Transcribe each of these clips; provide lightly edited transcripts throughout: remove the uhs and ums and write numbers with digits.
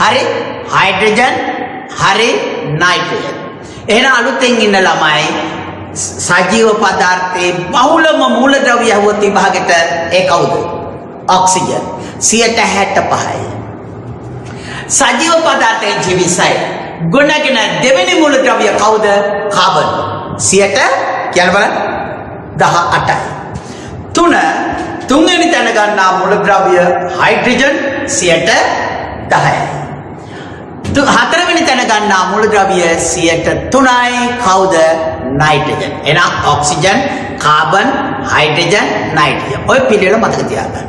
හරි හයිඩ්‍රජන් හරි නයිට්‍රජන්. එහෙනම් අලුතෙන් ඉන්න ළමයි සජීව පදාර්ථයේ බහුලම මූලද්‍රව්‍ය හවුවත් විභාගෙට ඒ කවුද? ඔක්සිජන් 65%. සජීව පදාර්ථයේ ජීවිසයි ගුණගෙන දෙවෙනි මූලද්‍රව්‍ය කවුද? කාබන් 100 කියන්න බලන්න 18යි. තුන්වෙනි තැන ගන්නා මූලද්‍රව්‍ය හයිඩ්‍රජන් 10%යි. හතරවෙනි තැන ගන්නා මූලද්‍රව්‍ය 3%යි කවුද? නයිට්‍රජන්. එහෙනම් ඔක්සිජන්, කාබන්, හයිඩ්‍රජන්, නයිට්‍රජන්. ඔය පිළිවෙල මතක තියාගන්න.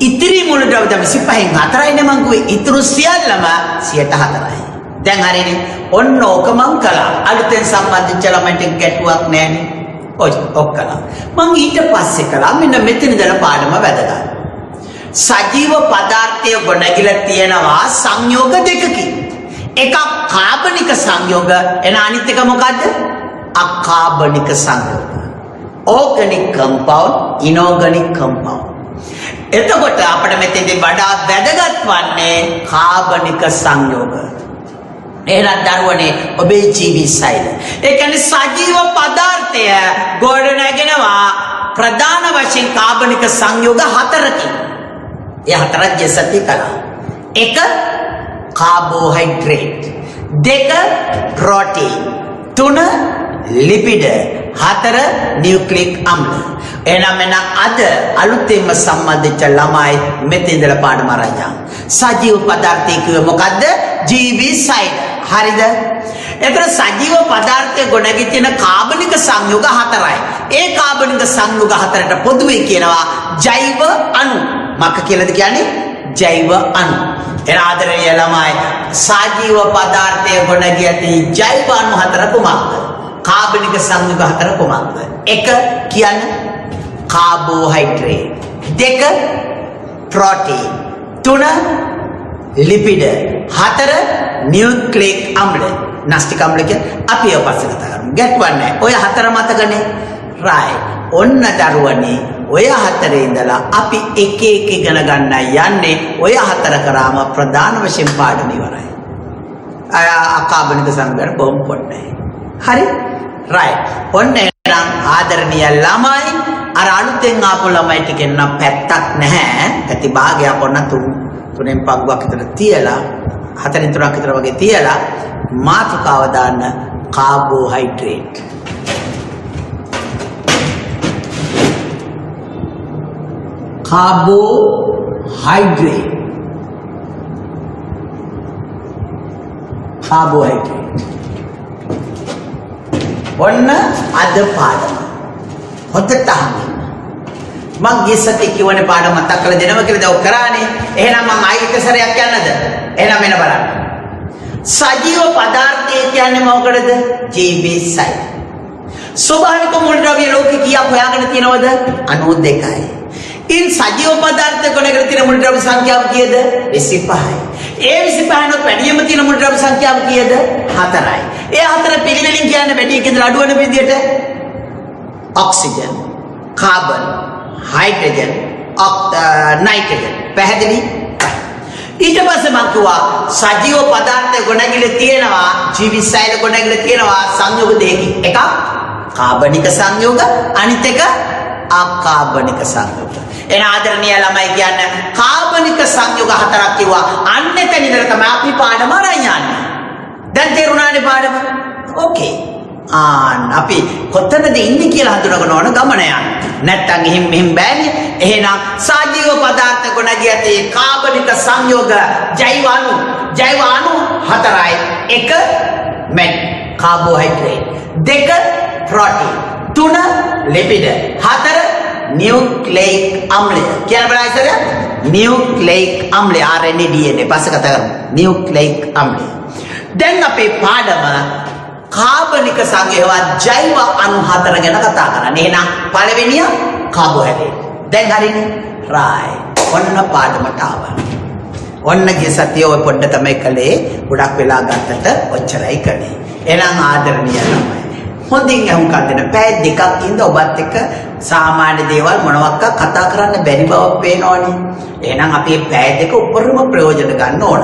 ඉතිරි මූලද්‍රව්‍ය 25න් 4යිනේ මං කිව්වේ. ඊටු සියල්ලම 104යි. දැන් හරිනේ. ඔන්න ඕක මං කළා. අලුතෙන් සම්බන්ධිච්ච ළමයින්ට ගැටුවක් නැහැනේ. ඔක් කළා. මං ඊට පස්සේ කළා මෙන්න මෙතන ඉඳලා පාඩම වැදගත්. සජීව පදාර්ථය ගොඩනැගිලා තියෙනවා සංයෝග දෙකකින්. එකක් කාබනික සංයෝග, එන අනිත් එක මොකද්ද? අකාබනික සංයෝග. Organic compound, inorganic compound. එතකොට අපිට මෙතෙන්දී වඩා වැදගත් වන්නේ කාබනික සංයෝග. එහෙනම් දරුවනේ ඔබේ ජීවිසයිල. ඒ කියන්නේ සජීව පදාර්ථය ගොඩනැගෙනවා ප්‍රධාන වශයෙන් කාබනික සංයෝග 4කින්. ඒ 4ක් ජෙසති කළා. 1 කාබෝහයිඩ්‍රේට්, 2 ප්‍රෝටීන්, 3 ලිපිඩ, 4 නියුක්ලික් අම්ල. එහෙනම් අද අලුතෙන්ම සම්බන්ධිච්ච ළමයි මෙතන ඉඳලා පාඩම අරන් යන්න. සජීව පදාර්ථය කිව්වේ මොකද්ද? ජීවිසයිල. හරිද? එතන සජීව පදාර්ථය ගොඩනැගී තියෙන කාබනික සංයෝග 4යි. ඒ කාබනික සංයෝග 4ට පොදුවේ කියනවා ජෛව අණු. මොකක් කියලාද කියන්නේ? ජෛව අණු. එන ආදරණීය ළමයි සජීව පදාර්ථය ගොඩනැගී ඇති ජෛව අණු 4 කුමක්ද? කාබනික සංයෝග 4 කුමක්ද? 1 කියන්නේ කාබෝහයිඩ්‍රේට්, 2 ප්‍රෝටීන්, 3 ලිපිඩ, 4 නියුක්ලික් අම්ල. නාස්ටික් අම්ල කියන්නේ අපි ඔය පස්සේ කතා කරමු. ගැටුවක් නැහැ. ඔය 4 මතකනේ. රයිට්. ඔන්න දරුවනේ ඔය 4 ඉඳලා අපි එක එක ඉගෙන ගන්න යන්නේ. ඔය 4 කරාම ප්‍රධාන වශයෙන් පාඩම ඉවරයි. අකාබනික සංයෝග බොම් පොඩ්ඩයි. හරි? රයිට්. ඔන්න එහෙනම් ආදරණීය ළමයි අර අලුතෙන් ආපු ළමයි ටිකෙන් නම් පැත්තක් නැහැ. පැති භාගයක් ඔන්න තුනෙන් පග්ගක් විතර තියලා 4න් 3ක් විතර වගේ තියලා මාතෘකාව දාන්න කාබෝහයිඩ්‍රේට්. කාබෝහයිඩ්‍රේට්. ඔන්න අද පාඩම. හොඳට අහන්න. මං ගිය සතියේ කියවනේ පාඩම මතක් කරලා දෙනවා කියලා දැන් ඔක් කරානේ. එහෙනම් මං ආයෙ එක සැරයක් කියන්නද? එහෙනම් මෙන්න බලන්න. සජීව පදාර්ථය කියන්නේ මොකටද? ජීවිසයි. ස්වභාවික මූලද්‍රව්‍ය ලෝකේ කීයක් හොයාගෙන තියෙනවද? 92යි. ඉන් සජීව පදාර්ථ ගොඩනැගෙන තියෙන මූලද්‍රව්‍ය සංඛ්‍යාව කීයද? 25යි. ඒ 25නොත් වැඩියම තියෙන මූලද්‍රව්‍ය සංඛ්‍යාව කීයද? 4යි. ඒ 4 පිළිවෙලින් කියන්නේ වැඩි එකද අඩු වෙන විදියට? Oxygen, carbon, hydrogen, nitrogen. පැහැදිලි? ඊට පස්සේ මම කිව්වා සජීව පදාර්ථ ගොඩනැගිලි තියෙනවා ජීවිසයිල ගොඩනැගිලි තියෙනවා සංයෝග දෙකකින්. එකක් කාබනික සංයෝග, අනිත් එක අකාබනික සංයෝග. එන ආදරණීය ළමයි කියන්නේ කාබනික සංයෝග 4ක් කිව්වා. අන්න එතන ඉඳලා තමයි අපි පාඩම අරන් යන්නේ. දැන් තේරුණානේ පාඩම? ඕකේ. අපි කොතනද ඉන්නේ කියලා හඳුනගන්න ඕන ගමන යන්න. නැත්තම් මෙහෙම බෑනේ. එහෙනම් සජීව පදාර්ථ ගොඩනැගී ඇති කාබනික සංයෝග ජෛව අණු 4යි. 1 මෙන් කාබෝහයිඩ්‍රේට්, 2 ප්‍රෝටීන්, 3 ලිපිඩ, 4 නියුක්ලික් අම්ලය. කියන බලයි සර්. නියුක්ලික් අම්ලය RNA DNA පස්සේ කතා කරමු. නියුක්ලික් අම්ලය. දැන් අපේ පාඩම කාබනික සංයෝග ජෛව අණු 4 ගැන කතා කරන්නේ. එහෙනම් පළවෙනිය කාබෝහයිඩ්‍රේට්. දැන් හරිනේ. රයිට්. ඔන්න පාඩමට ආවා. ඔන්න ගිය සතියේ ඔය පොඩ්ඩ තමයි කළේ. ගොඩක් වෙලා ගත්තට ඔච්චරයි කළේ. එහෙනම් ආදරණීය ළමයි. හොඳින් අහුම්කම් දෙන්න. පැය දෙකක් ඉඳ ඔබත් එක්ක සාමාන්‍ය දේවල් මොනවාක් කතා කරන්න බැරි බවක් පේනවනේ. එහෙනම් අපි මේ පැය දෙක උපරිම ප්‍රයෝජන ගන්න ඕන.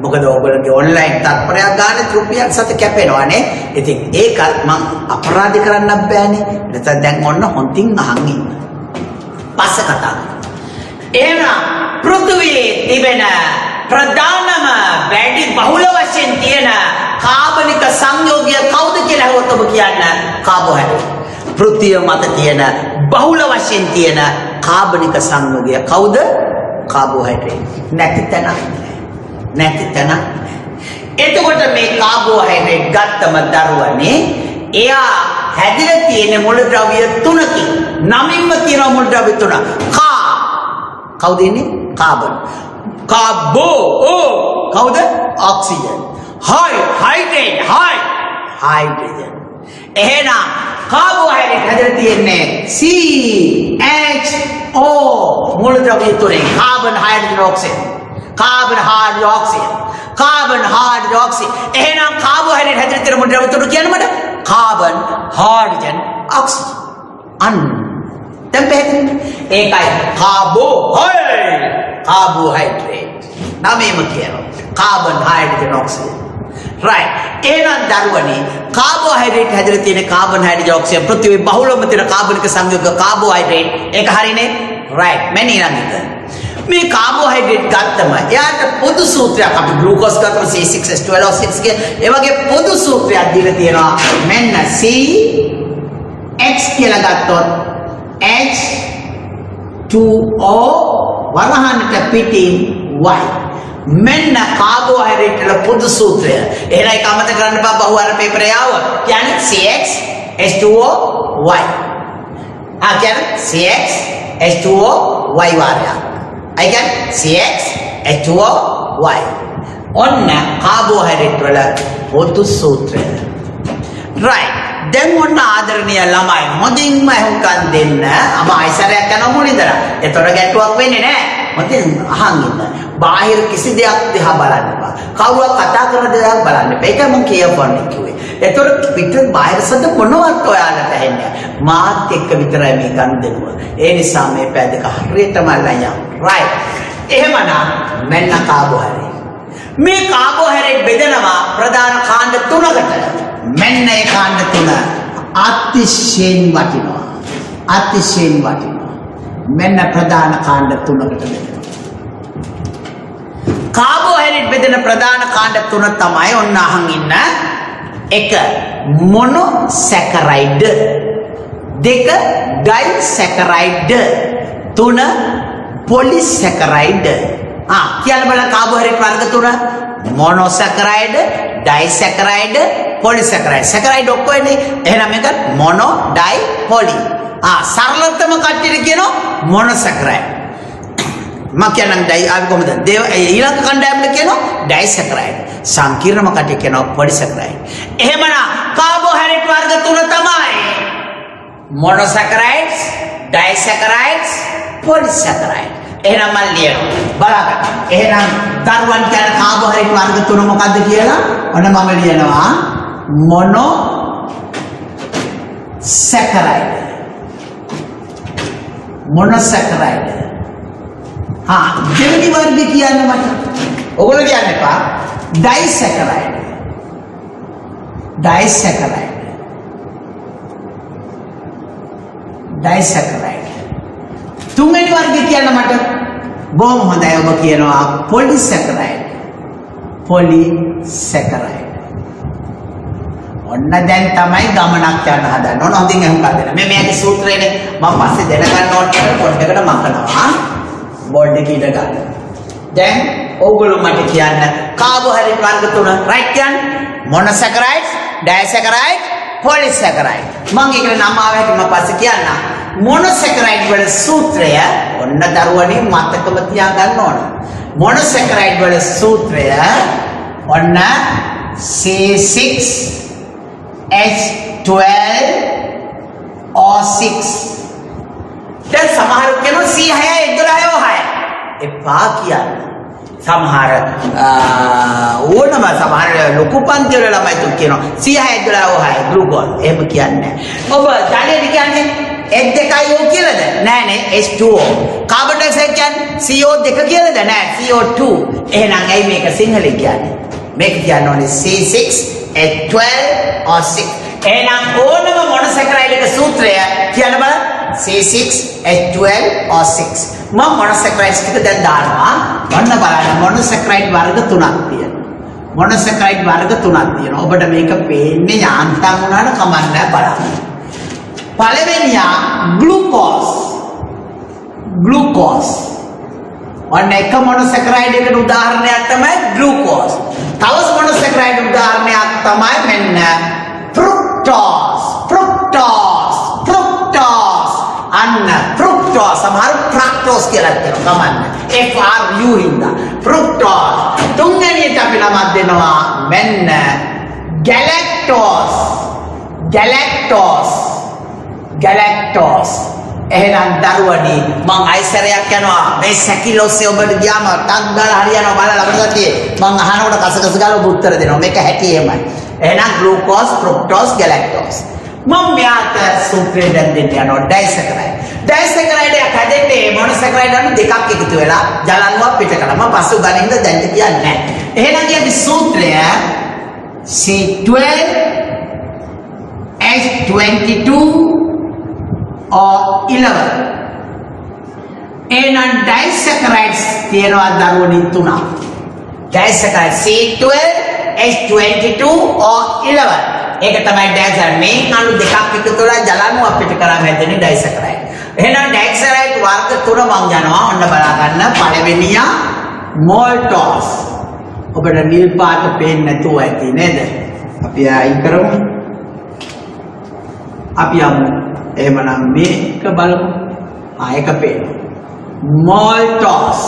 මොකද ඔයගොල්ලෝගේ ඔන්ලයින් තත්පරයක් ගන්න රුපියල් 7 කැපෙනවානේ. ඉතින් ඒකත් මං අපරාධ කරන්නත් බෑනේ. නැත්නම් දැන් ඔන්න හොන්තින් අහන් ඉන්න. පස්ස කතා. එහෙනම් පෘථිවියේ තිබෙන ප්‍රධානම වැඩි බහුල වශයෙන් තියෙන කාබනික සංයෝගය කවුද කියලා හොත් ඔබ කියන්න කාබෝහයිඩ්‍රේට්. පෘථිවිය මත තියෙන බහුල වශයෙන් තියෙන කාබනික සංයෝගය කවුද? කාබෝහයිඩ්‍රේට්. නැති තැන. එතකොට මේ කාබෝහයිඩ්‍රේට් ගත්තම දරුවනේ එයා හැදිලා තියෙන මූලද්‍රව්‍ය තුනකින්. නමින්ම කියන මූලද්‍රව්‍ය තුන. කවුද ඉන්නේ? කාබන්. කවුද? ඔක්සිජන්. හයිඩ්‍රජන්. එහෙනම් කාබෝහයිඩ්‍රේට් හැදලා තියෙන්නේ CHO මූලද්‍රව්‍ය තුනෙන්. Carbon, hydrogen, oxygen. එහෙනම් කාබෝහයිඩ්‍රේට් හැදලා තියෙන මූලද්‍රව්‍ය තුන කියන්නේ මොකද? Carbon, hydrogen, oxygen. දැන් පැහැදිලිද? ඒකයි කාබෝහයිඩ්‍රේට්. නමේම කියනවා. Carbon, hydrogen, oxygen. right. එහෙනම් දරුවනේ කාබෝහයිඩ්‍රේට් හැදලා තියෙන කාබන්, හයිඩ්‍රජන්, ඔක්සිජන් පෘථිවියේ බහුලවම තියෙන කාබනික සංයෝග කාබෝහයිඩ්‍රේට්. ඒක හරිනේ? right. මෙන්න ඊළඟට මේ කාබෝහයිඩ්‍රේට් ගත්තම එයාට පොදු සූත්‍රයක් අපි ග්ලූකෝස් ගත්තම C6H12O6 කිය. ඒ වගේ පොදු සූත්‍රයක් දීලා තියෙනවා. මෙන්න CX කියලා ගත්තොත් H2O වරහනට පිටින් Y. මෙන්න කාබෝහයිඩ්‍රේට් වල පොදු සූත්‍රය. එහෙනම් ඒක අමතක කරන්න එපා බහුවාර පේපරේ ආවොත්. කියන්නේ CX H2O Y. කියන්නේ CX H2O Y වාරයක්. I can CX H2O Y. ඔන්න කාබෝහයිඩ්‍රේට් වල පොදු සූත්‍රය. right. දැන් ඔන්න ආදරණීය ළමයි හොඳින්ම හුඟක් දෙන්න. අම ආයිසරයක් යනවා මුලින්දලා. ඒතොර ගැටුවක් වෙන්නේ නැහැ. හොඳින් අහන් ඉන්න. බාහිර කිසි දෙයක් දිහා බලන්න එපා. කවුරුත් කතා කරන දේක් බලන්න එපා. ඒක මම කියවන්නේ කිව්වේ. ඒතොර පිට බාහිර සද්ද මොනවත් ඔයාලට ඇහෙන්නේ නැහැ. මාත් එක්ක විතරයි මේ ගන්න දෙනුව. ඒ නිසා මේ පෑ දෙක හරියටම අල්ලන්න. right. එහෙමනම් මෙන්න කාබෝහයිඩ්‍රේට්. මේ කාබෝහයිඩ්‍රේට් බෙදනවා ප්‍රධාන කාණ්ඩ තුනකට. මෙන්න ඒ කාණ්ඩ තුන අතිශයින් වටිනවා. මෙන්න ප්‍රධාන කාණ්ඩ තුනකට බෙදෙනවා. කාබෝහයිඩ්‍රේට් බෙදෙන ප්‍රධාන කාණ්ඩ තුන තමයි ඔන්න අහන් ඉන්න. 1 මොනොසැකරයිඩ්, 2 ඩයිසැකරයිඩ්, 3 පොලිසැකරයිඩ්. කියන්න බලන්න කාබෝහයිඩ්‍රේට් වර්ග තුන. මොනොසැකරයිඩ්, ඩයිසැකරයිඩ්, පොලිසැකරයිඩ්. සැකරයිඩ් ඔක්කොම එන්නේ. එහෙනම් මේක මොනෝ, ඩයි, පොලි. සරලතම කට්ටියට කියනවා මොනොසැකරයිඩ්. මම කියන්නම් ඩයි ආවි කොහමද? ඊළඟ කණ්ඩායමට කියනවා ඩයිසැකරයිඩ්. සංකීර්ණම කට්ටිය කියනවා පොලිසැකරයිඩ්. එහෙමනම් කාබෝහයිඩ්‍රේට් වර්ග තුන තමයි මොනොසැකරයිඩ්ස්, ඩයිසැකරයිඩ්ස්, පොලිසැකරයිඩ්. එහෙනම් මම ලියනවා. බලන්න. එහෙනම් දරුවන් කියන කාබෝහයිඩ්‍රේට් වර්ග තුන මොකද්ද කියලා ඔන්න මම ලියනවා. මොනොසැකරයිඩ්. දෙවෙනි වර්ගය කියන්න මට. ඔයගොල්ලෝ කියන්න එපා. ඩයිසැකරයිඩ්. තුන්වෙනි වර්ගය කියන්න මට. බොහොම හොඳයි. ඔබ කියනවා පොලිසැකරයිඩ්. ඔන්න දැන් තමයි ගමනක් යන්න හදන්න. ඔන්න හොඳින් අහුම්කා දෙන්න. මේකේ සූත්‍රයනේ මම පස්සේ දැනගන්න ඕනේ කියලා පොඩ්ඩකට මකනවා. බෝඩ් එකේ ඉඳ ගන්න. දැන් ඕගොල්ලෝ මට කියන්න කාබෝහයිඩ්‍රේට් වර්ග තුන රයිට් කියන්න. මොනොසැකරයිඩ්ස්, ඩයිසැකරයිඩ්, පොලිසැකරයිඩ්. මම ඒකට නම ආවහට මම පස්සේ කියන්න. මොනොසැකරයිඩ් වල සූත්‍රය ඔන්න දරුවනේ මතකම තියාගන්න ඕන. මොනොසැකරයිඩ් වල සූත්‍රය ඔන්න C6H12O6. දැන් සමහර කෙනෙක් C6H12O6 එපා කියන්නේ. සමහර ඕනම සමහර ලොකු පන්ති වල ළමයි තුන් කියනවා C6H12O6 ග්ලූකෝස්. එහෙම කියන්නේ. ඔබ ජලයේද කියන්නේ H2O කියලාද? නෑනේ H2O. කාබන් ඩයොක්සයිඩ් කියන්නේ CO2 කියලාද? නෑ CO2. එහෙනම් ඇයි මේක සිංහලෙන් කියන්නේ? මේක කියන්නේ ඕනේ C6H12O6. එහෙනම් ඕනම මොනොසැකරයිඩ් එක සූත්‍රය කියන්න බලන්න. C6H12O6. මම මොනොසැකරයිඩ්ස් ටික දැන් දානවා. ඔන්න බලන්න මොනොසැකරයිඩ් වර්ග 3ක් තියෙනවා. මොනොසැකරයිඩ් වර්ග 3ක් තියෙනවා. ඔබට මේක පේන්නේ යාන්තම් වුණාට කමක් නැහැ බලන්න. පළවෙනියා ග්ලූකෝස්. ඔන්න එක මොනොසැකරයිඩ් එකට උදාහරණයක් තමයි ග්ලූකෝස්. තව මොනොසැකරයිඩ් උදාහරණයක් තමයි මෙන්න ෆ්‍රුක්ටෝස්. අන්න ෆ්‍රුක්ටෝස් සමහර ෆ්‍රක්ටෝස් කියලා කියනවා කමන්න. FRU හින්දා ෆ්‍රුක්ටෝස්. තුන්වෙනියට අපි නමක් දෙනවා මෙන්න ගැලැක්ටෝස්. එහෙනම් දරුවනි මං අයිසරයක් යනවා මේ සැකිල්ල ඔස්සේ ඔබට ගියාම ටක් ගාලා හරියනවා බලලා අපිට මං අහනකොට කසකස ගාලා ඔබ උත්තර දෙනවා මේක හැටි එහෙමයි. එහෙනම් ග්ලූකෝස් ෆ්‍රුක්ටෝස් ගැලැක්ටෝස්. මම මෙයාට සූත්‍රය දැන් දෙන්න යනවා ඩයිසැකරයිඩ්. ඩයිසැකරයිඩ් එක හැදෙන්නේ මොනොසැකරයිඩ් අණු දෙකක් එකතු වෙලා ජලන්ව පිට කරලා මම පසු ගණින්ද දැන් කියන්නේ නැහැ. එහෙනම් මේ සූත්‍රය C12H22O11. එහෙනම් ඩයිසැකරයිඩ්ස් තියෙනවා දරුවනි තුනක්. ඩයිසැකරයිඩ් C12H22O11. ඒක තමයි ඩයිසැකරයිඩ්. මේ අණු දෙකක් එකතු වෙලා ජලන්ව පිට කරලා හැදෙන ඩයිසැකරයිඩ්. එහෙනම් ඩයිසැකරයිඩ් වර්ග 3 මම යනවා. ඔන්න බලා ගන්න. පළවෙනියා මෝල්ටෝස්. ඔබට නිල් පාට පේන්නේ නැතුව ඇති නේද? අපි අයින් කරමු. අපි යමු. එහෙමනම් මේක බලමු. ඒක පේනවා. මෝල්ටෝස්.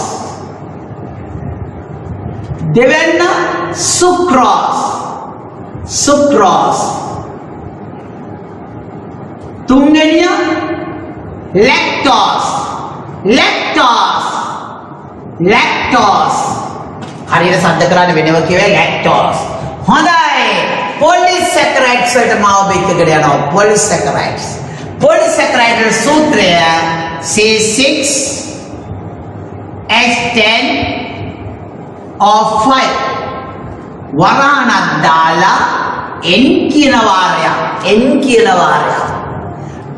දෙවෙනි සුක්‍රෝස්. තුන්වෙනිය ලැක්ටෝස්. හරියට සද්ද කරන්න වෙනව කියවේ ලැක්ටෝස්. හොඳයි. පොලිසැකරයිඩ්ස් වලට මාව බෙක්කකට යනවා. පොලිසැකරයිඩ් සූත්‍රය C6H10O5. වරාණක් දාලා N කියන වාරයක්.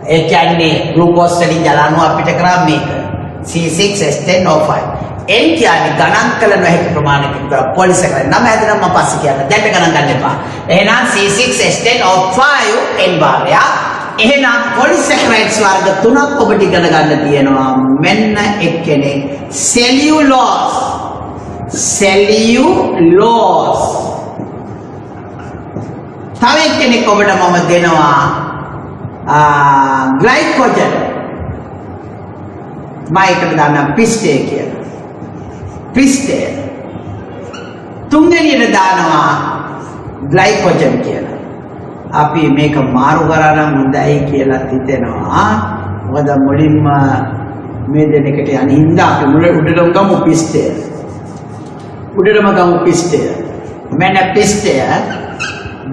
ඒ කියන්නේ ග්ලූකෝස් වලින් ජලාණු අපිට කරා මේක C6H10O5. N කියන්නේ ගණන් කළ නොහැකි ප්‍රමාණයක පොලිසැකරයිඩ්. නම හැදෙනවා මම පස්සේ කියන්න. දැන් ගණන් ගන්න එපා. එහෙනම් C6H10O5 N වාරයක්. එහෙනම් පොලිසැකරයිඩ්ස් වර්ග 3ක් ඔබට ඉගෙන ගන්න තියෙනවා. මෙන්න එක්කෙනෙක් සෙලියුලෝස්. තව එක්කෙනෙක් ඔබට මම දෙනවා ග්ලයිකෝජන්. මයිකට දාන්න පිස්ටේ කියලා. තුන්වෙනියට දානවා ග්ලයිකෝජන් කියලා. අපි මේක මාරු කරා නම් හොඳයි කියලා හිතෙනවා. මොකද මුලින්ම මේ දෙනකට යන හින්දා අපි උඩටම ගමු පිස්ටේ. මෙන්න පිස්ටේ.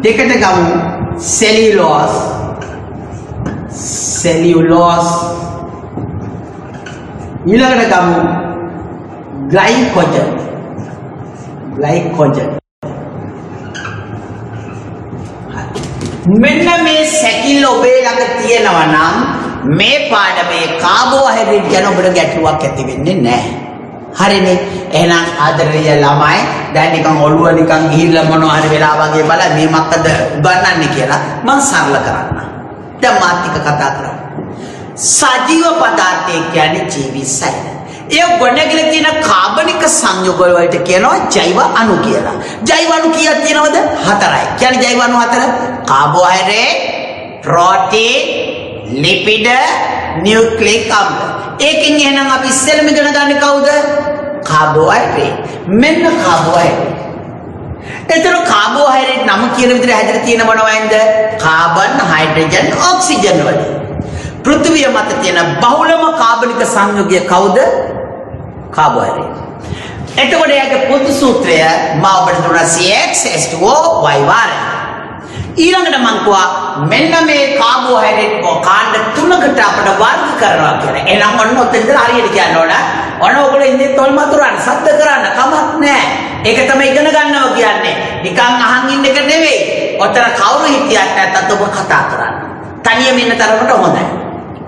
දෙකට ගමු සෙලියුලෝස්. ඊළඟට ගමු ග්ලයිකෝජන්. මෙන්න මේ සැකිල්ල ඔබේ ළඟ තියෙනවා නම් මේ පාඩමේ කාබෝහයිඩ්‍රේට් ගැන ඔබට ගැටලුවක් ඇති වෙන්නේ නැහැ. හරිනේ. එහෙනම් ආදරණීය ළමයි දැන් නිකන් ඔළුව නිකන් ගිහිල්ලා මොනවා හරි වෙලා වගේ බලන්න මේ මොකද උගන්වන්නේ කියලා මම සරල කරන්න. දැන් මාත් එක්ක කතා කරමු. සජීව පදාර්ථය කියන්නේ ජීවිසයි. ඒ ගොඩනැගිලා තියෙන කාබනික සංයෝග වලට කියනවා ජෛව අණු කියලා. ජෛව අණු කීයක් තියෙනවද? 4යි. කියන්නේ ජෛව අණු 4 කාබෝහයිඩ්‍රේට්, ප්‍රෝටීන්, ලිපිඩ, නියුක්ලික් අම්ල. ඒකෙන් එහෙනම් අපි ඉස්සෙල්ලම ඉගෙන ගන්න කවුද? කාබෝහයිඩ්‍රේට්. මෙන්න කාබෝහයිඩ්‍රේට්. එතන කාබෝහයිඩ්‍රේට් නම කියන විදිහට හැදලා තියෙන මොනවයින්ද? කාබන්, හයිඩ්‍රජන්, ඔක්සිජන් වලින්. පෘථිවිය මත තියෙන බහුලම කාබනික සංයෝගය කවුද? කාබෝහයිඩ්‍රේට්. එතකොට එයාගේ පොදු සූත්‍රය මම ඔබට දුන්නා CH2O Y වාරය. ඊළඟට මං කිව්වා මෙන්න මේ කාබෝහයිඩ්‍රේට් කාණ්ඩ තුනකට අපිට වර්ග කරනවා කියලා. එහෙනම් ඔන්න ඔතන ඉඳලා හරියට කියන්න ඕන. ඔන්න ඔයගොල්ලෝ ඉන්නේ තොල් මතුරන්න, සද්ද කරන්න කමක් නැහැ. ඒක තමයි ඉගෙන ගන්නවා කියන්නේ. නිකන් අහන් ඉන්න එක නෙවෙයි. ඔතන කවුරු හිටියත් නැත්තත් ඔබ කතා කරන්න. තනියම ඉන්න තරමට හොඳයි.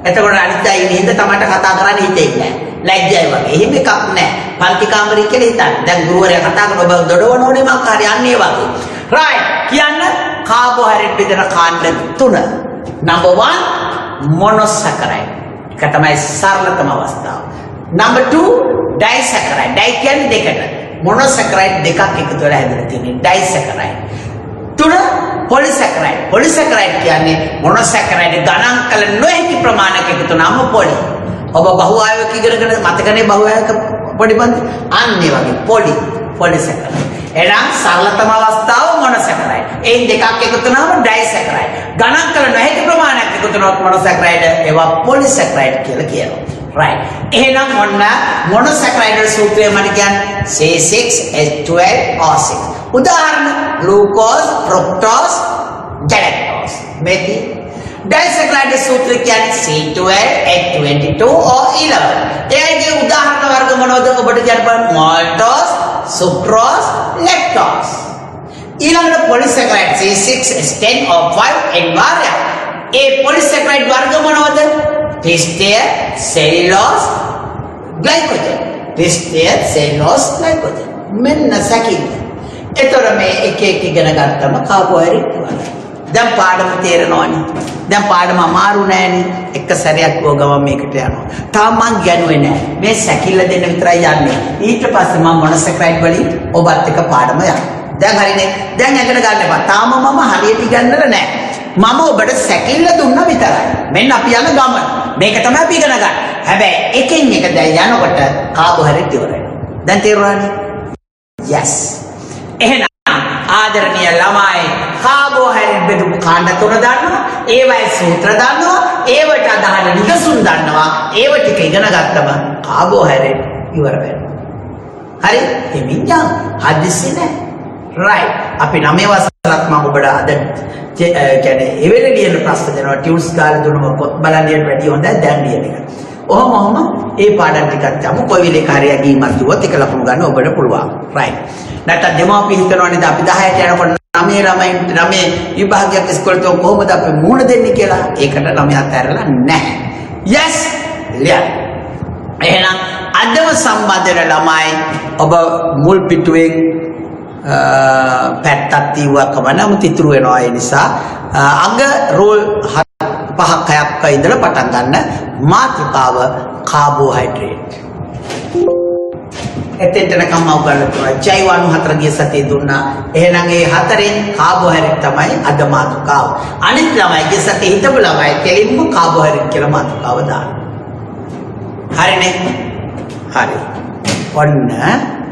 එතකොට අනිත් අය ඉන්න හින්දා තමයි කතා කරන්න හිතෙන්නේ නැහැ. ලැජ්ජයි වගේ. එහෙම එකක් නැහැ. පන්ති කාමරේ කියලා හිතන්න. දැන් ගුරුවරයා කතා කරන ඔබ දොඩවන ඕනේ මක් හරි අන්නේ වගේ. right කියන්න කාබෝහයිඩ්‍රේට් බෙදෙන කාණ්ඩ තුන. number 1 මොනොසැකරයිඩ්. ඒක තමයි සරලතම අවස්ථාව. number 2 ඩයිසැකරයිඩ්. ඩයි කියන්නේ දෙකට. මොනොසැකරයිඩ් දෙකක් එකතු වෙලා හැදෙලා තියෙන ඩයිසැකරයිඩ්. තුන පොලිසැකරයිඩ්. පොලිසැකරයිඩ් කියන්නේ මොනොසැකරයිඩ් ගණන් කළ නොහැකි ප්‍රමාණයක එකතු වුනම පොලි. ඔබ බහුආයක ඉගෙනගෙන මතකනේ බහුආයක පොඩි බන්දි අන්නේ වගේ පොලිසැකරයිඩ්. එහෙනම් සරලතම අවස්ථාව මොනොසැකරයිඩ්. එයින් දෙකක් එකතු වුනම ඩයිසැකරයිඩ්. ගණන් කළ නොහැකි ප්‍රමාණයක් එකතු වුනොත් මොනොසැකරයිඩ් ඒවා පොලිසැකරයිඩ් කියලා කියනවා. right එහෙනම් ඔන්න මොනොසැකරයිඩ් සූත්‍රය මම කියන්නේ C6H12O6 උදාහරණ glucose fructose galactose මේටි ඩයිසැකරයිඩ් සූත්‍රය කියන්නේ C12H22O11 එයාගේ උදාහරණ වර්ග මොනවද ඔබට කියන්න බලන්න maltose sucrose lactose ඊළඟට පොලිසැකරයිඩ් C6H10O5 එන්වාරය ඒ පොලිසැකරයිඩ් වර්ග මොනවද Pistia, cellulose, glycogen. Pistia, cellulose, glycogen. මෙන්න සැකිල්ල. එතකොට මේ එක එක ඉගෙන ගත්තම කාබෝහයිඩ්‍රේට් වල. දැන් පාඩම තේරෙනවනේ. දැන් පාඩම අමාරු නෑනේ. එක සැරයක් ගමන් මේකට යනවා. තාම මං ගන්නේ නෑ. මේ සැකිල්ල දෙන්න විතරයි යන්නේ. ඊට පස්සේ මම මොනොසැකරයිඩ් වලින් ඔබත් එක්ක පාඩම යනවා. දැන් හරිනේ. දැන් යකට ගන්න එපා. තාම මම හරියට ඉගෙනලා නෑ. මම ඔබට සැකිල්ල දුන්නා විතරයි. මෙන්න අපි යන ගමන. මේක තමයි අපි ඉගෙන ගන්න. හැබැයි එකින් එක දැන් යනකොට කාබෝහයිඩ්‍රේට් ඉවරයි. දැන් තේරුණානේ? yes. එහෙනම් ආදරණීය ළමයි කාබෝහයිඩ්‍රේට් බෙදපු කාණ්ඩ තුන දන්නවා. ඒවයි සූත්‍ර දන්නවා. ඒවට අදාළ නිදසුන් දන්නවා. ඒව ටික ඉගෙන ගත්තම කාබෝහයිඩ්‍රේට් ඉවර වෙනවා. හරි? එමින් යන්න. හදිස්සි නෑ. right. අපි 9 වසරක් මම ඔබට අද කියන්නේ එවෙලේ ලියන ප්‍රශ්න දෙනවා ටියුන්ස් ගාලා දුන්නම පොත් බලන්න වැඩි හොඳයි දැන් ලියන එක. ඔහොම ඒ පාඩම් ටිකක් ගමු. කොයි වෙලේ කාර්යයක් ගිහින් දුවත් එක ලකුණු ගන්න ඔබට පුළුවන්. right. නැත්නම් දෙමාපිය හිතනවානේ අපි 10ට යනකොට 9 ළමයින්ට 9 විභාගයක් ඉස්කෝලේ තෝ කොහොමද අපි මුහුණ දෙන්නේ කියලා. ඒකට ළමයා අතහැරලා නැහැ. yes. ලියන්න. එහෙනම් අදම සම්බන්ධ වෙන ළමයි ඔබ මුල් පිටුවෙන් පැත්තක් තියුවකම නම් තිතුරු වෙනවා ඒ නිසා අග රෝල් 5ක් 6ක් ඉඳලා පටන් ගන්න මාතෘකාව කාබෝහයිඩ්‍රේට් එතෙන්ටනකම් අවගන්න පුළුවන් ජෛව අණු 4 ගිය සතියේ දුන්නා එහෙනම් ඒ 4න් කාබෝහයිඩ්‍රේට් තමයි අද මාතෘකාව අනිත් ළමයි ගිය සතියේ හිටපු ළමයි කෙලින්ම කාබෝහයිඩ්‍රේට් කියලා මාතෘකාව දානවා හරිනේ හරි ඔන්න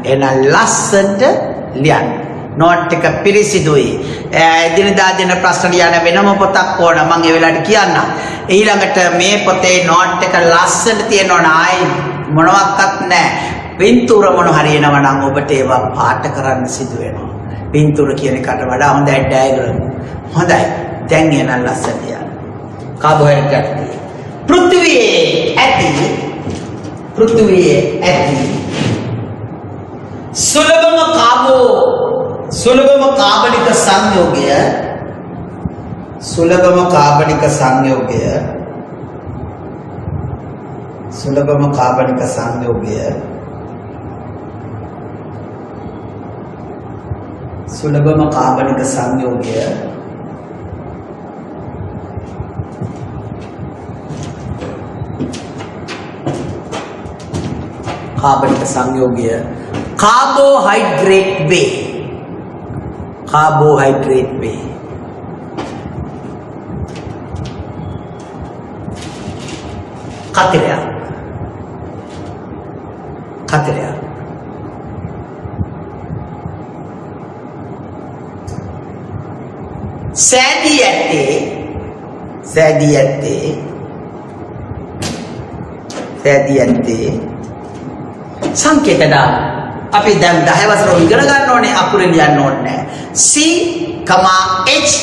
එහෙනම් ලස්සනට ලියන්න නෝට් එක පිරිසිදුයි එදිනදා දෙන ප්‍රශ්න ලියන වෙනම පොතක් ඕන මම ඒ වෙලාවට කියන්නම් ඊළඟට මේ පොතේ නෝට් එක ලස්සනට තියෙනවා ආයි මොනවත් නැහැ පින්තූර මොන හරියනවා නම් ඔබට ඒවා පාට කරන්න සිදු වෙනවා පින්තූර කියන එකට වඩා හොඳයි ඩයග්‍රෑම් හොඳයි දැන් එන ලස්සනට යන්න කාබෝහයිඩ්‍රේට් පෘථිවියේ ඇති सुलभम कार्बनिक संयोग्य कार्बनिक संयोग्य कार्बोहाइड्रेट वे खतरा සෑදී සංකේත දාන අපි දැන් 10 වසර ඉගෙන ගන්න ඕනේ අකුරු ලියන්න ඕනේ C H,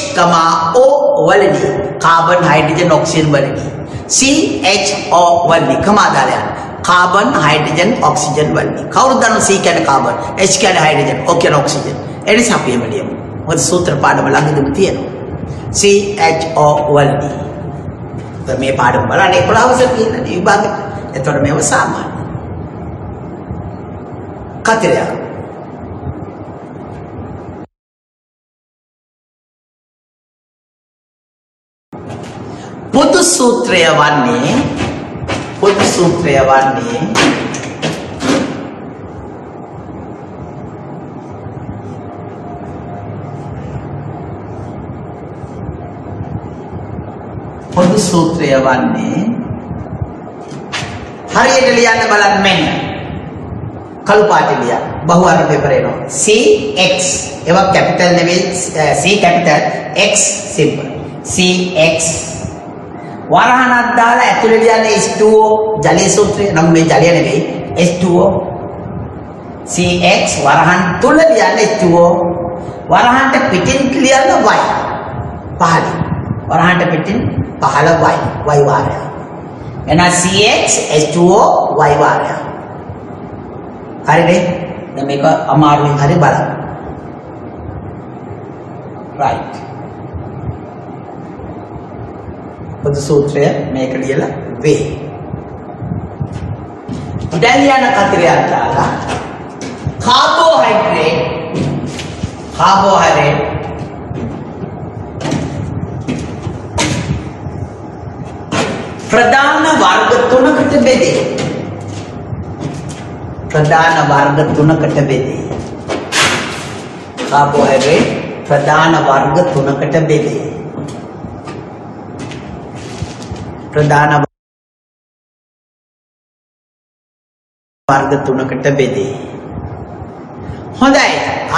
O වලදී කාබන් හයිඩ්‍රජන් ඔක්සිජන් වලදී CHO වලදී කමා දාලා යන්න කාබන් හයිඩ්‍රජන් ඔක්සිජන් වලදී කවුරුද දන්නව C කියන්නේ කාබන් H කියන්නේ හයිඩ්‍රජන් O කියන්නේ ඔක්සිජන් එනිසා අපි එහෙම ලියමු මොකද සූත්‍ර පාඩම ළඟදීම තියෙනවා CHO වලදී මේ පාඩම බලන්න 11 වසර තියෙන විභාගෙ එතකොට මේව සාමාන්‍ය කතරයක් පොදු සූත්‍රය වන්නේ හරියට ලියන්න බලන්න මෙන්න කළු පාටේ ලියන්න බහුවර්ණ පේපර් එනවා CX ඒවා කැපිටල් නෙවෙයි C capital X simple CX වරහණක් දාලා ඇතුලේ ලියන්නේ H2O ජලීය සූත්‍රය නම් මේ ජලය නෙවෙයි H2O CX වරහන් තුල ලියන්නේ H2O වරහන්ට පිටින් ලියන්න Y පහළ වරහන්ට පිටින් පහළ Y වාරය එන CX H2O Y වාරය හරිනේ දැන් මේක අමාරුවෙන් හරි බලන්න right පොදු සූත්‍රය මේක ලියලා වේ දැන් යන කතරයක් දාලා කාබෝහයිඩ්‍රේට් ප්‍රධාන වර්ග තුනකට බෙදේ කාබෝහයිඩ්‍රේට් ප්‍රධාන වර්ග තුනකට බෙදේ හොඳයි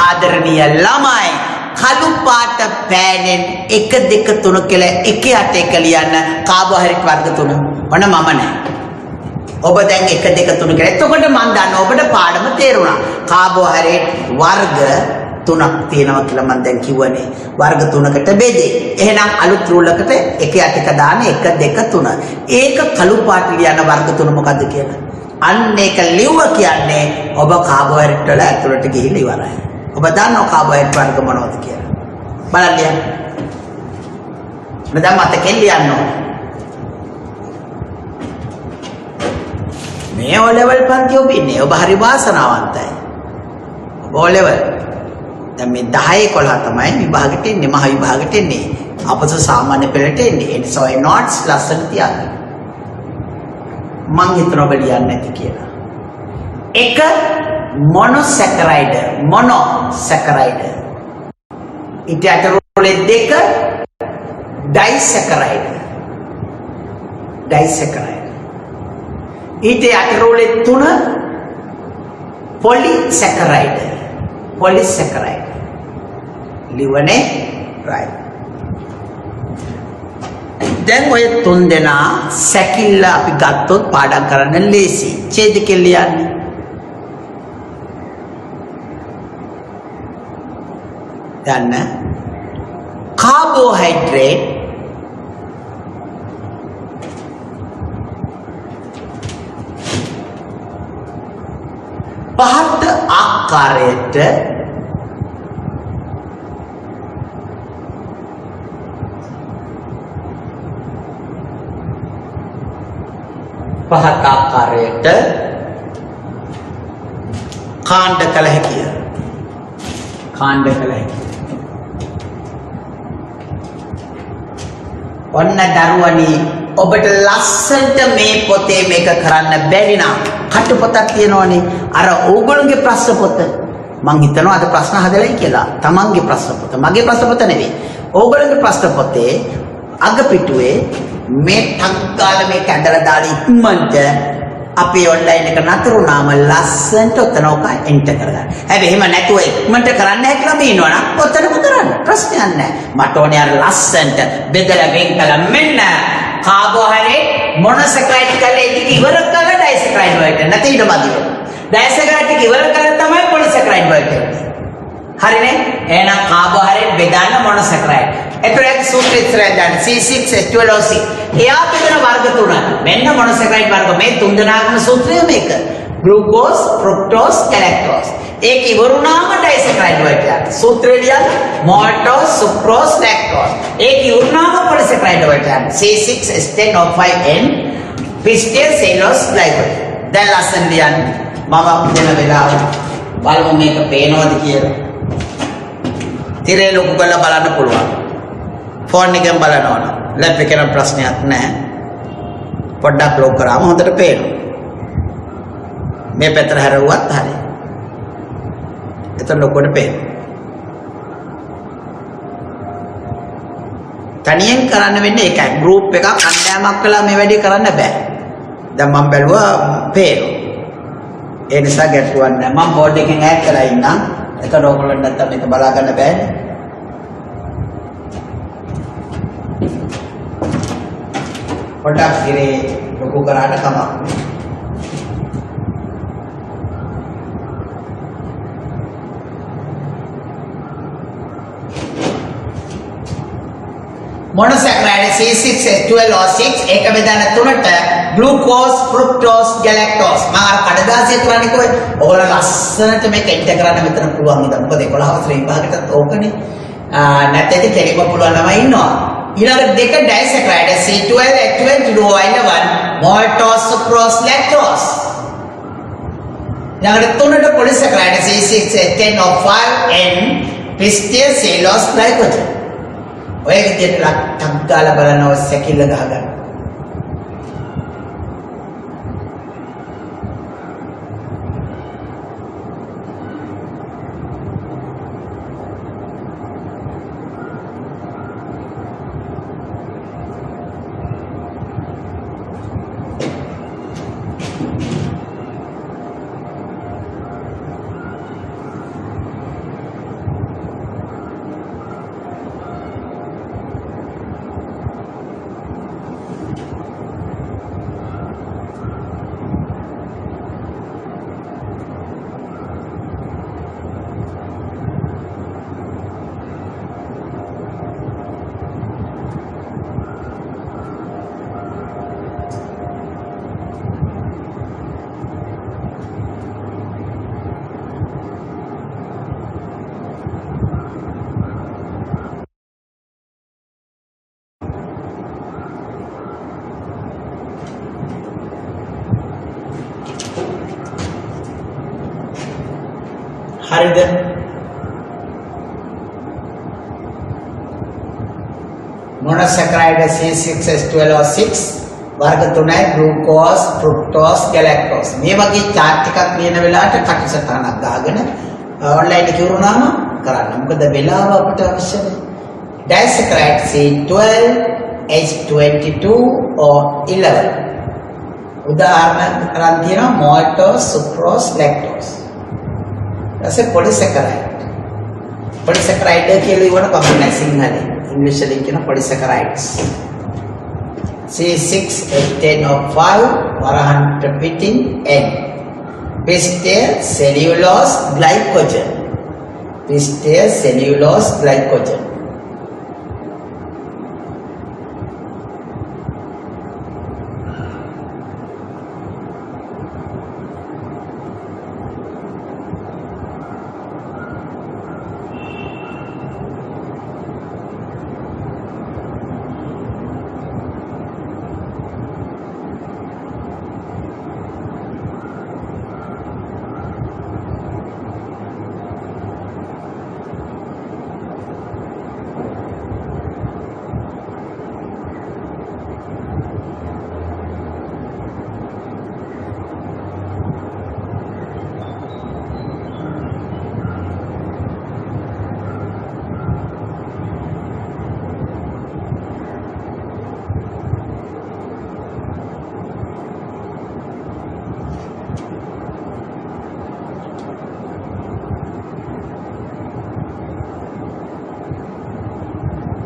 ආදරණීය ළමයි කළු පාට පෑනෙන් 1 2 3 කියලා 1 8 1 ලියන්න කාබෝහයිඩ්‍රේට් වර්ග තුන ඔන්න මම නැහැ ඔබ දැන් 1 2 3 කියලා එතකොට මම දන්නවා ඔබට පාඩම තේරුණා කාබෝහයිඩ්‍රේට් වර්ග තුනක් තියෙනවා කියලා මම දැන් කිව්වනේ වර්ග තුනකට බෙදේ එහෙනම් අලුත් රූල් එකට 1 8 1 දාන්න 1 2 3 ඒක කළු පාට ලියන වර්ග තුන මොකද්ද කියලා අන්න ඒක ලිව්ව කියන්නේ ඔබ කාබෝහයිඩ්‍රේට් වල ඇතුළට ගිහිල්ලා ඉවරයි ඔබ දන්නවා කාබෝහයිඩ්‍රේට් වර්ග මොනවද කියලා බලන්න ලියන්න මම මතකෙන් ලියන්න ඕනේ මේ O level පන්ති ඔබ ඉන්නේ ඔබ හරි වාසනාවන්තයි ඔබ O level දැන් මේ 10 11 තමයි විභාගෙට එන්නේ මහ විභාගෙට එන්නේ අපස සාමාන්‍ය පෙළට එන්නේ ඒ නිසා ඒ notes ලස්සන තියාගන්න මං හිතන ඔබ ලියන්නේ නැති කියලා එක මොනොසැකරයිඩ් ඊට අතරේ දෙක ඩයිසැකරයිඩ් ඊට අතරේ තුන පොලිසැකරයිඩ් ලිවනේ right දැන් ඔය තුන් දෙනා සැකිල්ල අපි ගත්තොත් පාඩම් කරන්න ලේසි ඡේදකෙ ලියන්නේ දැන් කාබෝහයිඩ්‍රේට් පහත ආකාරයට කාණ්ඩ කළ හැකිය ඔන්න දරුවනි ඔබට ලස්සනට මේ පොතේ මේක කරන්න බැරි නම් කටුපතක් තියෙනවනේ අර ඕගොල්ලෝගේ ප්‍රශ්න පොත මං හිතනවා අද ප්‍රශ්න හදලායි කියලා තමන්ගේ ප්‍රශ්න පොත මගේ ප්‍රශ්න පොත නෙවෙයි ඕගොල්ලෝගේ ප්‍රශ්න පොතේ අග පිටුවේ මේ ටග්ගාල මේක ඇඳලා දාලා ඉක්මනට අපේ ඔන්ලයින් එක නතර වුණාම ලස්සනට ඔතන ඔක එන්ටර් කරගන්න. හැබැයි එහෙම නැතුව ඉක්මනට කරන්න හැකියාව තියෙනවනම් ඔතනම කරන්න. ප්‍රශ්නයක් නැහැ. මට ඕනේ අර ලස්සනට බෙදලා වෙන් කළා මෙන්න කාබෝහයිඩ්‍රේට් මොනොසැකරයිඩ් කළේ ඉතින් ඉවර කළා ඩයිසැකරයිඩ් වලට. නැති ඊට මදිව. ඩයිසැකරයිඩ් එක ඉවර කළා තමයි පොලිසැකරයිඩ් වලට එන්නේ. හරිනේ එහෙනම් කාබෝහයිඩ්‍රේට් බෙදන්න මොනොසැකරයිඩ් එතකොට සූත්‍රය ඉස්සරහින් දාන්න C6H12O6 එයා බෙදෙන වර්ග තුන මෙන්න මොනොසැකරයිඩ් වර්ග මේ තුන් දෙනාගම සූත්‍රය මේක ග්ලූකෝස් ෆ්‍රුක්ටෝස් ගැලැක්ටෝස් ඒක ඉවරුනාම ඩයිසැකරයිඩ් වලට යනවා සූත්‍රය ලියන්න මාල්ටෝස් සුක්‍රෝස් ලැක්ටෝස් ඒක ඉවරුනාම පොලිසැකරයිඩ් වලට යනවා C6H10O5N පිස්ටිය සෙලුලෝස් ග්ලයිකෝජන් දැන් ලස්සන ලියන්න මම දෙන වෙලාව බලමු මේක පේනවද කියලා තිරේ ලොකු කරලා බලන්න පුළුවන් ෆෝන් එකෙන් බලන්න ඕන ලැප් එකේ නම් ප්‍රශ්නයක් නැහැ පොඩ්ඩක් ලොක් කරාම හොඳට පේනවා මේ පැත්තට හැරෙව්වත් හරියි එතන ලොකුවට පේනවා තනියෙන් කරන්න වෙන්නේ ඒකයි ගෲප් එකක් කණ්ඩායමක් කළා මේ වැඩේ කරන්න බෑ දැන් මම බැලුවා පේනවා ඒ නිසා ගැටුවක් නැහැ මම බෝඩ් එකෙන් ඈඩ් කරලා ඉන්නම් ඒක ඕගොල්ලන්ට නැත්තම් මේක බලා ගන්න බෑනේ පොඩ්ඩක් ඉරේ ලොකු කරාට කමක් මොනොසැකරයිඩ් C6H12O6 ඒක බෙදන්න තුනට ග්ලූකෝස් ෆ්‍රුක්ටෝස් ගැලැක්ටෝස් මම අර කඩදාසිය කරන්නේ කොහෙද ඔයගොල්ලෝ ලස්සනට මේක එන්ටර් කරන්න මෙතන පුළුවන් ඉතින් මොකද 11 වසරේ විභාගෙටත් ඕකනේ නැත්නම් කෙලිම පුළුවන් ළමයි ඉන්නවා ඊළඟ දෙක ඩයිසැකරයිඩ් C12H12O11 මාල්ටෝස් සුක්‍රෝස් ලැක්ටෝස් ඊළඟ තුනට පොලිසැකරයිඩ් C6H10O5N පිස්ටිය සෙලුලෝස් ග්ලයිකෝජන් ඔය විදිහට ටක් ගාලා බලනවා සැකිල්ල ගහගන්න. හරිද මොනොසැකරයිඩ් C6H12O6 වර්ග 3යි ග්ලූකෝස් ෆ්‍රුක්ටෝස් ගැලැක්ටෝස් මේ වගේ chart එකක් ලියන වෙලාවට කටසටහනක් ගහගෙන ඔන්ලයින් එකේ වුණාම කරන්න මොකද වෙලාව අපිට අවශ්‍ය නැහැ ඩයිසැකරයිඩ් C12H22O11 උදාහරණ කරන් තියෙනවා මාල්ටෝස් සුක්‍රෝස් ලැක්ටෝස් ऐसे पॉलीसैकेराइड කියලා ඉවන කමක් නැහැ සිංහලේ ඉංග්‍රීසි වලින් කියන පොලිසැකරයිඩ්ස් C6H10O5 වරහන්ට පිටින් N පිස්ටේ සෙලියුලෝස් ග්ලයිකෝජන් පිස්ටේ සෙලියුලෝස් ග්ලයිකෝජන්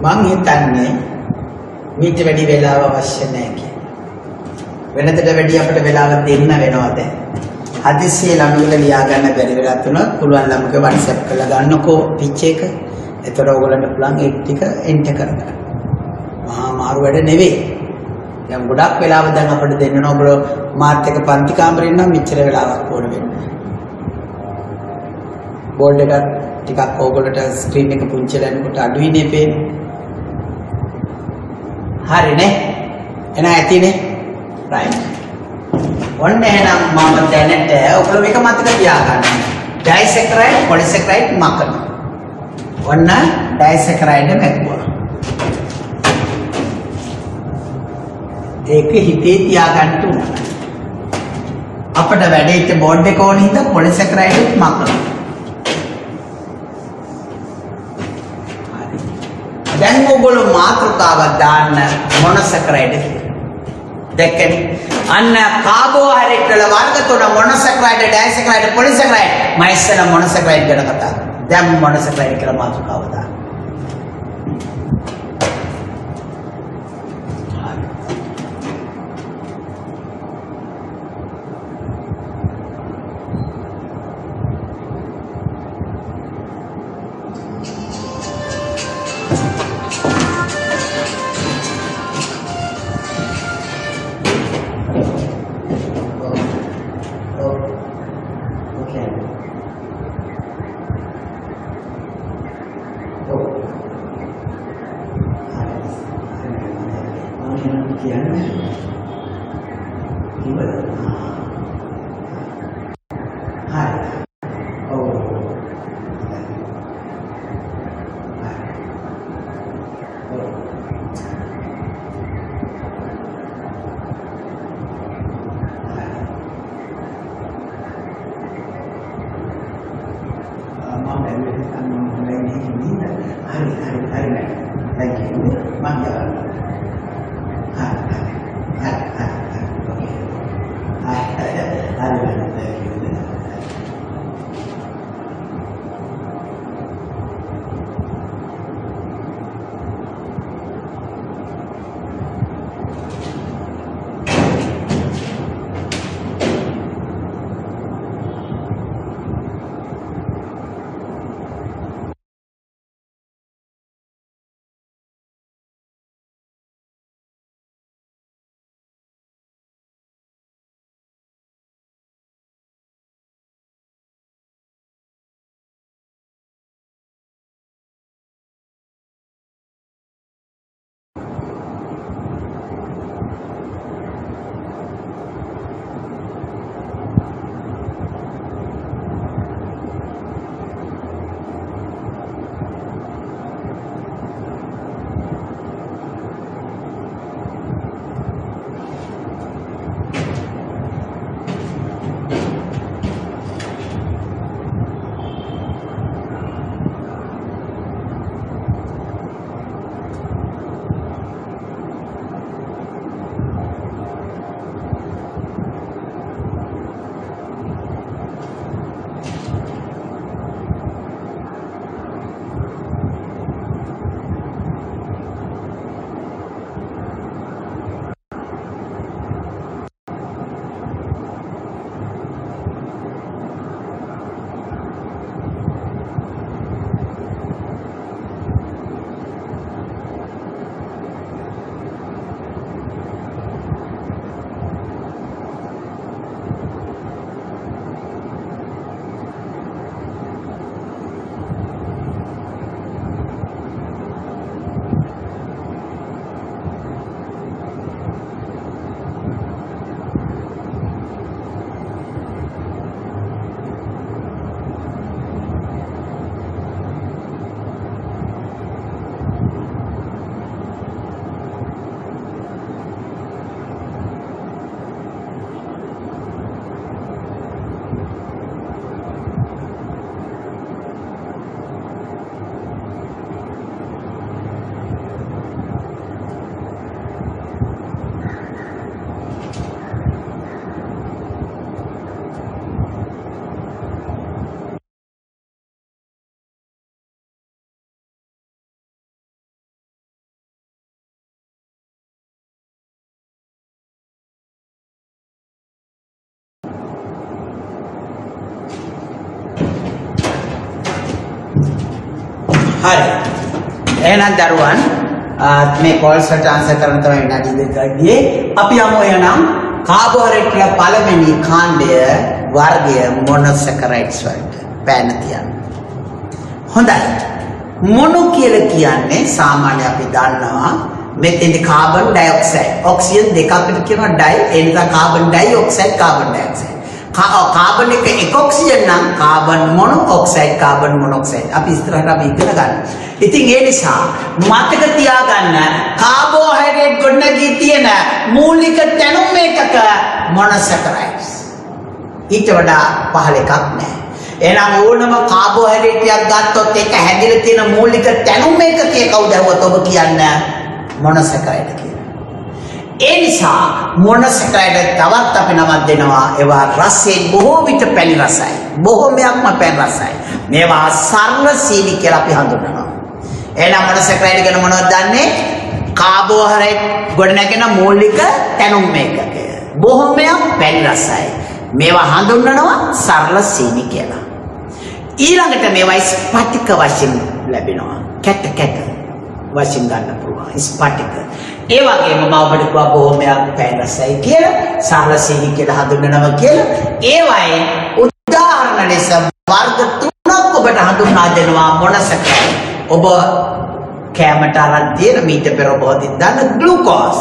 මං හිතන්නේ මීට වැඩි වෙලාව අවශ්‍ය නැහැ කියලා. වෙනදට වැඩි අපිට වෙලාව දෙන්න වෙනවා දැන්. හදිස්සියේ ළමයිල ලියා ගන්න බැරි වෙලා තුනොත් පුළුවන් ළමගේ WhatsApp කරලා ගන්නකෝ පිච් එක. එතකොට ඕගොල්ලන්ට පුළුවන් ඒ ටික එන්ටර් කරගන්න. මහා මාරු වැඩ නෙවෙයි. දැන් ගොඩක් වෙලාව දැන් අපිට දෙන්න ඕන ඔයගොල්ලෝ මාත් එක්ක පන්ති කාමරේ ඉන්නවා මෙච්චර වෙලාවක් ඕන වෙන්නේ. බෝඩ් එක ටිකක් ඕගොල්ලන්ට ස්ක්‍රීන් එක පුංචිලා යනකොට අඩුයිනේ පේන්නේ. හරිනේ. එන ඇතිනේ. රයිට්. ඔන්න එහෙනම් මම දැනට ඔයගොල්ලෝ මේක මතක තියාගන්න. ඩයිසැකරයිඩ් පොලිසැකරයිඩ් මකන. ඔන්න ඩයිසැකරයිඩ් මැකුවා. ඒක හිතේ තියාගන්න උනා. අපිට වැඩේට බෝඩ් එක ඕන හින්දා පොලිසැකරයිඩ් මකන. හරි. දැන් ඔයගොල්ලෝ මාතෘකාවක් දාන්න මොනොසැකරයිඩ් කියලා. දැක්කනේ අන්න කාබෝහයිඩ්‍රේට් වල වර්ග තුන මොනොසැකරයිඩ් ඩයිසැකරයිඩ් පොලිසැකරයිඩ් මම ඉස්සෙල්ලා මොනොසැකරයිඩ් ගැන කතා කරා. දැන් මොනොසැකරයිඩ් කියලා මාතෘකාව දාන්න. හරි. එහෙනම් දරුවන් මේ කෝල්ස් වලට ආන්සර් කරන්න තමයි විනාඩි දෙක ගියේ. අපි යමු එහෙනම් කාබෝහයිඩ්‍රේට් වල පළවෙනි කාණ්ඩය වර්ගය මොනොසැකරයිඩ්ස් වලට පෑන තියන්න. හොඳයි. මොනෝ කියලා කියන්නේ සාමාන්‍ය අපි දන්නවා මෙතෙන්දි කාබන් ඩයොක්සයිඩ්. ඔක්සිජන් දෙකකට කියනවා ඩයි. ඒ නිසා carbon dioxide carbon dioxide. Carbon එක ඔක්සිජන් නම් කාබන් මොනොක්සයිඩ් කාබන් මොනොක්සයිඩ්. අපි ඉස්සරහට අපි ඉගෙන ගන්න. ඉතින් ඒ නිසා මතක තියාගන්න කාබෝහයිඩ්‍රේට් ගොඩනගී තියෙන මූලික තැනුම් එකක මොනොසැකරයිඩ්ස්. ඊට වඩා පහළ එකක් නැහැ. එහෙනම් ඕනම කාබෝහයිඩ්‍රේට් එකක් ගත්තොත් ඒක හැදිලා තියෙන මූලික තැනුම් එකකේ කවුද හුවත් ඔබ කියන්නේ මොනොසැකරයිඩ් කියලා. ඒ නිසා මොනොසැකරයිඩ් තවත් අපි නමක් දෙනවා. ඒවා රසයෙන් බොහෝ විට පැණි රසයි. බොහෝමයක්ම පැණි රසයි. මේවා සරල සීනි කියලා අපි හඳුන්වනවා. එහෙනම් මොනොසැකරයිඩ් ගැන මොනවද දන්නේ? කාබෝහයිඩ්‍රේට් ගොඩනැගෙන මූලික තැනුම් එකක. බොහෝමයක් පැණි රසයි. මේවා හඳුන්වනවා සරල සීනි කියලා. ඊළඟට මේවා ස්පටික වශයෙන් ලැබෙනවා. කැට වශයෙන් ගන්න පුළුවන් ස්පටික. ඒ වගේම මම ඔබට කිව්වා බොහොමයක් පැණි රසයි කියලා, සරල සීනි කියලා හඳුන්වනවා කියලා. ඒවයේ උදාහරණ ලෙස වර්ග තුනක් ඔබට හඳුන්වා දෙනවා මොනොසැකරයිඩ්. ඔබ කැමට අරන් තියෙන මීට පෙර ඔබ දන්න ග්ලූකෝස්.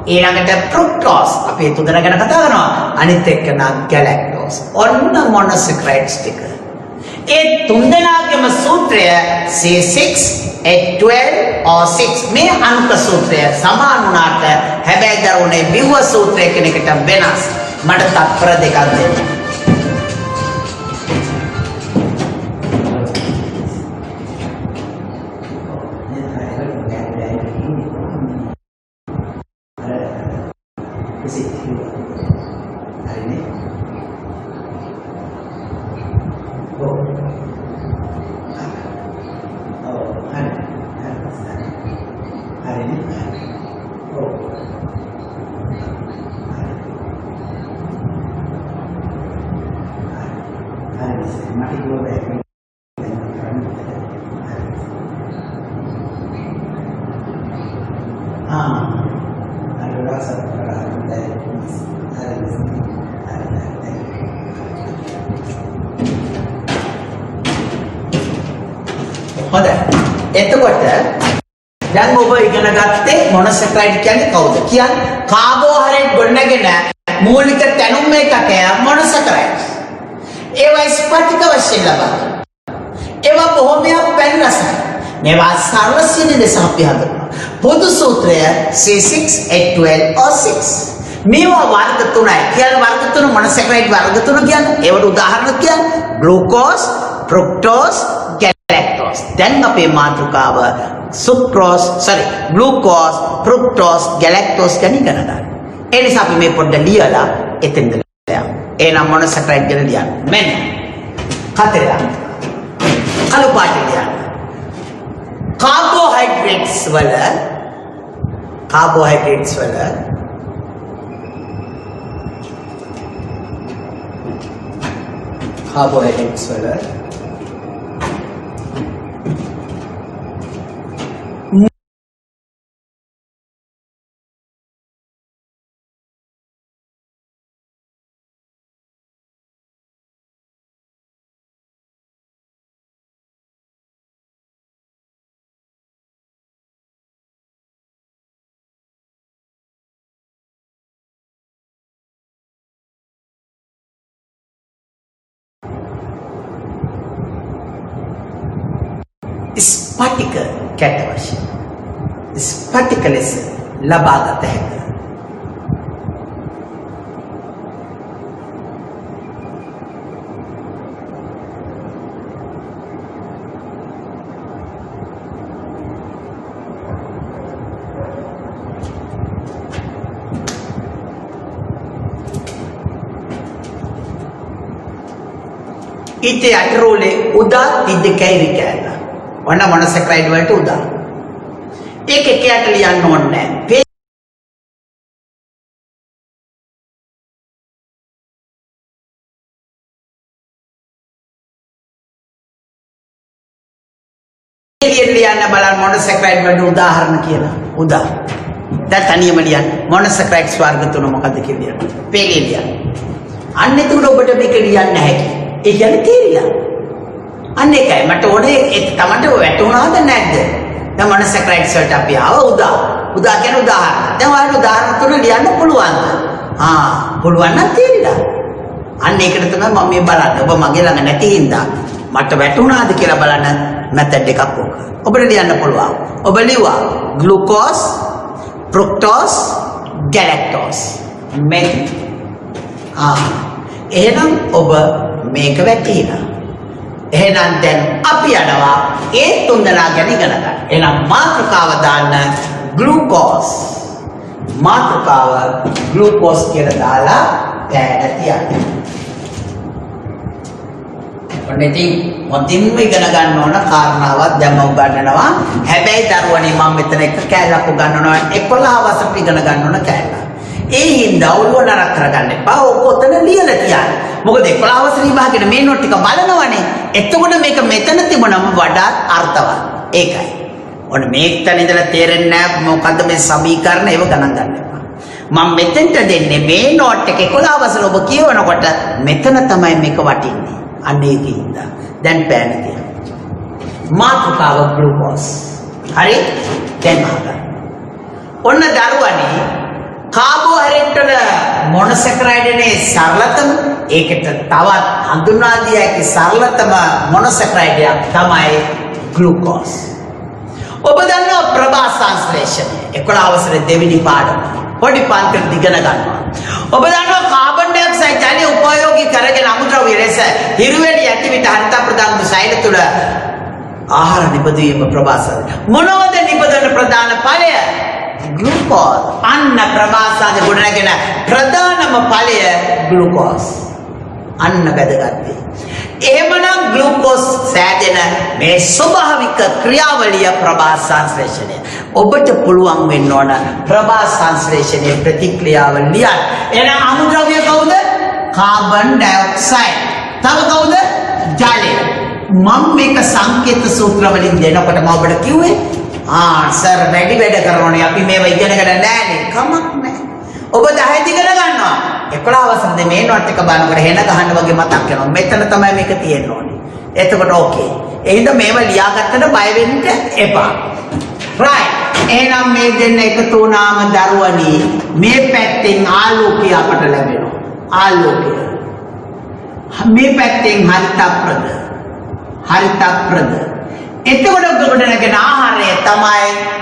ඊළඟට ෆ්‍රුක්ටෝස් අපි ඒ තුන ගැන කතා කරනවා. අනිත් එක නම් ගැලැක්ටෝස්. ඔන්න මොනොසැකරයිඩ්ස් ටික. ඒ තුන්දෙනාගේම සූත්‍රය C6H12O6 මේ අංක සූත්‍රය සමාන වුණාට හැබැයි දරුවනේ බිව්ව සූත්‍රය කෙනෙකුට වෙනස්. මට තත්පර දෙකක් දෙන්න. හොඳයි. එතකොට දැන් ඔබ ඉගෙන ගත්තේ මොනොසැකරයිඩ් කියන්නේ කවුද? කියන්නේ කාබෝහයිඩ්‍රේට් ගොඩනගෙන මූලික තැනුම් එකකය මොනොසැකරයිඩ්ස්. ඒවා ස්පටික වශයෙන් ලබා ගන්නවා. ඒවා බොහොමයක් පැණි රසයි. මේවා සරල සීනි ලෙස අපි හඳුන්වනවා. පොදු සූත්‍රය C6H12O6. මේවා වර්ග තුනයි. කියන්නේ වර්ග තුන මොනොසැකරයිඩ් වර්ග තුන කියන්නේ ඒවට උදාහරණ කියන්නේ ග්ලූකෝස්, ෆ්‍රුක්ටෝස්, ගැලැක්ටෝස්. දැන් අපේ මාතෘකාව ග්ලූකෝස්, ෆ්‍රුක්ටෝස්, ගැලැක්ටෝස් ගැන ඉගෙන ගන්න. ඒ නිසා අපි මේ පොඩ්ඩ ලියලා එතෙන්ද යමු. එහෙනම් මොනොසැකරයිඩ් ගැන ලියන්න. මෙන්න කතරයක්. කළු පාට ලියන්න. කාබෝහයිඩ්‍රේට්ස් වල ස්පටික කැට වශයෙන් ස්පටික ලෙස ලබාගත හැකියි. ඊට යටරෝලේ උදා තිද්ද කැයිරි කෑල්ල. ඔන්න මොනොසැකරයිඩ් වලට උදා. ඒක එකයට ලියන්න ඕනේ නැහැ. ලියන්න බලන්න මොනොසැකරයිඩ් වලට උදාහරණ කියලා. දැන් තනියම ලියන්න. මොනොසැකරයිඩ්ස් වර්ග තුන මොකද්ද කියලා ලියන්න. පේලිය ලියන්න. අන්න එතකොට ඔබට මේක ලියන්න හැකියි. ඒ කියන්නේ තේරිලා. අන්න ඒකයි මට ඕනේ තමන්ට වැටුණාද නැද්ද? දැන් මොනොසැකරයිඩ්ස් වලට අපි ආව උදා කියන උදාහරණ. දැන් ඔයාලට උදාහරණ තුන ලියන්න පුළුවන්ද? පුළුවන් නම් තේරිලා. අන්න ඒකට තමයි මම මේ බලන්නේ. ඔබ මගේ ළඟ නැති හින්දා මට වැටුණාද කියලා බලන්න method එකක් ඕක. ඔබට ලියන්න පුළුවන්. ඔබ ලියුවා glucose, fructose, galactose. එහෙනම් ඔබ මේක වැටහිලා. එහෙනම් දැන් අපි යනවා ඒ තුන්දෙනා ගැන ඉගෙන ගන්න. එහෙනම් මාතෘකාව දාන්න glucose. මාතෘකාව glucose කියලා දාලා පෑන තියන්න. ඔන්නේදී මොදින්ම ඉගෙන ගන්න ඕන කාරණාවක් දැන් මම උගන්වනවා. හැබැයි දරුවනේ මම මෙතන එක කැලලක් උගන්වනවා 11 වසරට ඉගෙන ගන්න ඕන කැලල. ඒ හින්දා ඔළුව නරක කරගන්න එපා. ඔක ඔතන ලියලා තියන්න. මොකද 11 වසර විභාගෙට මේ නෝට් ටික බලනවනේ. එතකොට මේක මෙතන තිබුණම වඩා අර්ථවත්. ඒකයි. ඔන්න මේකතන ඉඳලා තේරෙන්නේ නැහැ මොකද්ද මේ සමීකරණ ඒව ගණන් ගන්න එපා. මම මෙතෙන්ට දෙන්නේ මේ නෝට් එක 11 වසර ඔබ කියවනකොට මෙතන තමයි මේක වටින්නේ. අන්න ඒකින්ද දැන් පෑන තියන්න. මාතෘකාව glucose. හරි? දැන් අහගන්න. ඔන්න දරුවනේ කාබෝහයිඩ්‍රේට් වල මොනොසැකරයිඩ්නේ සරලතම ඒකට තවත් හඳුන්වා දිය හැකි සරලතම මොනොසැකරයිඩ් එකක් තමයි glucose. ඔබ දන්නවා ප්‍රභා සංශ්ලේෂණය 11 වසරේ දෙවෙනි පාඩම පොඩි පන්තිට ඉගෙන ගන්නවා. ඔබ දන්නවා කාබන් ඩයොක්සයිඩ් ජලය උපයෝගී කරගෙන අමුද්‍රව්‍ය ලෙස හිරුවැලි ඇතිවිට හරිත ප්‍රධාන සෛල තුළ ආහාර නිපදවීම ප්‍රභාසාද. මොනවද නිපදවන ප්‍රධාන ඵලය? glucose. අන්න ප්‍රභාසාද ගොඩනගෙන ප්‍රධානම ඵලය glucose. අන්න වැදගත්. එහෙමනම් glucose සෑදෙන මේ ස්වභාවික ක්‍රියාවලිය ප්‍රභා සංශ්ලේෂණය. ඔබට පුළුවන් වෙන්න ඕන ප්‍රභා සංශ්ලේෂණයේ ප්‍රතික්‍රියාව ලියන්න. එහෙනම් අමුද්‍රව්‍ය කවුද? Carbon dioxide. තව කවුද? ජලය. මම මේක සංකේත සූත්‍ර වලින් දෙනකොට මම ඔබට කිව්වේ සර් වැඩි වැඩ කරනෝනේ අපි මේව ඉගෙනගෙන නැහැනේ. කමක් නැහැ. ඔබ 10 ඉගෙන ගන්නවා. 11 වසරේ මේ නෝට් එක බලනකොට හෙන ගහන්න වගේ මතක් වෙනවා. මෙතන තමයි මේක තියෙන්න ඕනේ. එතකොට ඕකේ. එහෙනම් මේව ලියාගත්තට බය වෙන්න එපා. right. එහෙනම් මේ දෙන්න එකතු වුණාම දරුවනි මේ පැත්තෙන් ආලෝකය අපට ලැබෙනවා. ආලෝකය. මේ පැත්තෙන් හරිත ප්‍රද. එතකොට ඔබට නැගෙන ආහාරය තමයි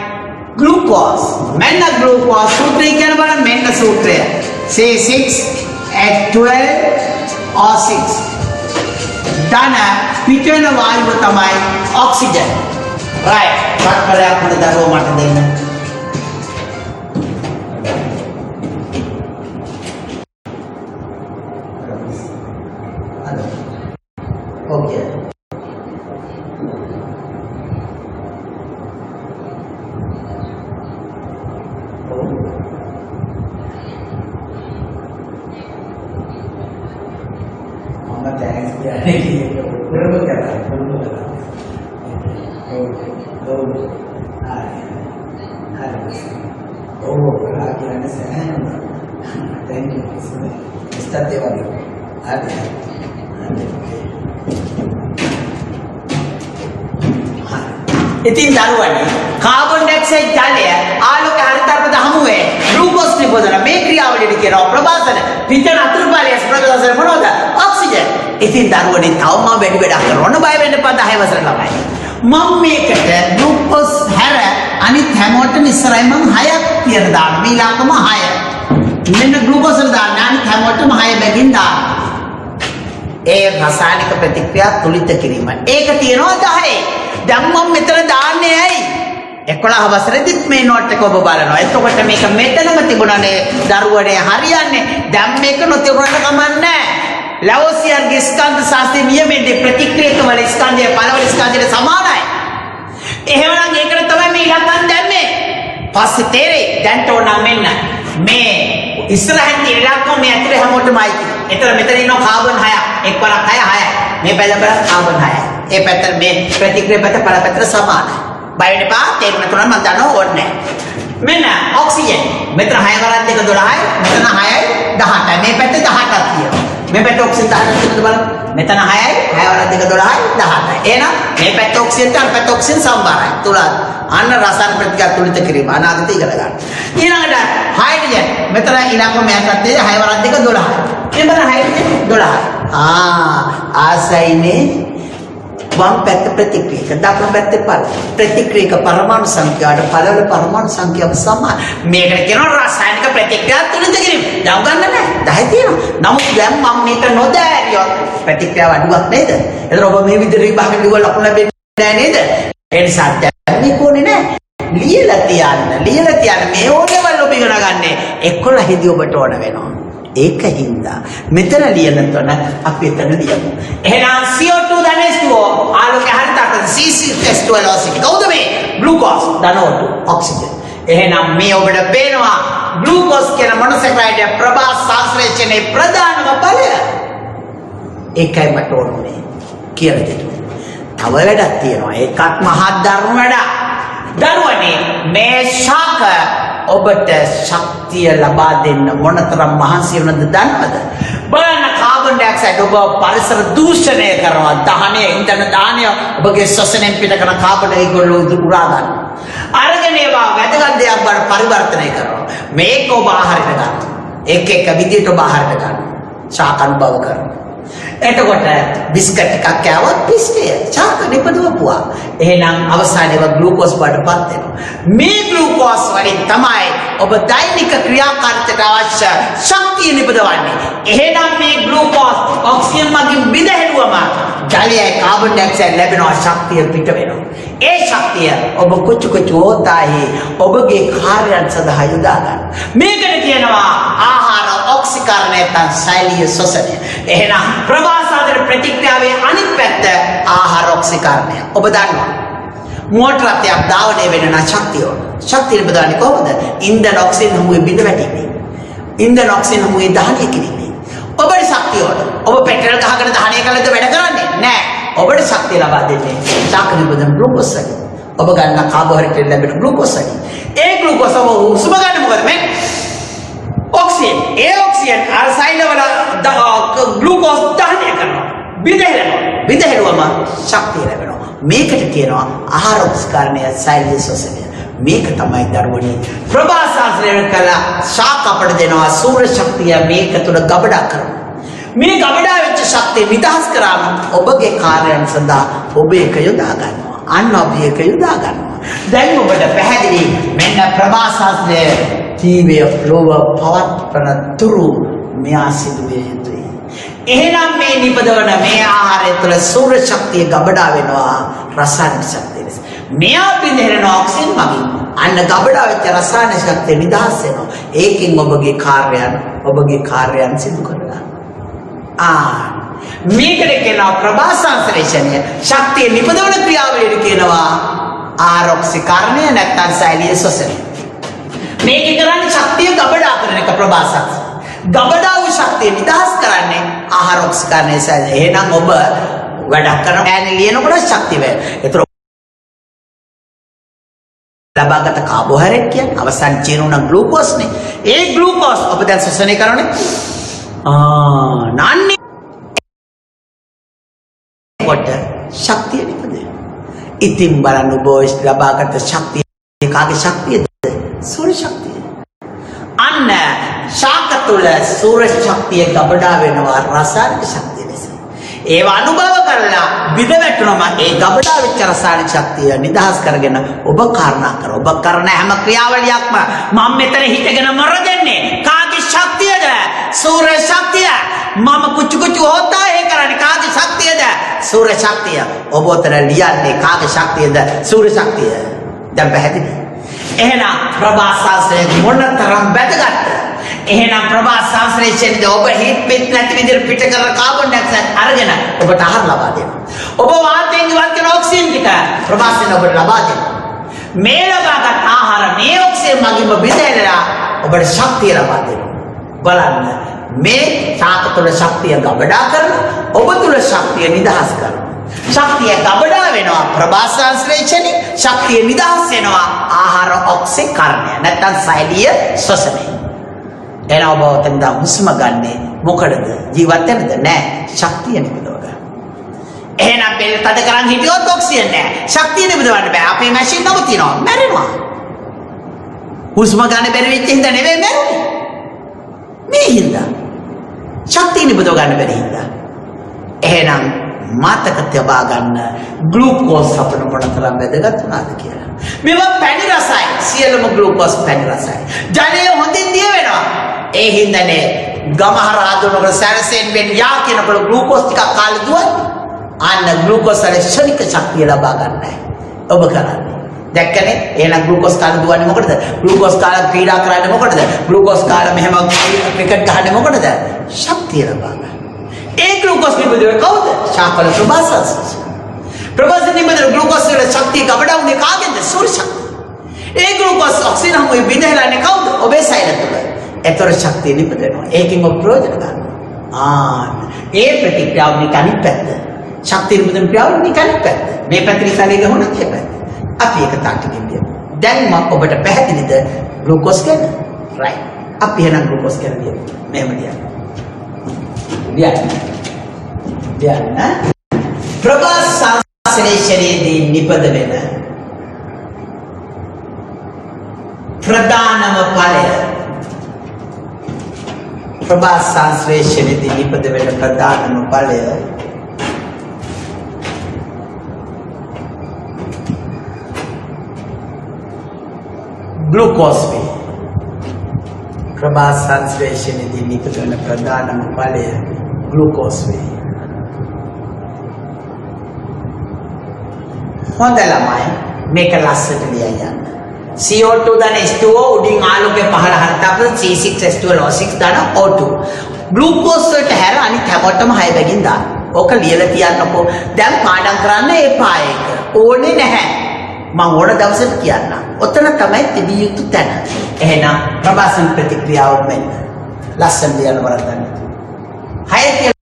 glucose. මෙන්න glucose සූත්‍රය කියන බලන්න මෙන්න සූත්‍රය. C6H12O6. ධන පිටවෙන වායුව තමයි ඔක්සිජන්. right. සත්පලයක් හොඳ දරුවෝ මට දෙන්න. okay. ඉතින් දරුවනේ කාබන් ඩයොක්සයිඩ් ජලය ආලෝක හරිතපද හමුවේ ග්ලූකෝස් නිපදවන මේ ක්‍රියාවලියට කියනවා ප්‍රභාසන. පිටන අතුරුපාලය ප්‍රභාසන මොනවද? ඔක්සිජන්. ඉතින් දරුවනේ තවම වැඩි වැඩක් කරන්න බය වෙන්න එපා 10 වසර ළමයි. මම මේකට ග්ලූකෝස් හැර අනිත් හැමෝටම ඉස්සරහින් මම 6ක් තියන දාන්න. ඊළඟම 6. මෙන්න ග්ලූකෝස් වල දාන්න අනිත් හැමෝටම 6 බැගින් දාන්න. ඒ රසායනික ප්‍රතික්‍රියා තුලිත කිරීම. ඒක තියෙනවා 10. දැන් මම මෙතන දාන්නේ ඇයි? 11 වසරේදීත් මේ නෝට් එක ඔබ බලනවා. එතකොට මේක මෙතනම තිබුණානේ දරුවනේ හරියන්නේ. දැන් මේක නොතිබුණට කමන්නේ. ලැවොසියර්ගේ ස්කන්ධ ශාස්ත්‍රයේ නියමයේ ප්‍රතික්‍රියක වල ස්කන්ධය පළවන ස්කන්ධයට සමානයි. එහෙමනම් ඒකට තමයි මේ ඉලක්කම් දැම්මේ. පස්සේ තේරෙයි. දැන්ට ඕන මෙන්න මේ ඉස්සරහින් තියෙන ඉලක්කම මේ ඇතුලේ හැමෝටමයි. එතන මෙතන ඉන්නවා කාබන් 6ක්. එක් වරක් 6 6යි. මේ බැලුවා කාබන් 6යි. ඒ පැත්ත මේ ප්‍රතික්‍රියා පැත්ත පළ පැත්තට සමානයි. බය වෙන්න එපා. තේරුණ තුනක් මම දන්නව ඕනේ නැහැ. මෙන්න ඔක්සිජන්. මෙතන 6 වරක් 2 12යි. මෙතන 6යි 18යි. මේ පැත්තේ 18ක් තියෙනවා. මේ පැත්තේ ඔක්සිජන් 18ක් තියෙනවද බලන්න. මෙතන 6යි 6 වරක් 2 12යි 18යි. එහෙනම් මේ පැත්තේ ඔක්සිජන් අර පැත්තේ ඔක්සිජන් සම්බරයි. තුලත් අන්න රසායන ප්‍රතික්‍රියා තුලිත කිරීම අනාගතය ඉගෙන ගන්න. ඊළඟට හයිඩ්‍රජන්. මෙතන ඊළඟ මෙයාට තියෙන්නේ 6 වරක් 2 12යි. මෙතන හයිඩ්‍රජන් 12යි. ආසයිනේ වම් පැත්ත ප්‍රතික්‍රියක දකුණු පැත්තේ පළ ප්‍රතික්‍රියක පරමාණු සංඛ්‍යාවට පළවල පරමාණු සංඛ්‍යාව සමාන. මේකට කියනවා රසායනික ප්‍රතික්‍රියා තුලිත කිරීම. දැන් ගන්න නැහැ 10 තියෙනවා. නමුත් දැන් මම මේක නොදෑරියොත් ප්‍රතික්‍රියාව අඩුවක් නේද? එතන ඔබ මේ විදිහට විභාගෙ ලියුවා ලකුණු ලැබෙන්නේ නැහැ නේද? ඒ නිසා දැන් මේ කොනේ නැහැ. ලියලා තියන්න මේ ඕනෙවල් ඔබ ඉගෙන ගන්න 11 හිදී ඔබට ඕන වෙනවා. ඒකින්ද මෙතන ලියන තොන අපි එතන ලියමු. එහෙනම් CO2 ධන H2O ආලෝකය හරියට අතන CH2 velocity. කවුද මේ? ග්ලූකෝස් ධන O2 ඔක්සිජන්. එහෙනම් මේ ඔබට පේනවා ග්ලූකෝස් කියන මොනොසැකරයිඩ් ප්‍රභා සංශ්ලේෂණයේ ප්‍රධානම ඵලය. ඒකයි මට ඕනේ කියලා දෙන්න. තව වැඩක් තියෙනවා. ඒකත් මහත් ධර්ම වැඩක්. දරුවනේ මේ ශාක ඔබට ශක්තිය ලබා දෙන්න මොනතරම් මහන්සි වෙනවද දන්නවද? බලන්න කාබන් ඩයොක්සයිඩ් ඔබ පරිසර දූෂණය කරනවා. දහනය ඉන්ධන දානය ඔබගේ ශ්වසනයෙන් පිට කරන කාබන් ඒගොල්ලෝ උරා ගන්නවා. අරගෙන ඒවා වැදගත් දෙයක් බවට පරිවර්තනය කරනවා. මේක ඔබ ආහාරයට ගන්නවා. එක විදිහට ඔබ ආහාරයට ගන්නවා. ශාක අනුභව කරනවා. එතකොට බිස්කට් එකක් කෑවොත් පිස්ටය ශාක නිපදවපුවා. එහෙනම් අවසානයේ ග්ලූකෝස් බඩපත් වෙනවා. මේ ග්ලූකෝස් වලින් තමයි ඔබ දෛනික ක්‍රියාකාරීත්වයට අවශ්‍ය ශක්තිය නිපදවන්නේ. එහෙනම් මේ ග්ලූකෝස් ඔක්සිජන් මගින් බිඳහැරුවම ජලයේ කාබන් ඩයොක්සයිඩ් ලැබෙනවා ශක්තිය පිට වෙනවා. ඒ ශක්තිය ඔබ කුචු හොතාහි ඔබගේ කාර්යයන් සඳහා යොදා ගන්න. මේකට කියනවා ආහාර ඔක්සිකරණය නැත්නම් ශෛලීය ශෝෂණය. එහෙනම් ප්‍රවාසාදර ප්‍රතික්‍රියාවේ අනිත් පැත්ත ආහාර ඔක්සිකරණය. ඔබ දන්නවා මෝටරයක් ධාවනය වෙන නම් ශක්තිය ඕන. ශක්තිය බදන්නේ කොහොමද? ඉන්ධන ඔක්සිජන් හමුවේ බිඳ වැටෙන්නේ. ඉන්ධන ඔක්සිජන් හමුවේ දහනය කිරීමේ. ඔබට ශක්තිය ඕන. ඔබ පෙට්‍රල් ගහගෙන දහනය කළද වැඩ කරන්නේ නැහැ. ඔබට ශක්තිය ලබා දෙන්නේ ශාක නිපදවන ග්ලූකෝස් වලින්. ඔබ ගන්න කාබෝහයිඩ්‍රේට් ලැබෙන ග්ලූකෝස් වලින්. ඒ ග්ලූකෝස් ඔබ හුස්ම ගන්න මොකද මේ? ඔක්සිජන්. ඒ ඔක්සිජන් අර සෛලවල ග්ලූකෝස් දහනය කරනවා. බිඳහැරුවම ශක්තිය ලැබෙනවා. මේකට කියනවා ආහාර ඔක්සිකරණය සෛලීය ශෝෂණය. මේක තමයි දරුවනේ ප්‍රභාසාස්ත්‍රය කළ ශාක අපට දෙනවා සූර්ය ශක්තිය මේක තුල ගබඩා කරනවා. මේ ගබඩා වෙච්ච ශක්තිය නිදහස් කරාම ඔබගේ කාර්යයන් සඳහා ඔබ ඒක යොදා ගන්නවා. අන්න ඔබ ඒක යොදා ගන්නවා. දැන් ඔබට පැහැදිලි මෙන්න ප්‍රභාසාස්ත්‍රය ජීවය ලෝව පවත්වන තුරු මෙයා සිදුවේ යුතුයි. එහෙනම් මේ නිපදවන මේ ආහාරය තුළ සූර්ය ශක්තිය ගබඩා වෙනවා රසායනික ශක්තිය ලෙස. මෙයා බිඳෙන ඔක්සිජන් මගින් අන්න ගබඩා වෙච්ච රසායනික ශක්තිය නිදහස් වෙනවා. ඒකෙන් ඔබගේ කාර්යයන් සිදු කරගන්න. මේකට කියනවා ප්‍රභාසංශ්ලේෂණය. ශක්තිය නිපදවන ක්‍රියාවලියට කියනවා ආරොක්සීකරණය නැත්නම් ශෛලීය ශෝෂණය. මේක කරන්නේ ශක්තිය ගබඩා කරන එක ප්‍රභාසංශ්ලේෂණය. ගබඩා වූ ශක්තිය නිදහස් කරන්නේ ආහාරොක්සීකරණය ශෛලීය. එහෙනම් ඔබ වැඩක් කරන ඈනේ ලියනකොට ශක්තිය වේ. ඒතර ලබාගත කාබෝහයිඩ්‍රේට් කියන්නේ අවසන් චේරුණ ග්ලූකෝස්නේ. ඒ ග්ලූකෝස් ඔබ දැන් ශෝෂණය කරන්නේ नान्नी කොට ශක්තිය නිපදේ. ඉතින් බලන්න ඔබ ලබාගත් ශක්තිය කාගේ ශක්තියද? සූර්ය ශක්තිය. අන්න ශාක තුළ සූර්ය ශක්තිය ගබඩා වෙනවා රසායනික ශක්තිය ලෙස. ඒව අනුභව කරලා විද වැටුනම ඒ ගබඩා වෙච්ච රසායනික ශක්තිය නිදහස් කරගෙන ඔබ කාරණා කර ඔබ කරන හැම ක්‍රියාවලියක්ම මම මෙතන හිටගෙන මර දෙන්නේ කාගේ ශක්තියද? සූර්ය ශක්තිය. මම කුචු හොතා ඒ කරන්නේ කාගේ ශක්තියද? සූර්ය ශක්තිය. ඔබ උතර ලියන්නේ කාගේ ශක්තියද? සූර්ය ශක්තිය. දැන් පැහැදිලි? එහෙනම් ප්‍රභාසංශ්ලේෂණය මොනතරම් වැදගත්ද? එහෙනම් ප්‍රභාසංශ්ලේෂණයේදී ඔබ හිත පිට නැති විදිහට පිට කරන කාබන් ඩයොක්සයිඩ් අරගෙන ඔබට ආහාර ලබා දෙනවා. ඔබ වාතයෙන් ඉවත් කරන ඔක්සිජන් ටික ප්‍රභාසයෙන් ඔබට ලබා දෙනවා. මේ ලබාගත් ආහාර මේ ඔක්සිජන් මගින්ම බෙදලා ඔබට ශක්තිය ලබා දෙනවා. බලන්න මේ ශාක තුළ ශක්තිය ගබඩා කරන ඔබ තුළ ශක්තිය නිදහස් කරනවා. ශක්තිය ගබඩා වෙනවා ප්‍රභාසංශ්ලේෂණි. ශක්තිය නිදහස් වෙනවා ආහාර ඔක්සීකරණය. නැත්නම් සෛලීය ශ්වසනය. එනවා ඔබ ඔතෙන්ද හුස්ම ගන්නෙ මොකටද? ජීවත් වෙන්නද? නෑ. ශක්තිය නිබදව ගන්න. එහෙනම් බෙල්ල තද කරන් හිටියොත් ඔක්සිජන් නෑ. ශක්තිය නිබදවන්න බෑ. අපේ මැෂින් නවතිනවා. මැරෙනවා. හුස්ම ගන්න බැරි වෙච්ච හින්දා නෙවෙයි මැරුනේ. මේ හින්දා. ශක්තිය නිබදව ගන්න බැරි හින්දා. එහෙනම් මතක තබා ගන්න ග්ලූකෝස් අපිට මොනතරම් වැදගත් වුණාද කියලා. මේවා පැණි රසයි. සියලුම ග්ලූකෝස් පැණි රසයි. ජලය හොඳින් දිය වෙනවා. ඒ හින්දානේ ගමහරා දුනක සැරසෙන් වෙන යා කියනකොට ග්ලූකෝස් ටිකක් කාලේ දුවත් අන්න ග්ලූකෝස් වල ශනික ශක්තිය ලබා ගන්නයි ඔබ කරන්නේ. දැක්කනේ? එහෙනම් ග්ලූකෝස් කාලේ දුවන්නේ මොකටද? ග්ලූකෝස් කාලේ ක්‍රීඩා කරන්නේ මොකටද? ග්ලූකෝස් කාලේ මෙහෙම ක්‍රිකට් ගහන්නේ මොකටද? ශක්තිය ලබා ගන්න. ඒ ග්ලූකෝස් නිබදවේ කවුද? ශාකල ප්‍රභාසංශ්ලේෂණ. ප්‍රභාසං නිබදව ග්ලූකෝස් වල ශක්තිය ගබඩා වුණේ කාගෙන්ද? සූර්ය ශක්තිය. ඒ ග්ලූකෝස් ඔක්සිජන් හමුවේ බිඳහලානේ කවුද? ඔබේ සෛල තුළ. ඒතර ශක්තිය නිබදවෙනවා. ඒකෙන් ඔබ ප්‍රයෝජන ගන්නවා. ඒ ප්‍රතික්‍රියාව නිකනිත් පැත්ත. ශක්තිය නිබදවන ක්‍රියාව නිකනිත් පැත්ත. මේ පැත්ත නිසා නේද හොනත් ඒ පැත්ත. අපි ඒක තාක්ෂණිකව කියමු. දැන් මම ඔබට පැහැදිලිද ග්ලූකෝස් ගැන? රයිට්. අපි එහෙනම් ග්ලූකෝස් ගැන කියමු. මෙහෙම කියන්න. ප්‍රභාසංශ්ලේෂණයේදී නිපද වෙන ප්‍රධානම ඵලය ප්‍රභාසංශ්ලේෂණයේදී නිපද වෙන ප්‍රධානම ඵලය ग्लूकोज में प्रभासंश्लेषण निपटन प्रधान ඵලය ग्लूकोज में හොඳ ළමයි මේක ලස්සට ලියන්න යන්න. CO2 දාන H2O උඩින් ආලෝකය පහළ හරියට C6H12O6 දාන O2 ග්ලූකෝස් වලට හැර අනිත් හැමෝටම 6 බැගින් දාන්න. ඕක ලියලා තියන්නකෝ. දැන් පාඩම් කරන්න එපා ඒක. ඕනේ නැහැ. මම ඕන දවසට කියන්නම්. ඔතන තමයි තිබිය යුතු තැන. එහෙනම් ප්‍රභාසං ප්‍රතික්‍රියාව මෙන්න. ලස්සන ලියන්න වරද්දන්න. 6 කියලා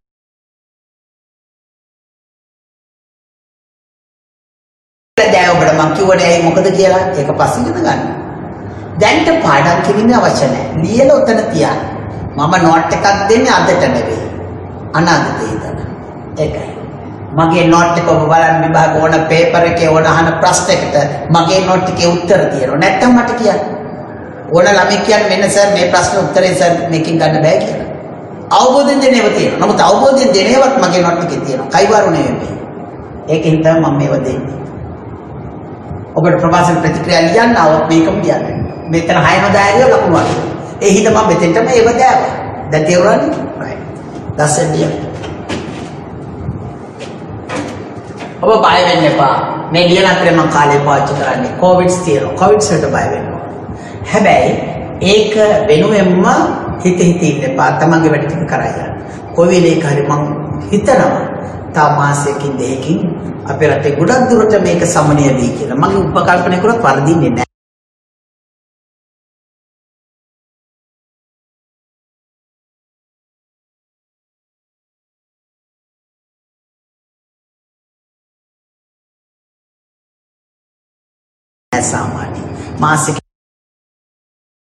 දැන් ඔබට මම කිව්වනේ ඇයි මොකද කියලා. ඒක පස්සේ ඉගෙන ගන්න. දැන්ට පාඩම් කිරීමේ අවශ්‍ය නැහැ. ලියලා ඔතන තියන්න. මම නෝට් එකක් දෙන්නේ අදට නෙවෙයි. අනාගතේ ඉඳලා. ඒකයි. මගේ නෝට් එක ඔබ බලන්න විභාග ඕන පේපර් එකේ ඕන අහන ප්‍රශ්නයකට මගේ නෝට් එකේ උත්තර තියෙනවා. නැත්තම් මට කියන්න. ඕන ළමයි කියන්නේ මෙන්න සර් මේ ප්‍රශ්න උත්තරේ සර් මේකෙන් ගන්න බෑ කියලා. අවබෝධයෙන් දෙන්නේව තියෙනවා. නමුත් අවබෝධයෙන් දෙන්නේවත් මගේ නෝට් එකේ තියෙනවා. කයිවාරු නෙවෙයි. ඒකෙන් තමයි මම මේව දෙන්නේ. ඔබට ප්‍රභාසං ප්‍රතික්‍රියා ලියන්න આવොත් මේකම ලියන්න. මෙතන 6ම දායරිය ලකුණු වගේ. ඒ හින්දා මම මෙතෙන්ටම ඒව දාවා. දැන් තේරුණානේ? right. දැන් ලියන්න. ඔබ බය වෙන්න එපා. මේ ලියන අතරේ මම කාලේ පාවිච්චි කරන්නේ කොවිඩ්ස් තියෙනවා. කොවිඩ්ස් වලට බය වෙන්න ඕන. හැබැයි ඒක වෙනුවෙන්ම හිත ඉන්න එපා. තමන්ගේ වැඩ ටික කරා යන්න. කොයි වෙලේක හරි මම හිතනවා තා මාසයකින් දෙකකින් අපේ රටේ ගොඩක් දුරට මේක සමනය වෙයි කියලා. මගේ උපකල්පනය කරොත් වර්ධින්නේ නැහැ. सामान्य मासिक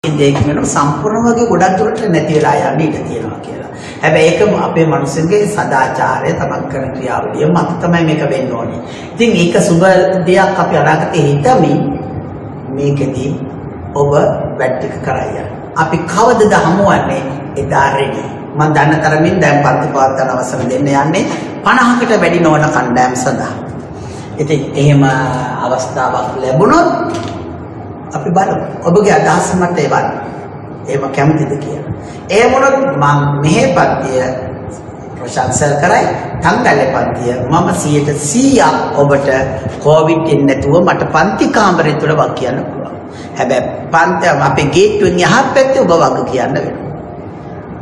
දෙකකින් සම්පූර්ණ වගේ ගොඩක් දුරට නැති වෙලා යන්න ඉඩ තියෙනවා කියලා. හැබැයි ඒකම අපේ මිනිස්සුන්ගේ සදාචාරය තමන් කරන ක්‍රියාවලිය මත තමයි මේක වෙන්න ඕනේ. ඉතින් ඒක සුබ දෙයක් අපි අනාගතේ හිතමින් මේකදී ඔබ වැඩ ටික කරaya. අපි කවදද හමුවන්නේ එදා රෙඩි. මම දන්න තරමින් දැන් පන්ති පවත්වන අවසර දෙන්න යන්නේ 50කට වැඩි නොවන කණ්ඩායම් සඳහා. ඉතින් එහෙම අවස්ථාවක් ලැබුණොත් අපි බලමු. ඔබගේ අදහස මට එවන්න. එහෙම කැමතිද කියලා. ඒ මොනොත් මම මෙහෙ පන්තිය ප්‍රශංසා කරයි. තංගල්ලේ පන්තිය මම 100% ඔබට කොවිඩ් එන්නේ නැතුව මට පන්ති කාමරේ තුල වක් කියන්න පුළුවන්. හැබැයි පන්ති අපේ ගේට්ටුවෙන් එහා පැත්තේ ඔබ වග කියන්න වෙනවා.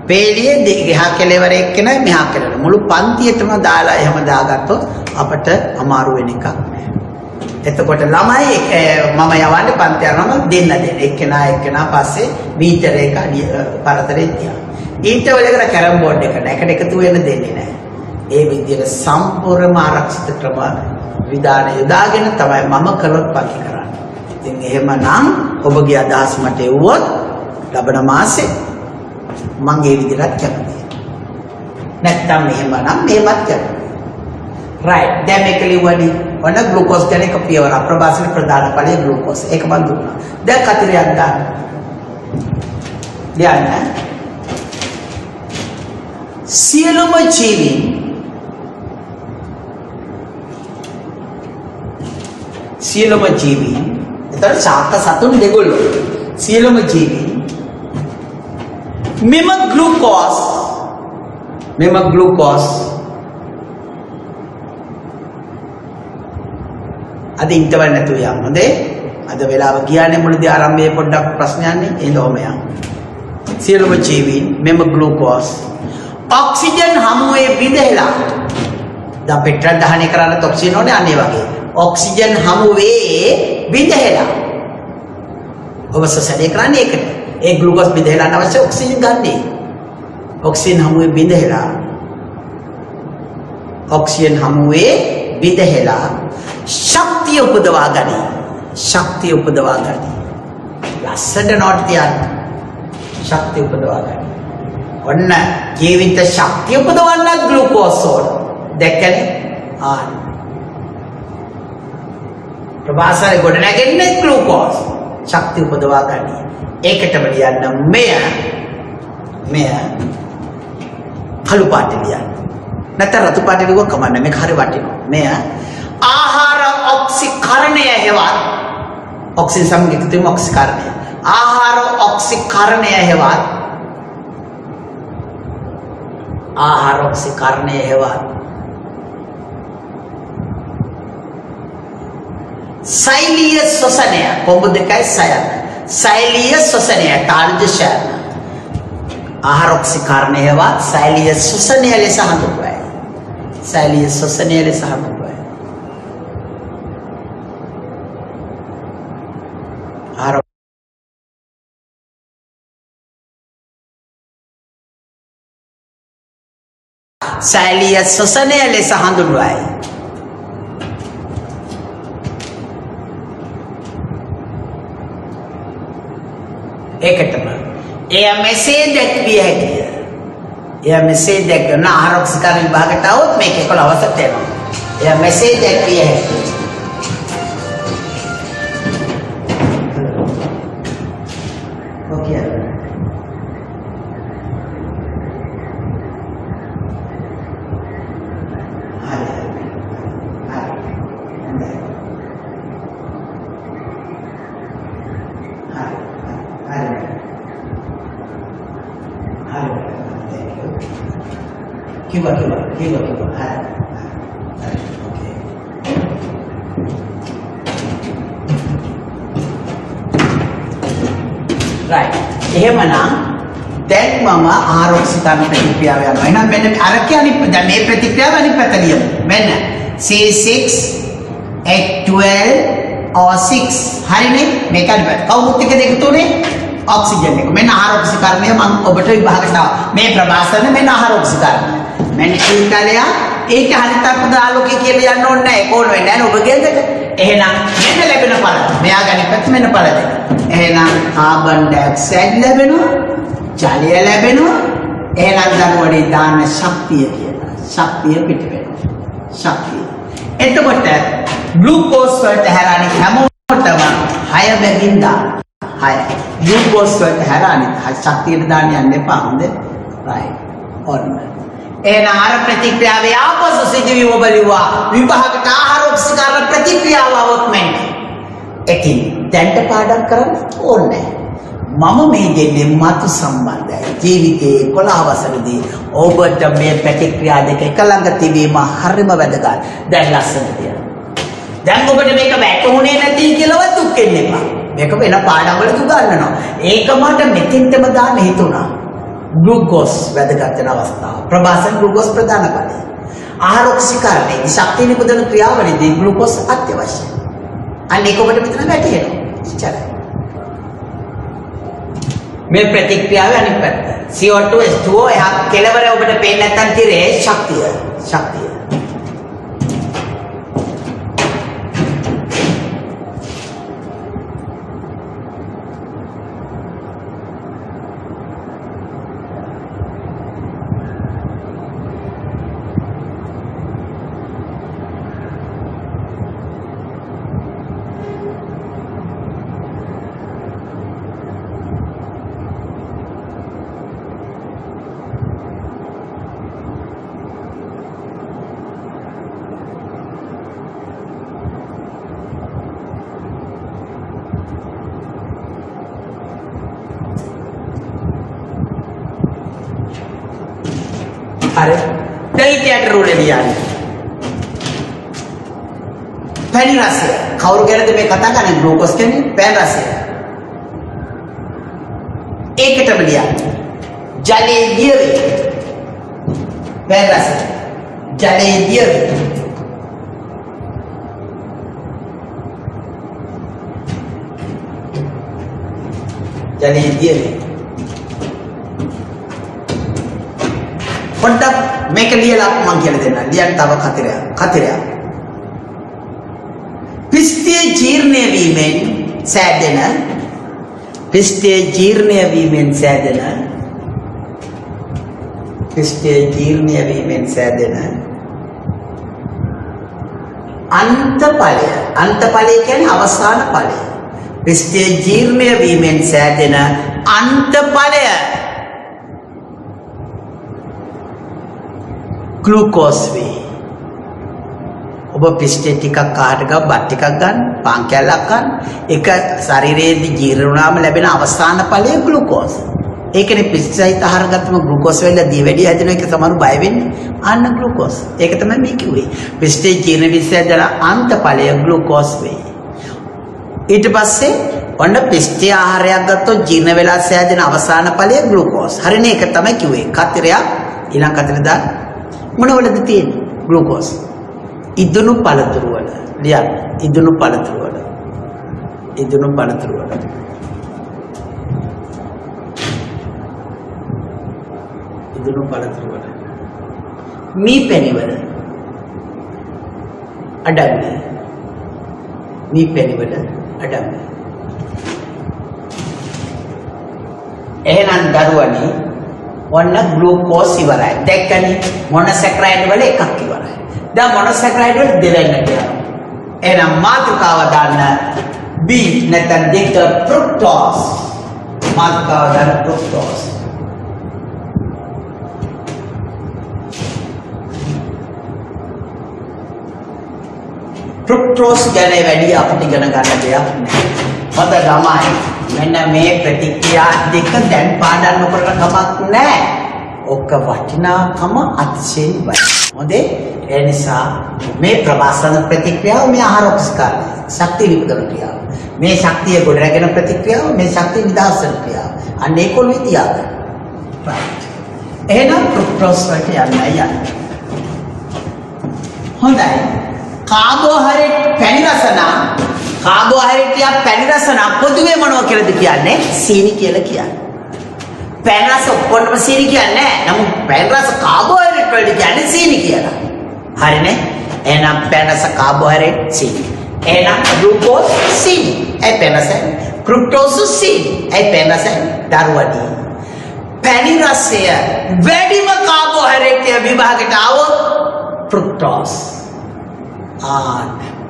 පේලියේ දෙහා කෙලවර එක්කෙනයි මෙහා කෙලවර. මුළු පන්තියටම දාලා එහෙම දාගත්තොත් අපට අමාරු වෙන එකක් නෑ. එතකොට ළමයි මම යවන්නේ පන්ති යනම දෙන්න එක්කෙනා පස්සේ මීටර එක පරතරේ තියා. ඊට වලකට කැරම් බෝඩ් එක නෑ. එකට එකතු වෙන්න දෙන්නේ නෑ. ඒ විදිහට සම්පූර්ණම ආරක්ෂිත ක්‍රම විධාන යොදාගෙන තමයි මම කළොත් පරිදි කරන්නේ. ඉතින් එහෙමනම් ඔබගේ අදහස් මට එවුවොත් ලබන මාසේ මම ඒ විදිහට කැමතියි. නැත්තම් එහෙමනම් මේවත් කරනවා. right දැන් මේක ලියවනේ ඔන්න ග්ලූකෝස් ගැන එක පියවර ප්‍රභාසන ප්‍රධාන ඵලයේ ග්ලූකෝස් ඒක මන් දුන්නා. දැන් කතරයක් ගන්න. ලියන්න. සියලුම ජීවීන් එතන ශාක සතුන් දෙගොල්ලෝ සියලුම ජීවීන් මෙම ග්ලූකෝස් අද ඉන්ටර්වල් නැතුව යන්න හොඳේ. අද වෙලාව ගියානේ මුලදී ආරම්භයේ පොඩ්ඩක් ප්‍රශ්නයක් නේ. එහෙනම් යන්න. සියලුම ජීවීන් මෙම ග්ලූකෝස් ඔක්සිජන් හමුවේ බිඳෙලා දැන් පෙට්‍රල් දහනය කරන්න ඔක්සිජන් ඕනේ අනේ වගේ. ඔක්සිජන් හමුවේ බිඳෙලා ඔබ සසරේ කරන්නේ ඒකට. ඒ ග්ලූකෝස් බිඳෙලා අවශ්‍ය ඔක්සිජන් ගන්නේ. ඔක්සිජන් හමුවේ බිඳෙලා ශක්තිය උපදවා ගනී. ලස්සට නෝට් තියන්න. ශක්තිය උපදවා ගනී. ඔන්න ජීවිත ශක්තිය උපදවන්න ග්ලූකෝස් ඕන. දැක්කනේ? ප්‍රභාසරේ ගොඩ නැගෙන්නේ ග්ලූකෝස්. ශක්තිය උපදවා ගනී. ඒකටම ලියන්න මෙය කළු පාට ලියන්න. නැත්නම් රතු පාට ලියුවා කමන්නේ මේක හරිය වටිනවා. මෙය ආහාර ඔක්සිකරණය හෙවත් ඔක්සිජන් සමග එකතු වීම ඔක්සිකරණය. ආහාර ඔක්සිකරණය හෙවත් සෛලීය ශ්වසනය කොඹ දෙකයි සයන. සෛලීය ශ්වසනය තාර්ජෂණ. ආහාර ඔක්සිකරණය හෙවත් සෛලීය ශ්වසනය ලෙස හඳුන්වයි. සෛලීය ශ්වසනය ලෙස හඳුන්වයි. ඒකටම එය මෙසේ දැක්විය හැකිය. ආහාර ඔක්සිකරණ විභාගයට આવොත් මේක 11 අවසට එනවා. එය මෙසේ දැක්විය හැකිය. Kiba. Okay. Right. එහෙමනම් දැන් මම ආරෝක්ෂිතන ප්‍රතික්‍රියාව යනවා. එහෙනම් මෙන්න අර කියන්නේ දැන් මේ ප්‍රතික්‍රියාව අනිත් පැත්ත ලියමු. මෙන්න C6H12O6 හරිනේ මේක අනිත් පැත්ත. කවුරුත් එක දෙක තුනේ ඔක්සිජන් එක. මෙන්න ආරෝක්ෂිකරණය මම ඔබට විභාගයට මේ ප්‍රභාසන මෙන්න ආරෝක්ෂිකරණය. මෙන්න ඊතලය ඒක හරිත අපදාලෝකේ කියලා යන්න ඕනේ නැහැ. ඒක ඕන වෙන්නේ නැහැ ඔබගේ දෙක. එහෙනම් මෙන්න ලැබෙන ඵල. මෙයා ගණිත පැත්ත මෙන්න ඵල දෙක. එහෙනම් කාබන් ඩයොක්සයිඩ් ලැබෙනවා. ජලය ලැබෙනවා. එහෙනම් දරුවනේ දාන්න ශක්තිය කියලා. ශක්තිය පිට වෙනවා. ශක්තිය. එතකොට ග්ලූකෝස් වලට හැරානේ හැමෝටම 6 බැගින් දාන්න. 6. ග්ලූකෝස් වලට හැරානේ ශක්තියට දාන්න යන්න එපා. හොඳ. right. ඔන්න. එහෙනම් ආර ප්‍රතික්‍රියාවේ ආපසු සිදුවීම ඔබ ලිව්වා. විභාගට ආහාර ඔක්සිකරණ ප්‍රතික්‍රියාව આવොත් මෙන්න. එකින් දැන්ට පාඩම් කරන්න ඕනේ. මම මේ දෙන්නේ මතු සම්බන්ධයි. ජීවිතේ 11 වසරේදී ඔබට මේ ප්‍රතික්‍රියා දෙක එක ළඟ තිබීම හරිම වැදගත්. දැන් ලස්සනට තියෙනවා. දැන් ඔබට මේක වැටුනේ නැති කියලාවත් දුක් වෙන්න එපා. මේක වෙන පාඩම් වල උගන්වනවා. ඒක මට මෙතෙන්ටම දාන්න හිතුණා. ග්ලූකෝස් වැදගත් වෙන අවස්ථාව. ප්‍රභාසන ග්ලූකෝස් ප්‍රධාන ඵලය. ආහාර ඔක්සිකරණයේ ශක්තිය නිපදවන ක්‍රියාවලියදී ග්ලූකෝස් අත්‍යවශ්‍යයි. අන්න ඒක ඔබට මෙතන වැටහෙනවා. ඉච්චරයි. මේ ප්‍රතික්‍රියාවේ අනිත් පැත්ත. CO2 H2O එහා කෙලවර ඔබට පේන්නේ නැත්නම් තිරේ ශක්තිය. ශක්තිය. අර ඩෙල්ටාට රූලේ ලියන්නේ. පැණි රසය. කවුරු ගැනද මේ කතා කරන්නේ? ග්ලූකෝස් කියන්නේ පැණි රසය. ඒකටම ලියන්නේ. ජලයේ දියවේ. පැණි රසය. ජලයේ දියවේ. ජලයේ දියවේ. පොඩ්ඩක් මේක ලියලා මම කියලා දෙන්නම්. ලියන්න තව කතරයක්. පිස්තේ ජීර්ණය වීමෙන් සෑදෙන අන්තඵලය කියන්නේ අවසාන ඵලය. පිස්තේ ජීර්ණය වීමෙන් සෑදෙන අන්තඵලය ग्लूकोज වේ. ඔබ පිස්ටේ ටිකක් කාට ගා බත් ටිකක් ගන්න, පාන් කෑල්ලක් ගන්න. ඒක ශරීරයේදී ජීර්ණ වුණාම ලැබෙන අවසාන ඵලය ග්ලූකෝස්. ඒකනේ පිස්ටයිත් ආහාර ගත්තම ග්ලූකෝස් වෙලා දිය වැඩි හැදෙන එක තමයි බය වෙන්නේ. අන්න ග්ලූකෝස්. ඒක තමයි මේ කිව්වේ. පිස්ටේ ජීර්ණ විශ්යදලා අන්ත ඵලය ග්ලූකෝස් වේ. ඊට පස්සේ ඔන්න පිස්ටේ ආහාරයක් ගත්තොත් ජීර්ණ වෙලා සෑදෙන අවසාන ඵලය ග්ලූකෝස්. හරිනේ ඒක තමයි කිව්වේ. කතරයක් ඊළඟ කතරේ දාන්න. මොනවලද තියෙන්නේ? ග්ලූකෝස්. ඉදුණු පළතුරු වල ලියන්න. ඉදුණු පළතුරු වල. මී පැණි වල අඩංගුයි. එහෙනම් දරුවනි ඔන්න ග්ලූකෝස් ඉවරයි. දැක්කනේ මොනොසැකරයිඩ් වල එකක් ඉවරයි. දැන් මොනොසැකරයිඩ් වල දෙවෙන්නට යනවා. එහෙනම් මාතෘකාව දාන්න B නැත්නම් දෙක ෆ්‍රුක්ටෝස්. මාතෘකාව දාන්න ෆ්‍රුක්ටෝස්. ෆ්‍රුක්ටෝස් ගැන වැඩි අපිට ඉගෙන ගන්න දෙයක් නැහැ. හොඳ ළමයි මෙන්න මේ ප්‍රතික්‍රියා දෙක දැන් පාඩම් කරලා කමක් නැහැ. ඔක වටිනාකම අතිශයින් වටිනවා. හොඳේ ඒ නිසා මේ ප්‍රවාසන ප්‍රතික්‍රියාව මේ ආහාර උපස්කාරය ශක්තිය නිපදවන ක්‍රියාව. මේ ශක්තිය ගොඩනගෙන ප්‍රතික්‍රියාව මේ ශක්තිය නිදහසන ක්‍රියාව. අන්න ඒක ඔළුවේ තියාගන්න. රයිට්. එහෙනම් ෆ්‍රුක්ටෝස් වලට යන්නේ. හොඳයි. කාබෝහයිඩ්‍රේට් පැණි රස නම් කාබෝහයිඩ්‍රේට් පැණි රස නම් පොදුවේ මොනවා කියලාද කියන්නේ? සීනි කියලා කියන්නේ. පැණි රස ඔක්කොටම සීනි කියන්නේ නැහැ. නමුත් පැණි රස කාබෝහයිඩ්‍රේට් වලට කියන්නේ සීනි කියලා. හරිනේ? එහෙනම් පැණි රස කාබෝහයිඩ්‍රේට් සීනි. එහෙනම් ග්ලූකෝස් සීනි. ඒ පැණි රස ෆ්‍රුක්ටෝස් සීනි. ඒ පැණි රස දරුවටි. පැණි රසය වැඩිම කාබෝහයිඩ්‍රේට් විභාගයට આવොත් ෆ්‍රුක්ටෝස්.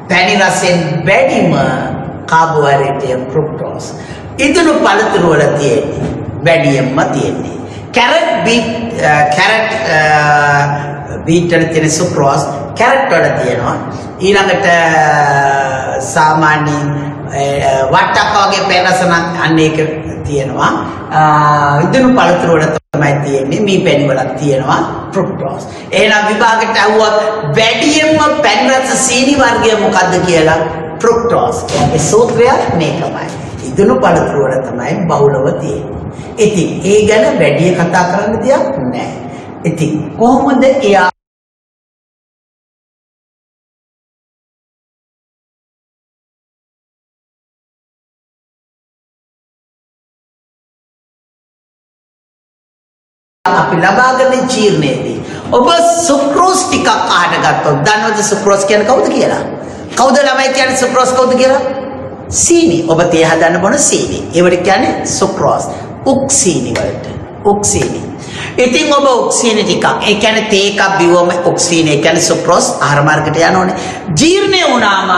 පැණි රසෙන් වැඩිම කාබෝහයිඩ්‍රේට් ෆ්‍රුක්ටෝස්. ඉදුණු පළතුරු වල තියෙන්නේ වැඩියෙන්ම තියෙන්නේ. කැරට් බීට් වල තියෙන සුක්‍රෝස් කැරට් වල තියෙනවා. ඊළඟට සාමාන්‍ය වට්ටක්ක වගේ පැණි රස නම් අන්න ඒක තියෙනවා. ඉදුණු පළතුරු වල තමයි තියෙන්නේ. මේ පැණි වලක් තියෙනවා ෆ්‍රුක්ටෝස්. එහෙනම් විභාගයට આવුවත් වැඩියෙන්ම පැණි රස සීනි වර්ගය මොකද්ද කියලා ෆ්‍රුක්ටෝස්. ඒ සූත්‍රය මේකමයි. ඉදුණු පළතුරු වල තමයි බහුලව තියෙන්නේ. ඉතින් ඒ ගැන වැඩි කතා කරන්න දෙයක් නැහැ. ඉතින් කොහොමද එයා අපි ලබාගන්න ජීර්ණයේදී ඔබ සුක්‍රෝස් ටිකක් අහන්න ගත්තොත් දන්නවද සුක්‍රෝස් කියන්නේ කවුද කියලා? කවුද ළමයි කියන්නේ සුක්‍රෝස් කවුද කියලා? සීනි. ඔබ තේ හදන්න බොන සීනි. ඒවට කියන්නේ සුක්‍රෝස්. උක්සීනි වලට. උක්සීනි. ඉතින් ඔබ උක්සීනි ටිකක් ඒ කියන්නේ තේ එකක් බිව්වම උක්සීනි ඒ කියන්නේ සුක්‍රෝස් ආහාර මාර්ගයට යනෝනේ. ජීර්ණය වුණාම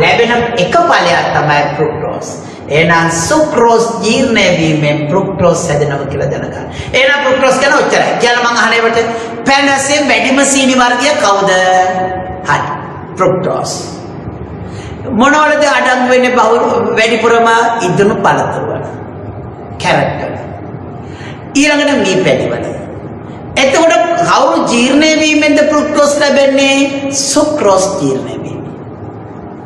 ලැබෙන එක ඵලයක් තමයි ෆ්‍රුක්ටෝස්. එහෙනම් සුක්‍රෝස් ජීර්ණය වීමෙන් ෆ්‍රුක්ටෝස් හැදෙනවා කියලා දැනගන්න. එහෙනම් ෆ්‍රුක්ටෝස් කියන ඔච්චරයි. කියලා මම අහන්නේවට පැන් රසයෙන් වැඩිම සීනි වර්ගය කවුද? හරි. ෆ්‍රුක්ටෝස්. මොනවලද අඩංගු වෙන්නේ වැඩිපුරම ඉදුණු පළතුරු වල. කැරට් වල. ඊළඟට මී පැණි වල. එතකොට කවුරු ජීර්ණය වීමෙන්ද ෆ්‍රුක්ටෝස් ලැබෙන්නේ? සුක්‍රෝස් ජීර්ණය වීම.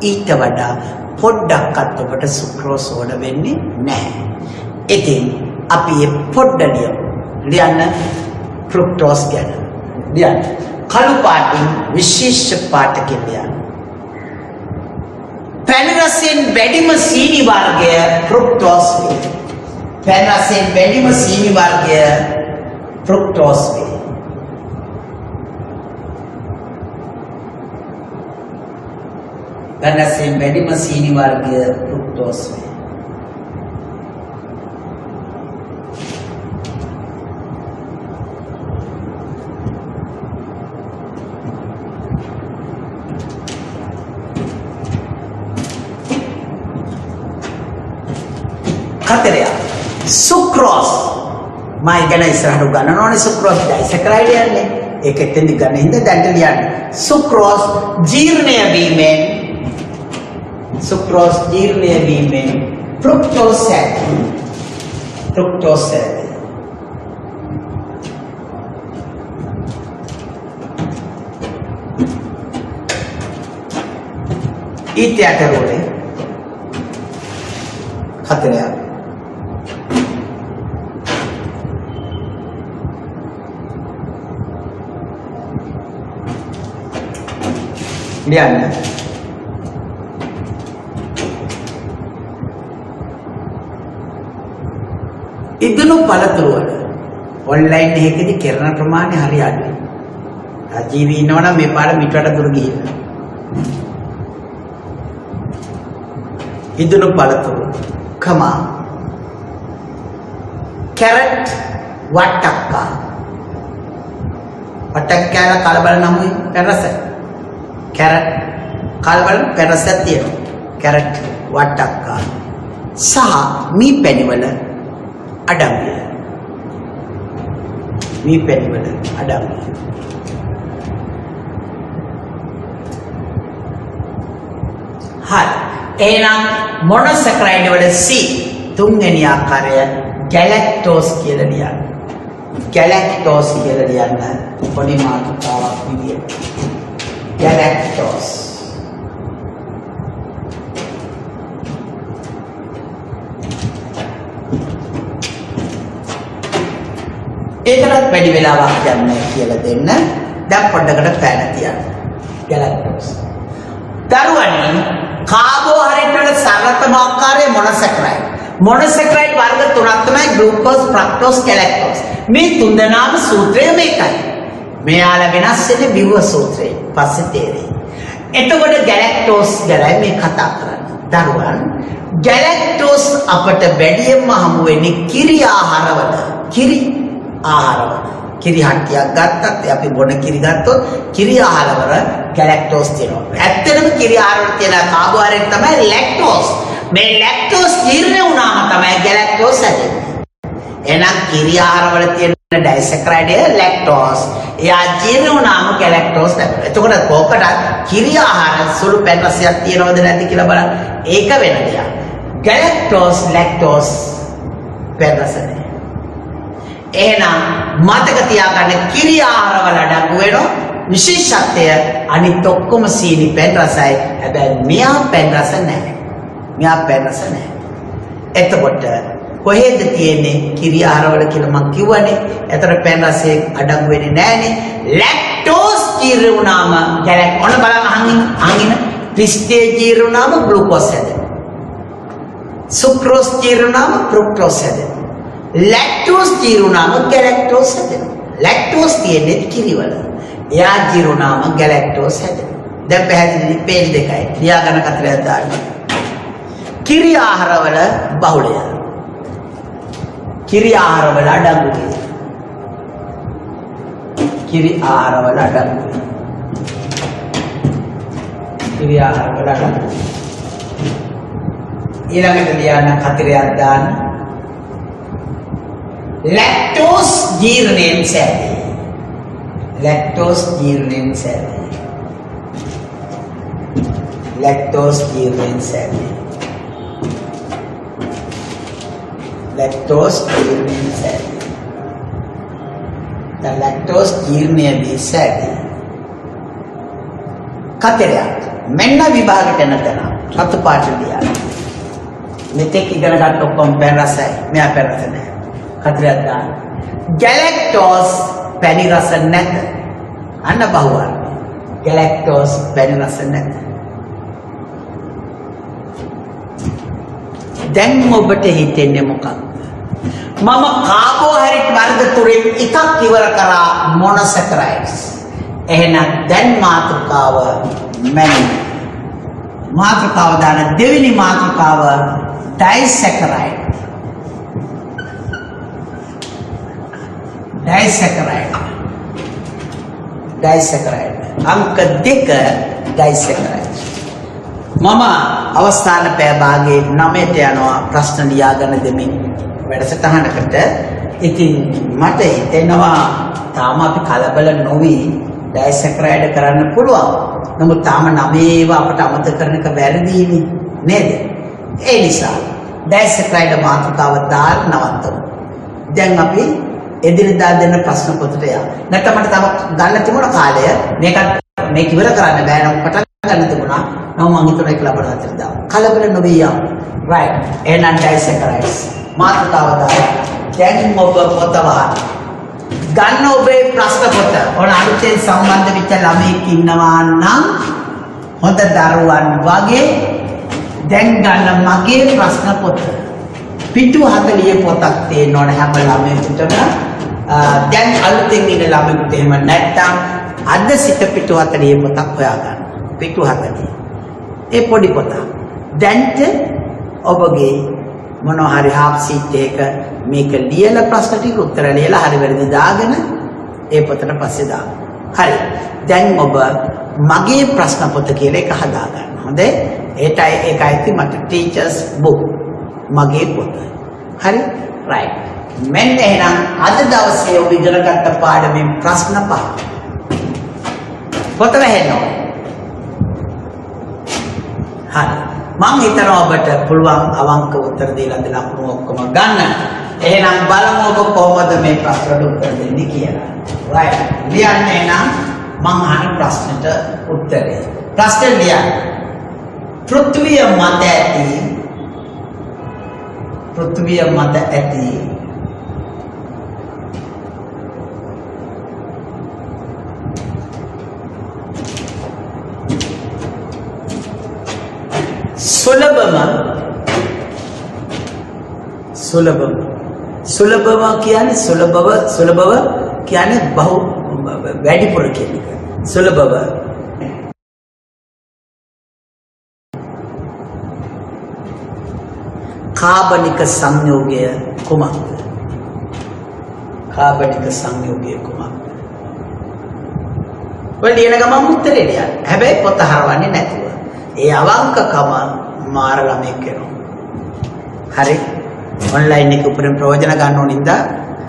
ඊට වඩා පොඩ්ඩක්වත් ඔබට සුක්‍රෝස් ඕන වෙන්නේ නැහැ. ඉතින් අපි මේ පොඩ්ඩ ලියන්න ෆ්‍රුක්ටෝස් ගැන. ලියන්න. කළු පාටින් විශේෂ පාටකින් ලියන්න. පැන් රසයෙන් වැඩිම සීනි වර්ගය ෆ්‍රුක්ටෝස් වේ. පැන් රසයෙන් වැඩිම සීනි වර්ගය ෆ්‍රුක්ටෝස් වේ. පැන් රසයෙන් වැඩිම සීනි වර්ගය ෆ්‍රුක්ටෝස් වේ. හතරක් සුක්‍රෝස් මම ගැන ඉස්සරහට ගණන ඕනේ සුක්‍රෝස් ඩයිසැකරයිඩ් යන්නේ ඒක එතෙන්දි ගන්න හින්දා දැන්ට ලියන්න සුක්‍රෝස් ජීර්ණය වීමෙන් ෆ්‍රුක්ටෝස් ඊට යටරෝලේ හතරක් ලියන්න ඉදුණු පළතුරු වල ඔන්ලයින් එකකදී කරන ප්‍රමාණය හරි අඩුයි. ජීවී ඉන්නවනම් මේ පාර මිටවට දුර ගිහිල්ලා. ඉදුණු පළතුරු කමා කැරට් වට්ටක්කා කලබල නමුයි පැරස කැරට් කලබල පැරසක් තියෙනවා. කැරට් වට්ටක්කා සහ මී පැණිවල අඩංගුය. හරි. එහෙනම් මොනොසැකරයිඩ් වල C තුන්වෙනි ආකාරය ගැලැක්ටෝස් කියලා ලියන්න. ගැලැක්ටෝස් කියලා ලියන්න පොඩි මාතෘකාවක් විදියට. ගැලැක්ටෝස්. ඒකටත් වැඩි වෙලාවක් යන්නේ කියලා දෙන්න. දැන් පොඩ්ඩකට පැන තියන්න. ගැලැක්ටෝස්. දරුවනේ කාබෝහයිඩ්‍රේට් වල සරලතම ආකාරය මොනොසැකරයිඩ්. මොනොසැකරයිඩ් වර්ග තුනක් තමයි ග්ලූකෝස්, ෆ්‍රක්ටෝස්, ගැලැක්ටෝස්. මේ තුන්දෙනාම සූත්‍රය මේකයි. මෙයාලා වෙනස් වෙන්නේ බිව්ව සූත්‍රයෙන්. පස්සේ තේරෙයි. එතකොට ගැලැක්ටෝස් ගැන මේ කතා කරන්නේ. දරුවන් ගැලැක්ටෝස් අපට වැඩියෙන්ම හමු වෙන්නේ කිරි ආහාරවල. කිරි හට්ටියක් ගත්තත් අපි බොන කිරි ගත්තොත් කිරි ආහාරවල ගැලැක්ටෝස් තියෙනවා. ඇත්තටම කිරි ආහාරවල තියෙන කාබෝහයිඩ්‍රේට් තමයි ලැක්ටෝස්. මේ ලැක්ටෝස් ජීර්ණය වුණාම තමයි ගැලැක්ටෝස් හැදෙන්නේ. එහෙනම් කිරි ආහාරවල තියෙන ඩයිසැකරයිඩ් ලැක්ටෝස්. එයා ජීර්ණ වුණාම ගැලැක්ටෝස් ලැබෙනවා. එතකොට කොකට කිරි ආහාර සුළු පැන් රසයක් තියෙනවද නැද්ද කියලා බලන්න. ඒක වෙන දෙයක්. ගැලැක්ටෝස් ලැක්ටෝස් පැන් රස නැහැ. එහෙනම් මතක තියාගන්න කිරි ආහාරවල අඩංගු වෙන විශේෂත්වය අනිත් ඔක්කොම සීනි පැන් රසයි. හැබැයි මෙයා පැන් රස නැහැ. එතකොට කොහෙද තියෙන්නේ කිරි ආහාරවල කියලා මම කිව්වනේ. එතන පැන් රසයේ අඩංගු වෙන්නේ නැහනේ. ලැක්ටෝස් ජීර්ණ වුණාම ඔන්න බලන්න අහගෙන පිස්ටේ ජීර්ණ වුණාම ග්ලූකෝස් හැදෙනවා. සුක්‍රෝස් ජීර්ණ වුණාම ෆ්‍රුක්ටෝස් හැදෙනවා. ලැක්ටෝස් ජීර්ණ වුණාම ගැලැක්ටෝස් හැදෙනවා. ලැක්ටෝස් තියෙන්නේ කිරි වල. එයා ජීරුනාම ගැලැක්ටෝස් හැදෙනවා. දැන් පැහැදිලි පේජ් දෙකයි. ලියාගන්න කතරයක් දාන්න. කිරි ආහාරවල බහුලය. කිරි ආහාරවල අඩංගුයි. කිරි ආහාරවල අඩංගුයි. කිරි ආහාරවල අඩංගුයි. ඊළඟට ලියන්න කතරයක් දාන්න. ලැක්ටෝස් ජීර්ණයෙන් සෑදේ. ලැක්ටෝස් ජීර්ණයෙන් සෑදේ. ලැක්ටෝස් ජීර්ණයෙන් සෑදේ. ලැක්ටෝස් ජීර්ණයෙන් සෑදේ. දැන් ලැක්ටෝස් ජීර්ණයේදී සෑදේ. කතරයක් මෙන්න විභාගයට එන තැන රතු පාට ලියන්න. මෙතෙක් ඉගෙන ගන්න ඔක්කොම පැන් රසයි. මෙයා පැන් රස නැහැ. කතරයක් දාන්න. ගැලැක්ටෝස් පැණි රස නැත. අන්න බහුවර්ණ. ගැලැක්ටෝස් පැණි රස නැත. දැන් ඔබට හිතෙන්නේ මොකක්ද? මම කාබෝහයිඩ්‍රේට් වර්ග තුනෙන් එකක් ඉවර කරා මොනොසැකරයිඩ්ස්. එහෙනම් දැන් මාතෘකාව මැනින්. මාතෘකාව දාන දෙවෙනි මාතෘකාව ඩයිසැකරයිඩ්. ඩයිසැකරයිඩ්. ඩයිසැකරයිඩ්. අංක 2 ඩයිසැකරයිඩ්. මම අවස්ථාන පැය භාගයේ 9ට යනවා ප්‍රශ්න ලියාගෙන දෙමින් වැඩසටහනකට. ඉතින් මට හිතෙනවා තාම අපි කලබල නොවි ඩයිසැකරයිඩ් කරන්න පුළුවන්. නමුත් තාම 9 අපට අමතක කරන එක වැරදීනේ නේද? ඒ නිසා ඩයිසැකරයිඩ් මාතෘකාව දාලා නවත්තමු. දැන් අපි එදිනදා දෙන ප්‍රශ්න පොතට යමු. නැත්නම් මට තව ගන්න තිබුණ කාලය මේක ඉවර කරන්න බෑ නම් පටන් ගන්න තිබුණා. නම මම හිතුවා ඒක ලබන අතර දාමු. කලබල නොවී යමු. right. එහෙනම් ඩයිසැකරයිඩ්ස් මාතෘකාව දාලා දැන් ඔබ පොත වහන්න. ගන්න ඔබේ ප්‍රශ්න පොත. ඔන්න අලුතෙන් සම්බන්ධ වෙච්ච ළමයෙක් ඉන්නවා නම් හොඳ දරුවන් වගේ දැන් ගන්න මගේ ප්‍රශ්න පොත. පිටු 40 පොතක් තියෙන්න ඕන හැම ළමයෙකුටම. දැන් අලුතෙන් ඉන්න ළමයෙකුට එහෙම නැත්නම් අද සිට පිටු 40 පොතක් හොයාගන්න. පිටු 40. ඒ පොඩි පොත. දැන්ට ඔබගේ මොනවා හරි හාෆ් සීට් එක මේක ලියලා ප්‍රශ්න ටික උත්තර ලියලා හරි වැරදි දාගෙන ඒ පොතට පස්සේ දාන්න. හරි. දැන් ඔබ මගේ ප්‍රශ්න පොත කියලා එක හදා ගන්න. හොඳයි? ඒකයි මට ටීචර්ස් බුක්. මගේ පොත. හරි? right. මෙන්න එහෙනම් අද දවසේ ඔබ ඉගෙන ගන්න පාඩමේ ප්‍රශ්න 5. පොත වැහෙන්න ඕනේ. හරි. මම හිතනවා ඔබට පුළුවන් අවංක උත්තර දීලා දෙන ලකුණු ඔක්කොම ගන්න. එහෙනම් බලමු ඔබ කොහොමද මේ ප්‍රශ්නට උත්තර දෙන්නේ කියලා. right. ලියන්නේ නම් මම අහන ප්‍රශ්නෙට උත්තරේ. ප්‍රශ්නේ ලියන්න. පෘථිවිය මත ඇති සුලභව කියන්නේ බහු වැඩිපුර කියන එක. සුලභව කාබනික සංයෝගය කුමක්ද? කාබනික සංයෝගය කුමක්ද? ඔය ලියන ගමන් උත්තරේ ලියන්න. හැබැයි පොත හරවන්නේ නැතුව. ඒ අවංකකම මාර ළමෙක් වෙනවා. හරි. ඔන්ලයින් එක උපරිම ප්‍රයෝජන ගන්න ඕන ඉඳලා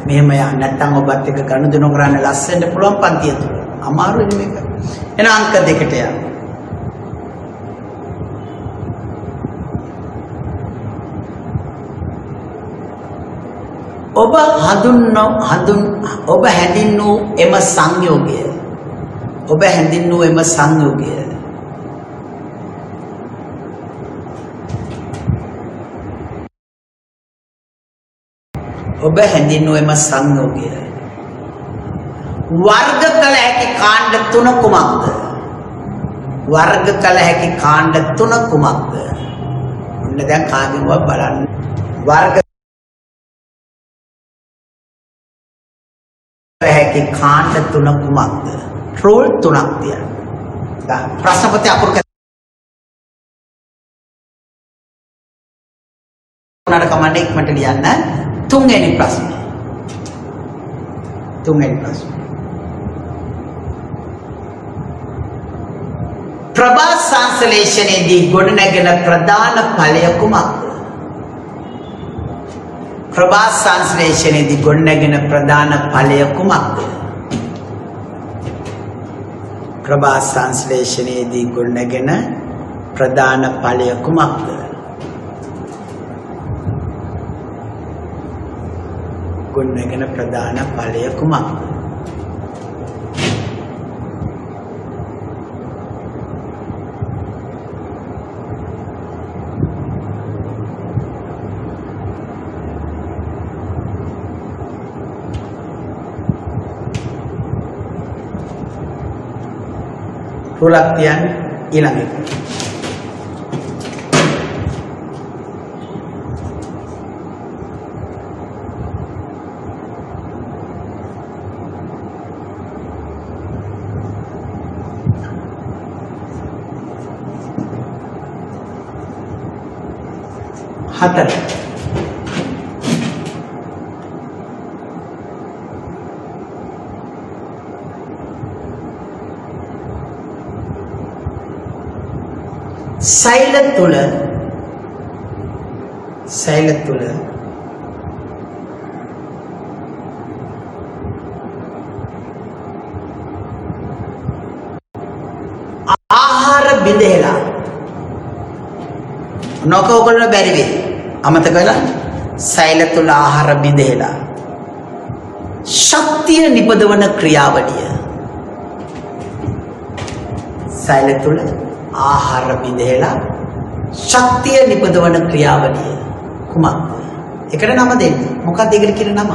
මෙහෙම යන්න. නැත්තම් ඔබත් එක්ක ගනුදෙනු කරන්න ලස්සනට පුළුවන් පන්තිය තුල. අමාරුයි මේක. එන අංක 2ට යන්න. ඔබ හැඳින්වූ එම සංයෝගය වර්ග කළ හැකි කාණ්ඩ තුන කුමක්ද? ඔන්න දැන් කාගෙන්වත් බලන්න. වර්ග කළ හැකි කාණ්ඩ තුන කුමක්ද? රූල් 3ක් තියෙනවා. ප්‍රශ්න පත්‍රය අකුරු උනාට කමන්නේ ඉක්මනට ලියන්න. තුන්වෙනි ප්‍රශ්නේ. ප්‍රභා සංශ්ලේෂණයේදී ගොඩනැගෙන ප්‍රධාන ඵලය කුමක්ද? ප්‍රභා සංශ්ලේෂණයේදී ගොඩනැගෙන ප්‍රධාන ඵලය කුමක්ද? ප්‍රභා සංශ්ලේෂණයේදී ගොඩනැගෙන ප්‍රධාන ඵලය කුමක්ද? ගොඩනැගෙන ප්‍රධාන ඵලය කුමක්ද? රූලක් තියන්නේ ඊළඟ එක. හතර. සෛල තුල ආහාර බිඳෙලා නොකෝකල බැරි වේ. අමතක වෙලා සෛල තුල ආහාර බිඳෙලා ශක්තිය නිපදවන ක්‍රියාවලිය. සෛල තුල ආහාර බිඳෙලා ශක්තිය නිපදවන ක්‍රියාවලිය කුමක්ද? එකට නම දෙන්න. මොකක්ද ඒකට කියන නම?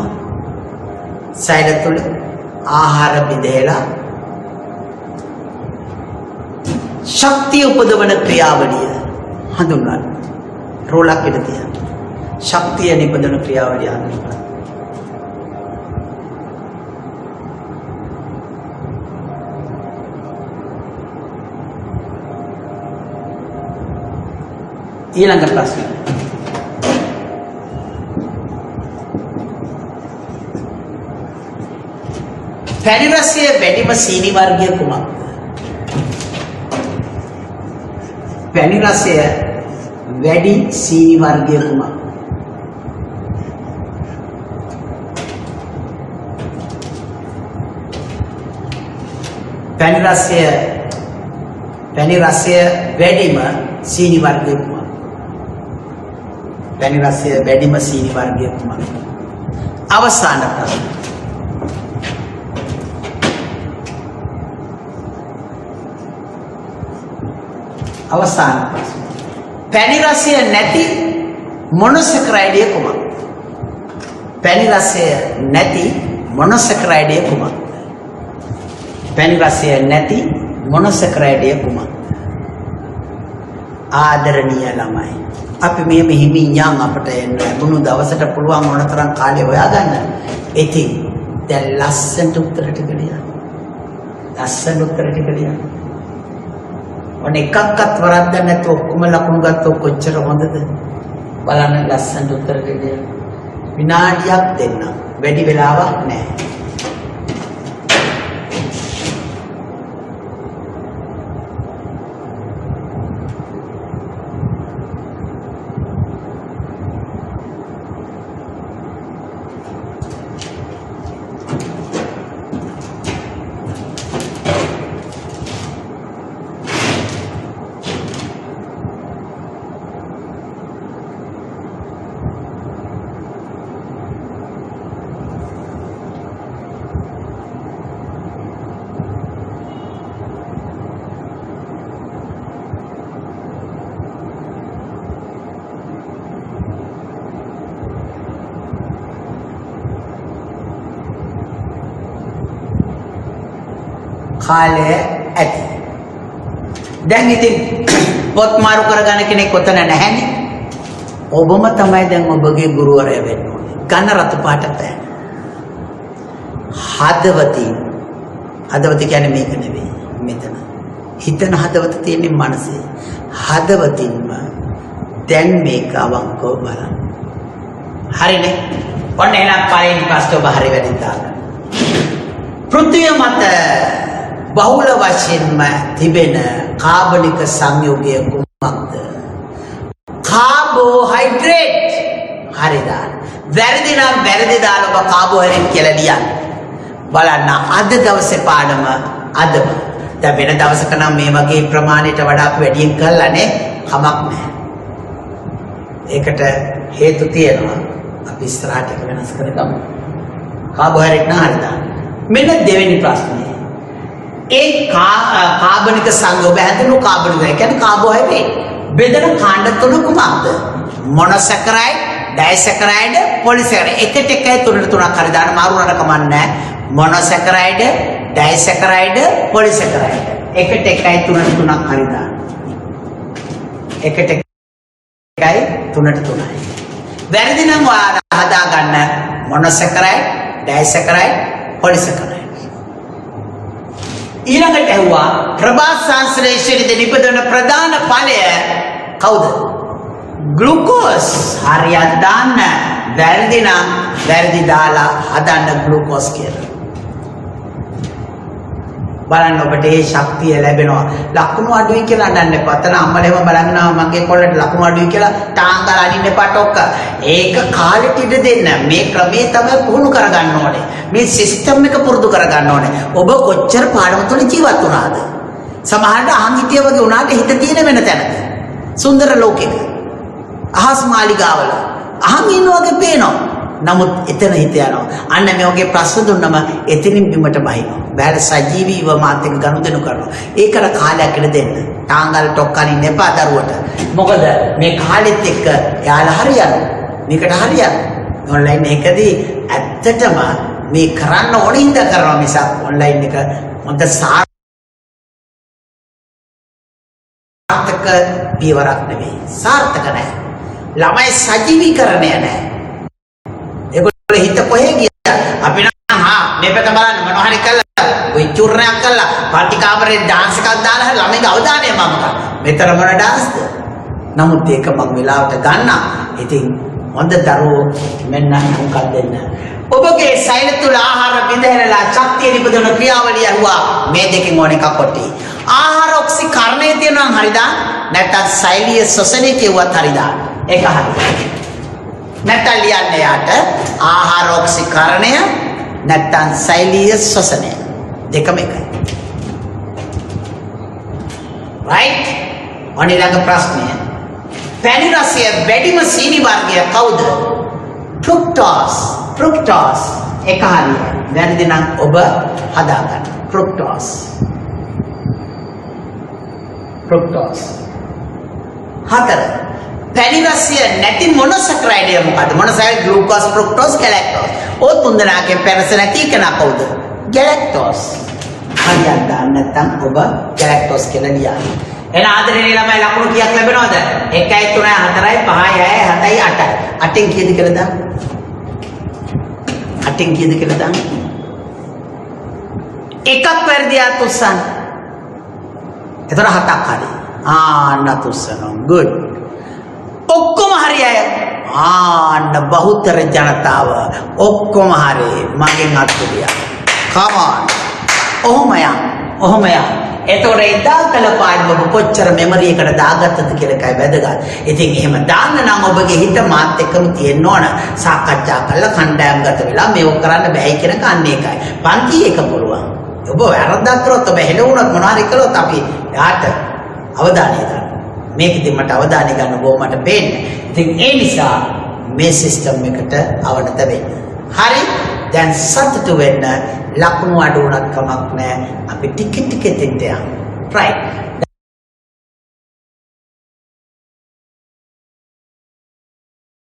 සෛල තුල ආහාර බිඳෙලා ශක්තිය උපදවන ක්‍රියාවලිය හඳුන්වන්න. රෝලක් ඉද තියන්න. ශක්තිය නිපදවන ක්‍රියාවලිය හඳුන්වන්න. ඊළඟ ප්‍රශ්නය. පැණි රසය වැඩිම සීනි වර්ගය කුමක්ද? පැණි රසය වැඩි සීනි වර්ගය කුමක්ද? පැණි රසය වැඩිම සීනි වර්ගය කුමක්ද? පැණි රසය වැඩිම සීනි වර්ගය කුමක්ද? අවසාන ප්‍රශ්න. පැණි රසය නැති මොනොසැකරයිඩය කුමක්ද? පැණි රසය නැති මොනොසැකරයිඩය කුමක්ද? පැණි රසය නැති මොනොසැකරයිඩය කුමක්ද? ආදරණීය ළමයි, අපි මේ මෙහිමින් යන් අපට එන්න ලැබුණු දවසට පුළුවන් මොනතරම් කාලේ හොයාගන්න. ඉතින් දැන් ලස්සනට උත්තර ටික ලියන්න. ඔන්න එකක්වත් වරද්දක් නැතුව ඔක්කොම ලකුණු ගත්තොත් කොච්චර හොඳද? බලන්න ලස්සනට උත්තර ටික ලියන්න. විනාඩියක් දෙන්න. වැඩි වෙලාවක් නැහැ. කාලය ඇති. දැන් ඉතින් පොත් මාරු කරගන්න කෙනෙක් ඔතන නැහැනේ. ඔබම තමයි දැන් ඔබගේ ගුරුවරයා වෙන්න ඕනේ. ඝන රතු පාට පෑන. හදවත කියන්නේ මේක නෙවෙයි. මෙතන. හිතන හදවත තියෙන්නේ මනසේ. හදවතින්ම දැන් මේක අවංකව බලන්න. හරිනේ. ඔන්න එහෙනම් පළවෙනි ප්‍රශ්න ඔබ හරි වැඩි දාගන්න. පෘථිවිය මත බහුල වශයෙන්ම තිබෙන කාබනික සංයෝගය කුමක්ද? කාබෝහයිඩ්‍රේට්. හරි දාන්න. වැරදි නම් වැරදි දාලා ඔබ කාබෝහයිඩ්‍රේට් කියලා ලියන්න. බලන්න අද දවසේ පාඩම අදම. දැන් වෙන දවසක නම් මේ වගේ ප්‍රමාණයට වඩා අපි වැඩියෙන් කළානේ කමක් නැහැ. ඒකට හේතු තියෙනවා. අපි ඉස්සරහට එක වෙනස් කරගමු. කාබෝහයිඩ්‍රේට් නම් හරි දාන්න. මෙන්න දෙවෙනි ප්‍රශ්නේ. ඒ කාබනික සංයෝග හැදෙනු කාබනික කියන්නේ කාබෝහයිඩ්‍රේට්. බෙදෙන කාණ්ඩ තුන කුමක්ද? මොනොසැකරයිඩ්, ඩයිසැකරයිඩ්, පොලිසැකරයිඩ්. එකට එකයි තුනට තුනක් හරි දාන්න මාරු නඩ කමන්නේ. මොනොසැකරයිඩ්, ඩයිසැකරයිඩ්, පොලිසැකරයිඩ්. එකට එකයි තුනට තුනක් හරි දාන්න. එකට එකයි තුනට තුනයි. වැරදි නම් ඔයාලා හදා ගන්න මොනොසැකරයිඩ්, ඩයිසැකරයිඩ්, පොලිසැකරයිඩ්. ඊළඟට ඇහුවා ප්‍රභා සංශ්ලේෂණයේදී නිපදවන ප්‍රධාන ඵලය කවුද? ග්ලූකෝස්. හරියට දාන්න. වැරදි නම් වැරදි දාලා හදන්න ග්ලූකෝස් කියලා. බලන්න ඔබට ඒ ශක්තිය ලැබෙනවා. ලකුණු අඩුයි කියලා අඬන්න එපා. අතන අම්මලෙම බලන්න මගේ කොල්ලට ලකුණු අඩුයි කියලා ටාංගල අනින්න එපා ටොක්ක. ඒක කාලෙට ඉඩ දෙන්න. මේ ක්‍රමයේ තමයි පුහුණු කරගන්න ඕනේ. මේ සිස්ටම් එක පුරුදු කරගන්න ඕනේ. ඔබ කොච්චර පාඩම තුල ජීවත් වුණාද? සමහරවිට අහන් හිටිය වගේ වුණාට හිත තියෙන වෙන තැනක. සුන්දර ලෝකෙක. අහස් මාලිගාවල අහන් ඉන්න වගේ පේනවා. නමුත් එතන හිත යනවා. අන්න මේ වගේ ප්‍රශ්න දුන්නම එතනින් බිමට බහිනවා. බෑල සජීවීව මාත් එක්ක ගනුදෙනු කරනවා. ඒකට කාලයක් ඉඳ දෙන්න. ටාංගල් ටොක්කනින් එපා දරුවට. මොකද මේ කාලෙත් එක්ක එයාලා හරියනවා. මේකට හරියනවා. ඔන්ලයින් එකදී ඇත්තටම මේ කරන්න ඕන හින්දා කරනවා මිසක් ඔන්ලයින් එක හොඳ සාර්ථක පියවරක් නෙවෙයි. සාර්ථක නැහැ. ළමයි සජීවීකරණය නැහැ. හිත කොහේ ගියා? අපි නම් මේ පැත්ත බලන්න මොනවා හරි කළා. ඔය චුර්ණයක් කළා. පාටි කාමරේ ඩාන්ස් එකක් දාලා ළමයිගේ අවධානය මම ගන්න. මෙතන මොන ඩාන්ස්ද? නමුත් ඒක මම වෙලාවට ගන්නා. ඉතින් හොඳ දරුවෝ මෙන්න මොකක්ද දෙන්න. ඔබගේ සෛල තුල ආහාර බිඳහැරලා ශක්තිය නිපදවන ක්‍රියාවලිය ඇහුවා. මේ දෙකෙන් ඕන එකක් කොටි. ආහාර ඔක්සිකරණය තියෙනවා හරිද? නැත්නම් සෛලීය ශ්වසනය කියුවත් හරිද? ඒක හරියි. නැත්නම් ලියන්න යාට ආහාර ඔක්සිකරණය නැත්නම් සෛලීය ශ්වසනය දෙකම එකයි. right? අනිත් ප්‍රශ්නය. පැණි රසය වැඩිම සීනි වර්ගය කවුද? fructose. එක හරියයි. වැරදි නම් ඔබ හදාගන්න. fructose. හතර. පැණි රසය නැති මොනොසැකරයිඩය මොකද්ද? මොනොසැකරයිඩ් ග්ලූකෝස්, ෆ්‍රුක්ටෝස්, ගැලැක්ටෝස්. ඔය තුන් දෙනාගේ පැරස නැති කෙනා කවුද? ගැලැක්ටෝස්. හරියට දාන්න නැත්නම් ඔබ ගැලැක්ටෝස් කියලා ලියන්න. එහෙනම් ආදරණීය ළමයි ලකුණු කීයක් ලැබෙනවද? 1 3 4 5 6 7 8. 8න් කීයද කියලා දාන්න. 8න් කීයද කියලා දාන්න. එකක් වැරදියාත් උස්සන්න. එතන 7ක් හරි. නත් උස්සනවා. good. ඔක්කොම හරි අය. ආන්න බහුතර ජනතාව ඔක්කොම හරි මගෙන් අත්පුරියා. come on. ඔහොම යන්න. එතකොට ඉදා කළ පාඩම ඔබ කොච්චර මෙමරි එකට දාගත්තද කියලා එකයි වැදගත්. ඉතින් එහෙම දාන්න නම් ඔබගේ හිත මාත් එක්කම තියෙන්න ඕන. සාකච්ඡා කරලා කණ්ඩායම්ගත වෙලා මේක කරන්න බෑ කියන කන්නේ එකයි. පන්ති එක පුළුවන්. ඔබ වැරද්දක් කරොත් ඔබ හෙළුණොත් මොනවාරි කළොත් අපි යාට අවධානය ගන්න. මේකෙදි මට අවධානය ගන්න ඕක මට පේන්නේ. ඉතින් ඒ නිසා මේ සිස්ටම් එකට අවනත වෙන්න. හරි? දැන් සතුටු වෙන්න ලකුණු අඩු වුණත් කමක් නැහැ. අපි ටික ටික දෙන්න යමු. right.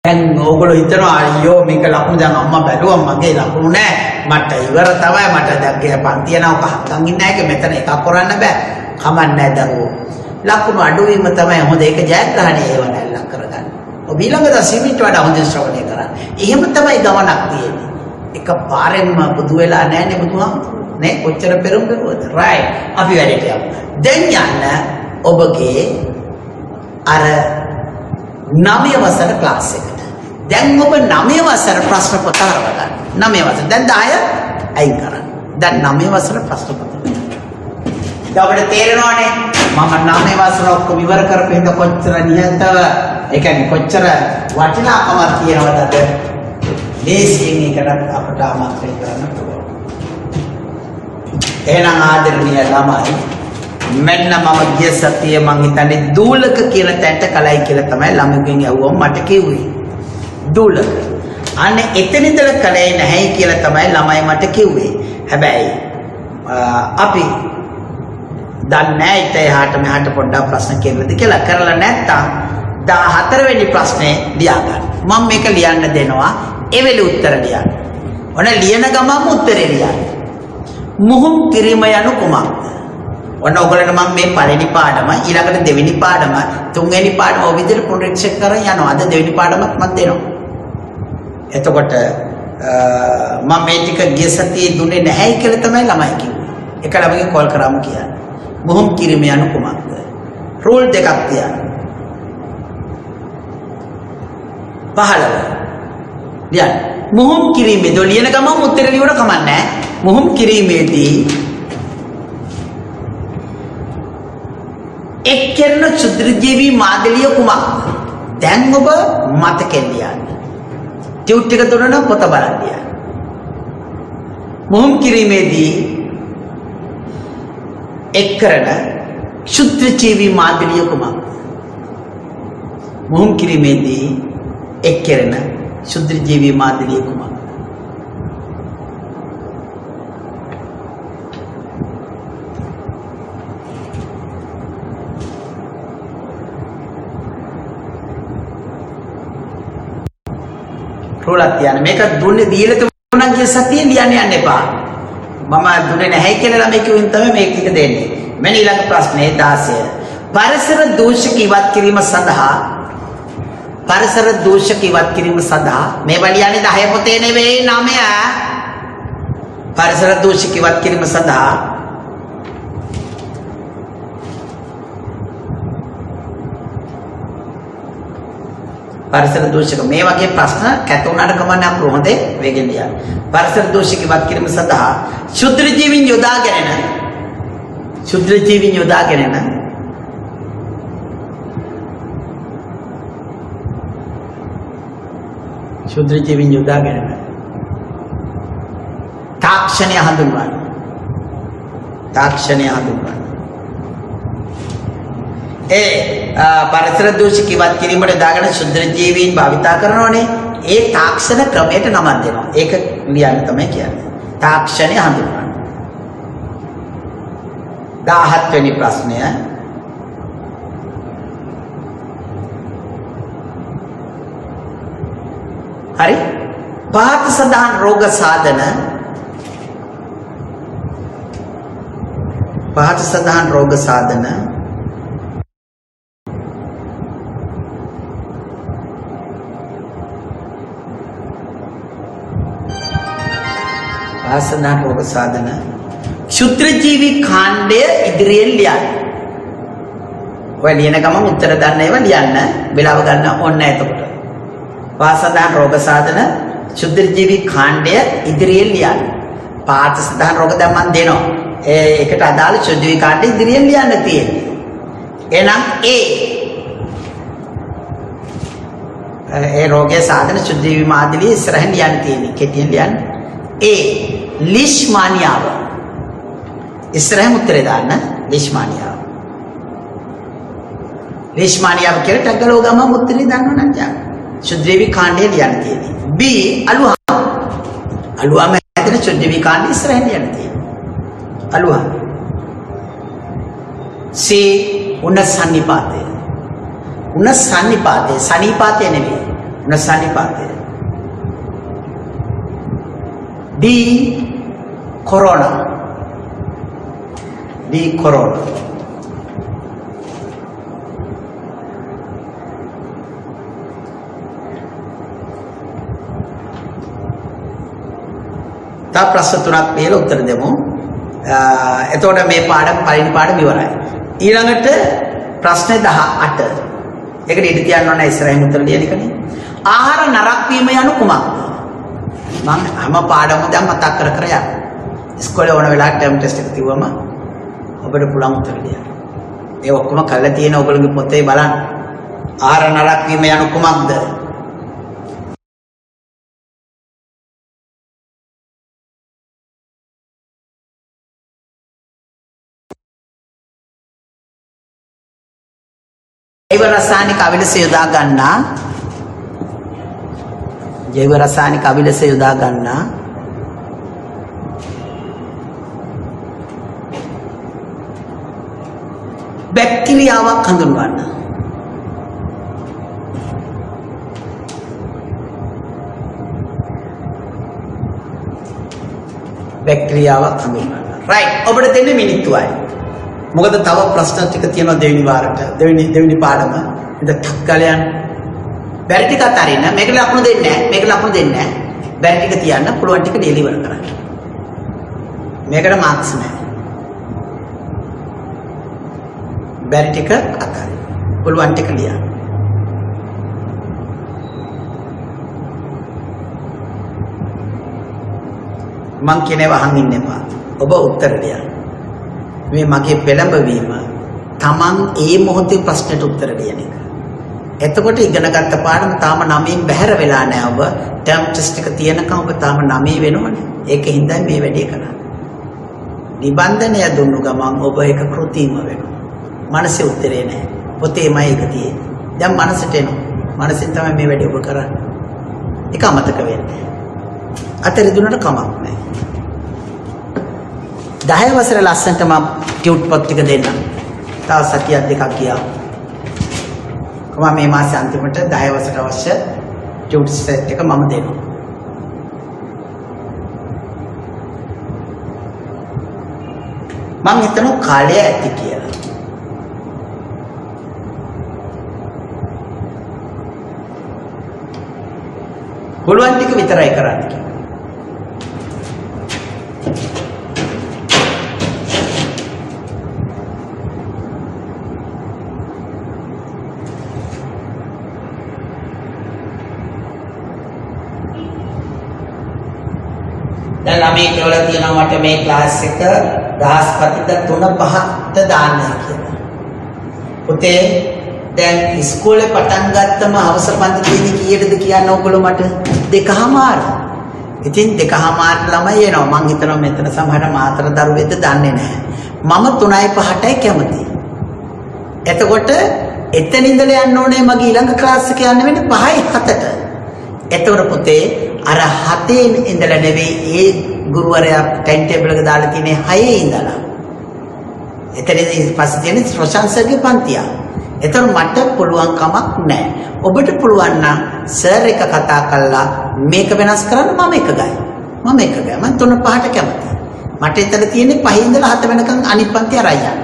දැන් ඕගොල්ලෝ හිතනවා අයියෝ මේක ලකුණු දැන් අම්මා බැලුවා මගේ ලකුණු නැහැ. මට ඉවර තමයි මට දැන් පන්තිය නම් කහන් ඉන්නේ නැහැ මෙතන එකක් කරන්න බෑ. කමන්නේ නැහැ දරුවෝ. ලකුණු අඩුවීම තමයි හොඳ ඒක ජයග්‍රහණය ඒව නැල්ලක් කරගන්න. ඔබ ඊළඟට සිමිට වඩා හොඳ ශ්‍රවණය කරන්න. එහෙම තමයි ගමනක් තියෙන්නේ. එක පාරෙන්ම බුදු වෙලා නැහැනේ බුදුහාමුදුරුවෝ. නේ කොච්චර පෙරම් කරුවද right අපි වැඩට යමු දැන් යන්න ඔබගේ අර 9 වසර ක්ලාස් එකට දැන් ඔබ 9 වසර ප්‍රශ්න පොත අරව ගන්න 9 වසර දැන් 10 අයින් කරන්න දැන් 9 වසර ප්‍රශ්න පොත දැන් ඔබට තේරෙනවනේ මම 9 වසර ඔක්කොම ඉවර කරපු හින්දා කොච්චර නිහතව ඒ කියන්නේ කොච්චර වටිනාකමක් තියෙනවද අද දේශයෙන් එකට අපට ආමන්ත්‍රණය කරන්න පුළුවන්. එහෙනම් ආදරණීය ළමයි මෙන්න මම ගිය සතියේ මං හිතන්නේ දූලක කියන තැනට කලයි කියලා තමයි ළමයිගෙන් යවුවම මට කිව්වේ. දූලක. අනේ එතන ඉඳලා කලයි නැහැ කියලා තමයි ළමයි මට කිව්වේ. හැබැයි අපි දන්නේ නැහැ එහාට මෙහාට පොඩ්ඩක් ප්‍රශ්න කියලාද කියලා කරලා නැත්තම් 14 වෙනි ප්‍රශ්නේ ලියා ගන්න. මම මේක ලියන්න දෙනවා. එවෙලේ උත්තර ලියන්න. ඔන්න ලියන ගමන්ම උත්තරේ ලියන්න. මුහුම් කිරීම යනු කුමක්ද? ඔන්න ඔයගොල්ලන්ට මම මේ පළවෙනි පාඩම ඊළඟට දෙවෙනි පාඩම තුන්වෙනි පාඩම ඔය විදිහට පුනරීක්ෂා කරන් යනවා. අද දෙවෙනි පාඩමක් මම දෙනවා. එතකොට මම මේ ටික ගිය සතියේ දුන්නේ නැහැ කියලා තමයි ළමයි කිව්වේ. එක ළමයි කෝල් කරාම කියන්නේ. මුහුම් කිරීම යනු කුමක්ද? රූල් දෙකක් තියන්න. 15 ලියන්න. මුහුම් කිරීමේදී ලියන ගමන් උත්තර ලියුණ කමක් නැහැ. මුහුම් කිරීමේදී එක් කරන ක්ෂුද්‍රජීවී මාදලිය කුමක්ද? දැන් ඔබ මතකෙන් ලියන්න. ටියුට් එක දුන්න නම් පොත බලන්න ලියන්න. මුහුම් කිරීමේදී එක් කරන ක්ෂුද්‍රජීවී මාදලිය කුමක්ද? මුහුම් කිරීමේදී එක් කරන ක්ෂුද්‍රජීවී මාදලිය කුමක්ද? රෝලක් තියන්න මේක දුන්නේ දීලා තුනක් ගිය සතියේ ලියන්න යන්න එපා. මම දුන්නේ නැහැ කියලා ළමයි කිව්වෙන් තමයි මේක ටික දෙන්නේ. මෙන්න ඊළඟ ප්‍රශ්නේ 16. පරිසර දූෂක ඉවත් කිරීම සඳහා පරිසර දූෂක ඉවත් කිරීම සඳහා මේවා ලියන්නේ 10 පොතේ නෙවෙයි 9. පරිසර දූෂක ඉවත් කිරීම සඳහා පරිසර දූෂක මේ වගේ ප්‍රශ්න කැත උනාට කමන්නේ අපු හොඳේ වේගෙන් ලියන්න. පරිසර දූෂක ඉවත් කිරීම සඳහා ක්ෂුද්‍ර ජීවීන් යොදාගෙන ක්ෂුද්‍ර ජීවීන් යොදාගෙන තාක්ෂණය හඳුන්වන්න. පරිසර දූෂක ඉවත් කිරීමට දාගෙන ක්ෂුද්‍ර ජීවීන් භාවිතා කරනෝනේ. ඒ තාක්ෂණ ක්‍රමයට නමක් දෙනවා. ඒක ලියන්න තමයි කියන්නේ. තාක්ෂණය හඳුන්වන්න. 17 වෙනි ප්‍රශ්නය. හරි? පහත සඳහන් රෝග සාධන ආසන්න රෝග සාධන ක්ෂුද්‍රජීවී කාණ්ඩය ඉදිරියෙන් ලියන්න. ඔය ලියන ගමන් උත්තර දන්න ඒවා ලියන්න. වෙලාව ගන්න ඕනේ එතකොට. වාසදාන රෝග සාධන ක්ෂුද්‍රජීවී කාණ්ඩය ඉදිරියෙන් ලියන්න. පාත සදාන රෝග දැන් මම දෙනවා. ඒකට අදාළ ක්ෂුද්‍රජීවී කාණ්ඩය ඉදිරියෙන් ලියන්න තියෙන්නේ. එහෙනම් ඒ රෝගයේ සාධන ක්ෂුද්‍රජීවී මාදිලිය ඉස්සරහින් ලියන්න තියෙන්නේ. කෙටියෙන් ලියන්න. ලිෂ්මානියාව. ඉස්සරහින් උත්තරේ දාන්න. ලිෂ්මානියාව කියලා ටැග් ගලව ගමන් උත්තරේ දන්නව නම් යා. ක්ෂුද්‍රජීවී කාණ්ඩය ලියන්න තියෙන්නේ. B අලුහම හැදෙන ක්ෂුද්‍රජීවී කාණ්ඩය ඉස්සරහින් ලියන්න තියෙන්නේ. අලුහම. C උණ්ණසන්නිපාතය. සන්නිපාතය නෙමෙයි. උණ්ණසන්නිපාතය. D corona. තා ප්‍රශ්න තුනක් පිළිලා උත්තර දෙමු. එතකොට මේ පාඩම පළවෙනි පාඩම ඉවරයි. ඊළඟට ප්‍රශ්න 18. ඒකට ඉඳ තියන්න ඕන ඉස්සරහින් උත්තර ලියන එකනේ. ආහාර නරක වීම යනු කුමක්ද? මම හැම පාඩමම දැන් මතක් කර කර යනවා. ඉස්කෝලේ ඕන වෙලාවට ටර්ම් ටෙස්ට් එක තියුවම ඔබට පුළුවන් උත්තර ලියන්න. ඒ ඔක්කොම කරලා තියෙන ඔයගොල්ලෝගේ පොතේ බලන්න. ආහාර නරක වීම යනු කුමක්ද? ජෛව රසායනික අවිලස යොදා ගන්නා බැක්ටීරියාවක් හඳුන්වන්න. රයිට්. ඔබට දෙන්නේ මිනිත්තුවයි. මොකද තව ප්‍රශ්න ටික තියෙනවා දෙවෙනි වාරට. දෙවෙනි පාඩම. ඉතින් ටක් ගාලා යන්න. බැරි ටික අතරින්න. මේකට ලකුණු දෙන්නේ නැහැ. බැරි ටික තියන්න පුළුවන් ටික ඩෙලිවර් කරන්න. මේකට මාක්ස් නැහැ. බැරි ටික අතරින්. පුළුවන් ටික ලියන්න. මං කියනවා අහන් ඉන්න එපා. ඔබ උත්තර ලියන්න. මේ මගේ පෙළඹවීම තමන් ඒ මොහොතේ ප්‍රශ්නෙට උත්තර දෙන එක. එතකොට ඉගෙන ගත්ත පාඩම තාම 9න් බැහැර වෙලා නැහැ ඔබ. ටර්ම් ටෙස්ට් එක තියෙනකම් ඔබ තාම 9 වෙනවනේ. ඒකින්දයි මේ වැඩේ කරන්නේ. නිබන්ධනය දුන්නු ගමන් ඔබ ඒක කෘතිම වෙනවා. මනසේ උත්තරේ නැහැ. පොතේමයි ඒක තියෙන්නේ. දැන් මනසට එනවා. මනසෙන් තමයි මේ වැඩේ ඔබ කරන්නේ. ඒක අමතක වෙන්නේ. අතරිදුනට කමක් නැහැ. 10 වසර ලස්සනට මම ටියුට් පොත් ටික දෙන්නම්. තව සතියක් දෙකක් ගියා. කොහොම මේ මාසේ අන්තිමට 10 වසරට අවශ්‍ය ටියුට් සෙට් එක මම දෙනවා. මම හිතනවා කාලය ඇති කියලා. පුළුවන් ටික විතරයි කරන්න කියලා. දැන් ළමයි කියලා තියෙනවා මට මේ ක්ලාස් එක දහස් පතිත 3-5ට දාන්න කියලා. පුතේ දැන් ඉස්කෝලේ පටන් ගත්තම හවස පන්ති තියෙන්නේ කීයටද කියන්න ඕගොල්ලෝ මට 2:00. ඉතින් 2:00 ළමයි එනවා. මං හිතනවා මෙතන සමහර මාතර දරුවෙක්ද දන්නේ නැහැ. මම 3:05ටයි කැමති. එතකොට එතන ඉඳලා යන්න ඕනේ මගේ ඊළඟ ක්ලාස් එක යන්න වෙන්නේ 5:07ට. එතකොට පුතේ අර 7 ඉඳලා නෙවෙයි ඒ ගුරුවරයා ටයිම් ටේබල් එක දාලා තියෙන්නේ 6 ඉඳලා. එතනදී පස්සේ තියෙන ප්‍රශංසකගේ පන්තිය. එතකොට මට පුළුවන් කමක් නැහැ. ඔබට පුළුවන් නම් සර් එක කතා කරලා මේක වෙනස් කරන්න මම එක ගයි. මම 3:05ට කැමතියි. මට එතන තියෙන්නේ 5 ඉඳලා 7 වෙනකන් අනිත් පන්ති අරයි යන්න.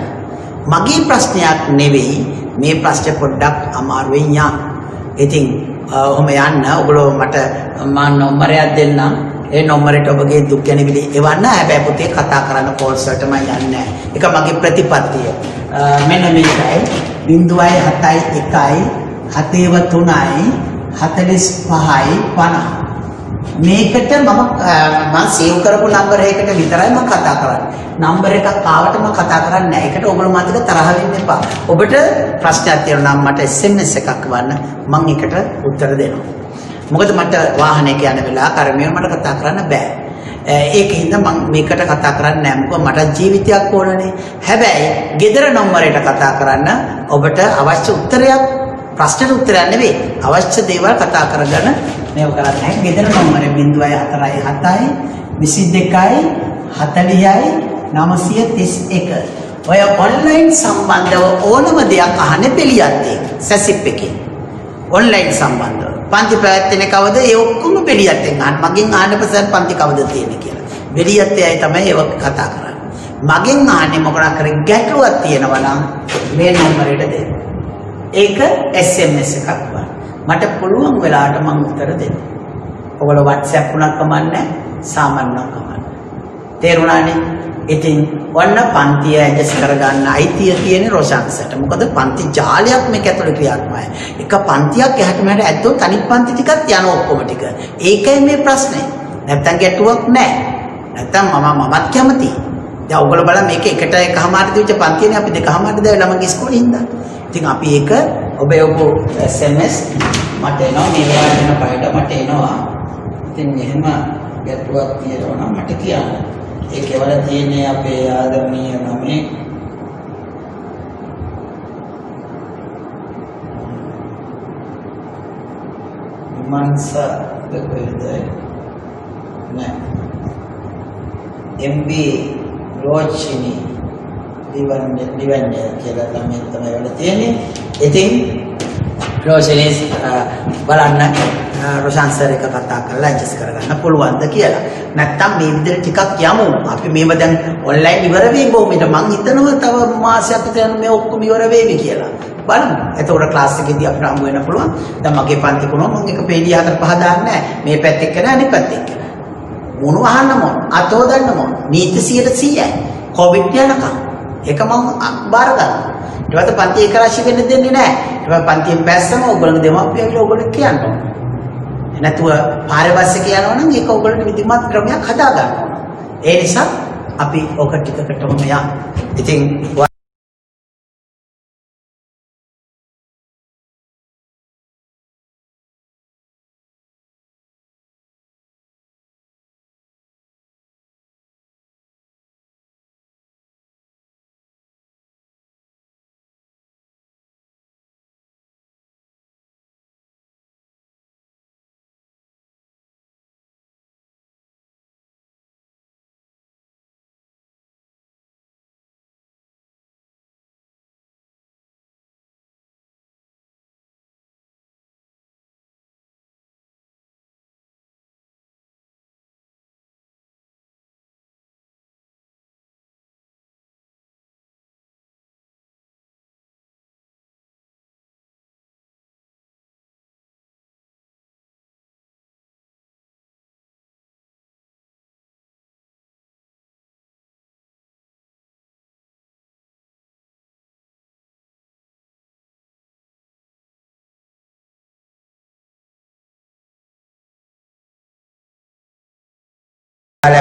මගේ ප්‍රශ්නයක් නෙවෙයි මේ ප්‍රශ්නේ පොඩ්ඩක් අමාරුවෙන් යන්න. ඉතින් ඔහොම යන්න ඔයගොල්ලෝ මට මම නම්බරයක් දෙන්නම්. ඒ නම්බරයට ඔබගේ දුක් ගැනවිලි එවන්න. හැබැයි පුතේ කතා කරන්න කෝල්ස් වලටම යන්නේ නැහැ. ඒක මගේ ප්‍රතිපත්තිය. මෙන්න මේකයි 0.71 7.3 45යි 50. මේකට මම සේව් කරපු නම්බර එකකට විතරයි මම කතා කරන්නේ. නම්බර එකක් ආවට මම කතා කරන්නේ නැහැ. ඒකට ඔයගොල්ලෝ මතක තරහ වෙන්න එපා. ඔබට ප්‍රශ්නයක් තියෙනවා නම් මට SMS එකක් වන්න මම ඒකට උත්තර දෙනවා. මොකද මට වාහනයක යන වෙලාව කර්මයෙන් මට කතා කරන්න බෑ. ඒකින්ද මම මේකට කතා කරන්නේ නැහැ. මොකද මට ජීවිතයක් ඕනනේ. හැබැයි ගෙදර නම්බරයට කතා කරන්න ඔබට අවශ්‍ය උත්තරයක් ප්‍රශ්නෙට උත්තරයක් නෙවෙයි. අවශ්‍ය දේවල් කතා කරගෙන මේව කරන්නේ. ගෙදර නම්බරේ 0.47 22යි 40යි 931. ඔය ඔන්ලයින් සම්බන්ධව ඕනම දෙයක් අහන්නේ පිළියත් එක්ක. සැසිප් එකේ. ඔන්ලයින් සම්බන්ධව. පන්ති පැවැත්වෙන්නේ කවද? ඒ ඔක්කොම පිළියත් එක්ක අහන්න. මගෙන් අහන්න පසන් පන්ති කවද තියෙන්නේ කියලා. පිළියත් එයයි තමයි ඒක කතා කරන්නේ. මගෙන් අහන්නේ මොකක් කරේ ගැටලුවක් තියෙනවා නම් මේ නම්බරයට දෙන්න. ඒක SMS එකක් වань. මට පුළුවන් වෙලාවට මම උත්තර දෙන්න. ඔයගොල්ලෝ WhatsApp උනක් කමන්නේ සාමාන්‍යව කමන්නේ. තේරුණානේ? ඉතින් ඔන්න පන්තිය ඇඩ්ජස්ට් කරගන්න අයිතිය තියෙන රොෂාන්සට. මොකද පන්ති ජාලයක් මේක ඇතුළේ ක්‍රියාත්මකයි. එක පන්තියක් එහාට මෙහාට ඇද්දොත් අනිත් පන්ති ටිකත් යන ඔක්කොම ටික. ඒකයි මේ ප්‍රශ්නේ. නැත්තම් ගැටුවක් නැහැ. නැත්තම් මමත් කැමතියි. දැන් ඔයගොල්ලෝ බලන්න මේක එකට එකමාරට දීච්ච පන්තියනේ අපි දෙකමාරට දාලා ළමගේ ඉස්කෝලේ ඉඳන්. ඉතින් අපි ඒක ඔබේ SMS මට එනවා මේ වෙලාවට එන පහට මට එනවා. ඉතින් එහෙම ගැටුවක් තියෙනවා නම් මට කියන්න. ඒකේ වල තියෙන්නේ අපේ ආදරණීය නමේ විමර්ශ දෙකේද නෑ MB රෝචිනි දිවන්නේ කියලා තමයි වල තියෙන්නේ. ඉතින් රෝෂිනි බලන්න රොෂාන් සර් එක කතා කරලා ඇඩ්ජස්ට් කරගන්න පුළුවන්ද කියලා. නැත්තම් මේ විදිහට ටිකක් යමු. අපි මේව දැන් ඔන්ලයින් ඉවර වෙයි බොහොමද මං හිතනවා තව මාසයක් විතර මේ ඔක්කොම ඉවර වෙවි කියලා. බලමු. එතකොට ක්ලාස් එකේදී අපිට හම්බ වෙන්න පුළුවන්. දැන් මගේ පන්ති කුණුව මම එක පේඩිය 4 5 දාන්නේ නැහැ. මේ පැත්තේ කරා අනිත් පැත්තේ කරා. මොනව අහන්න මොන? අතෝ දන්න මොන? නීති 100%යි. කොවිඩ් යනකම්. ඒක මම බාර ගන්නවා. ඊට පස්සේ පන්ති එක රාශි වෙන්න දෙන්නේ නැහැ. ඊට පස්සේ පන්තියෙන් පැස්සම ඔයගොල්ලෝ දෙමාපියන්ලා ඔයගොල්ලෝ කියන්න ඕන. නැතුව පාරේ බස් එකේ යනවා නම් ඒක ඔයගොල්ලන්ට විධිමත් ක්‍රමයක් හදා ගන්න ඕන. ඒ නිසා අපි ඔක ටිකකටම යමු. ඉතින්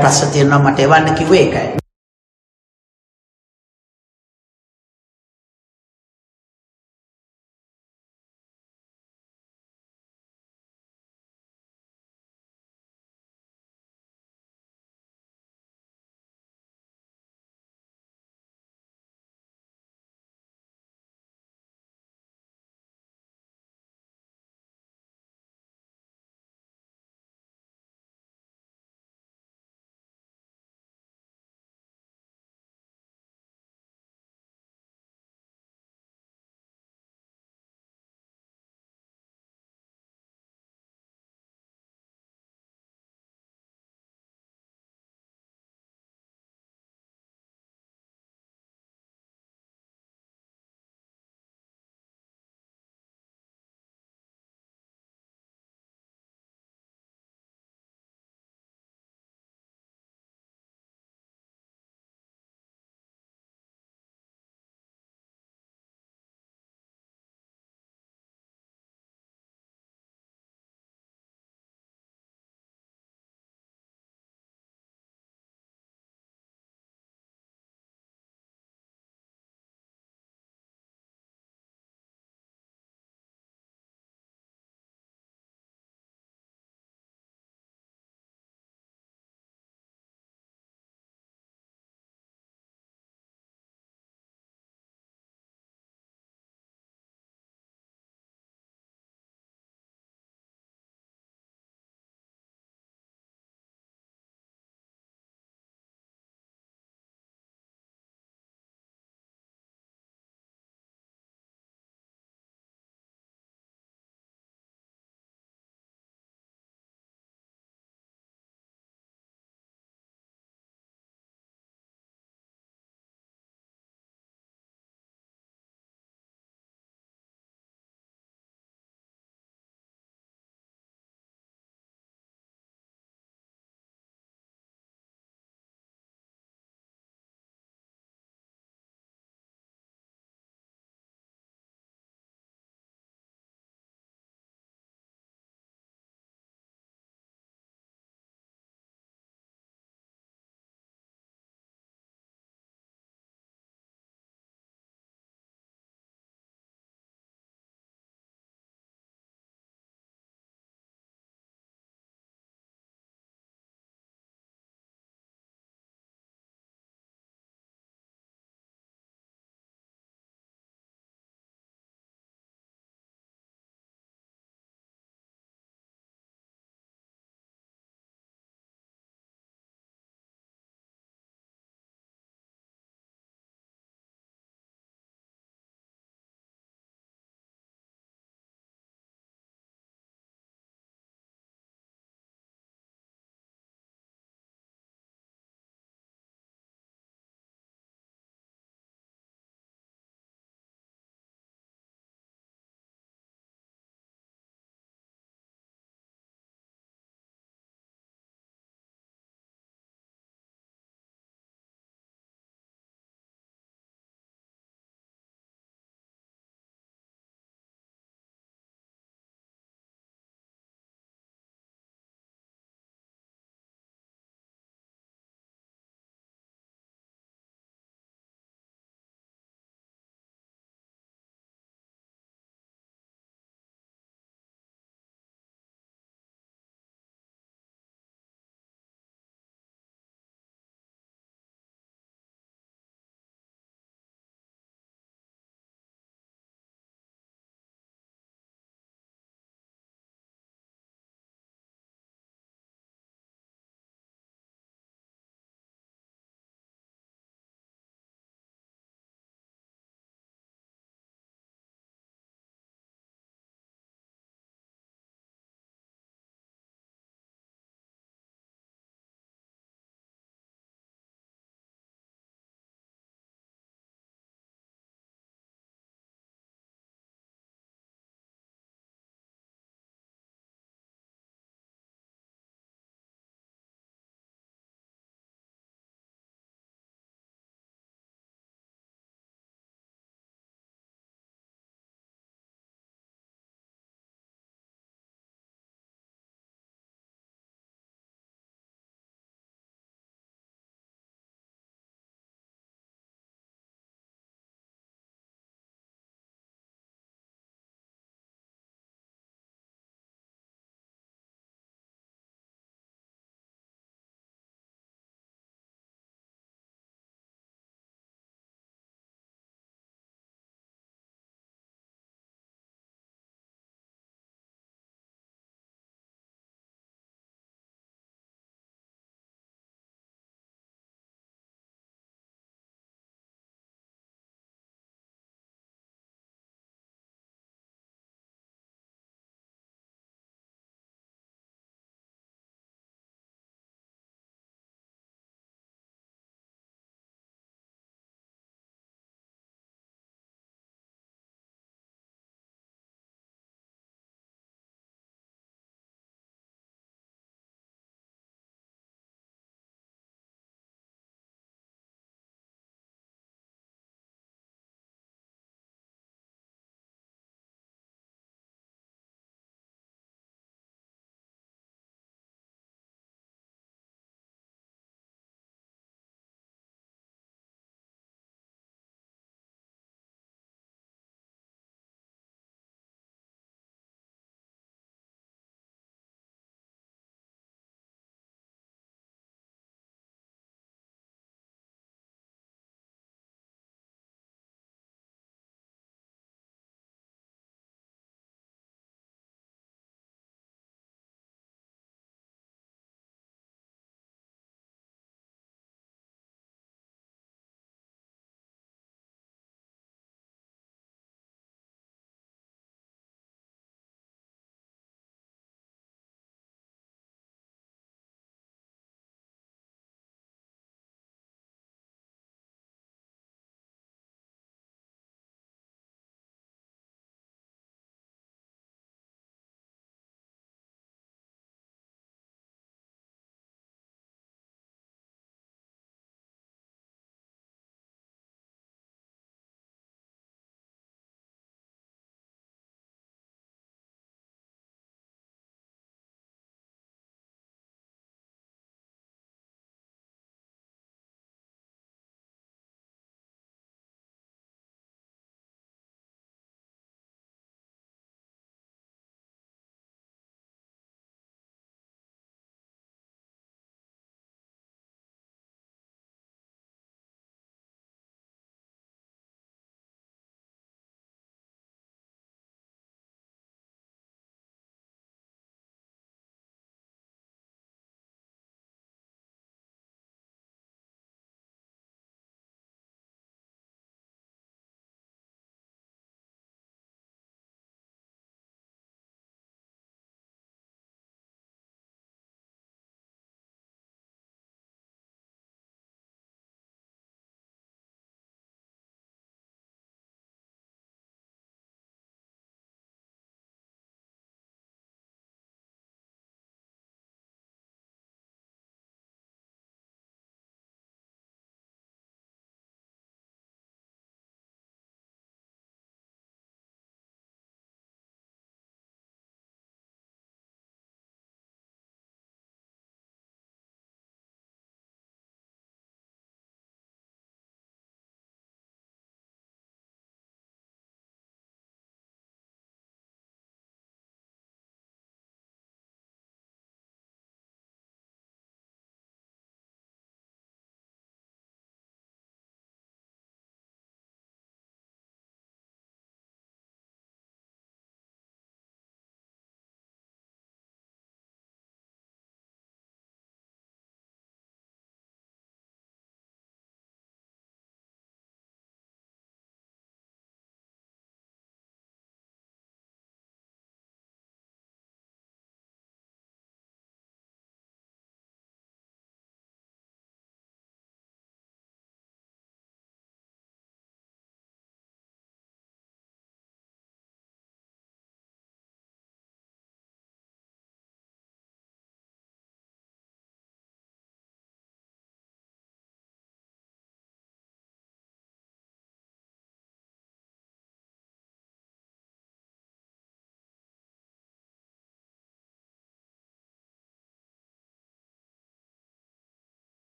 ප්‍රශ්න තියෙනවා මට එවන්න කිව්වේ ඒකයි.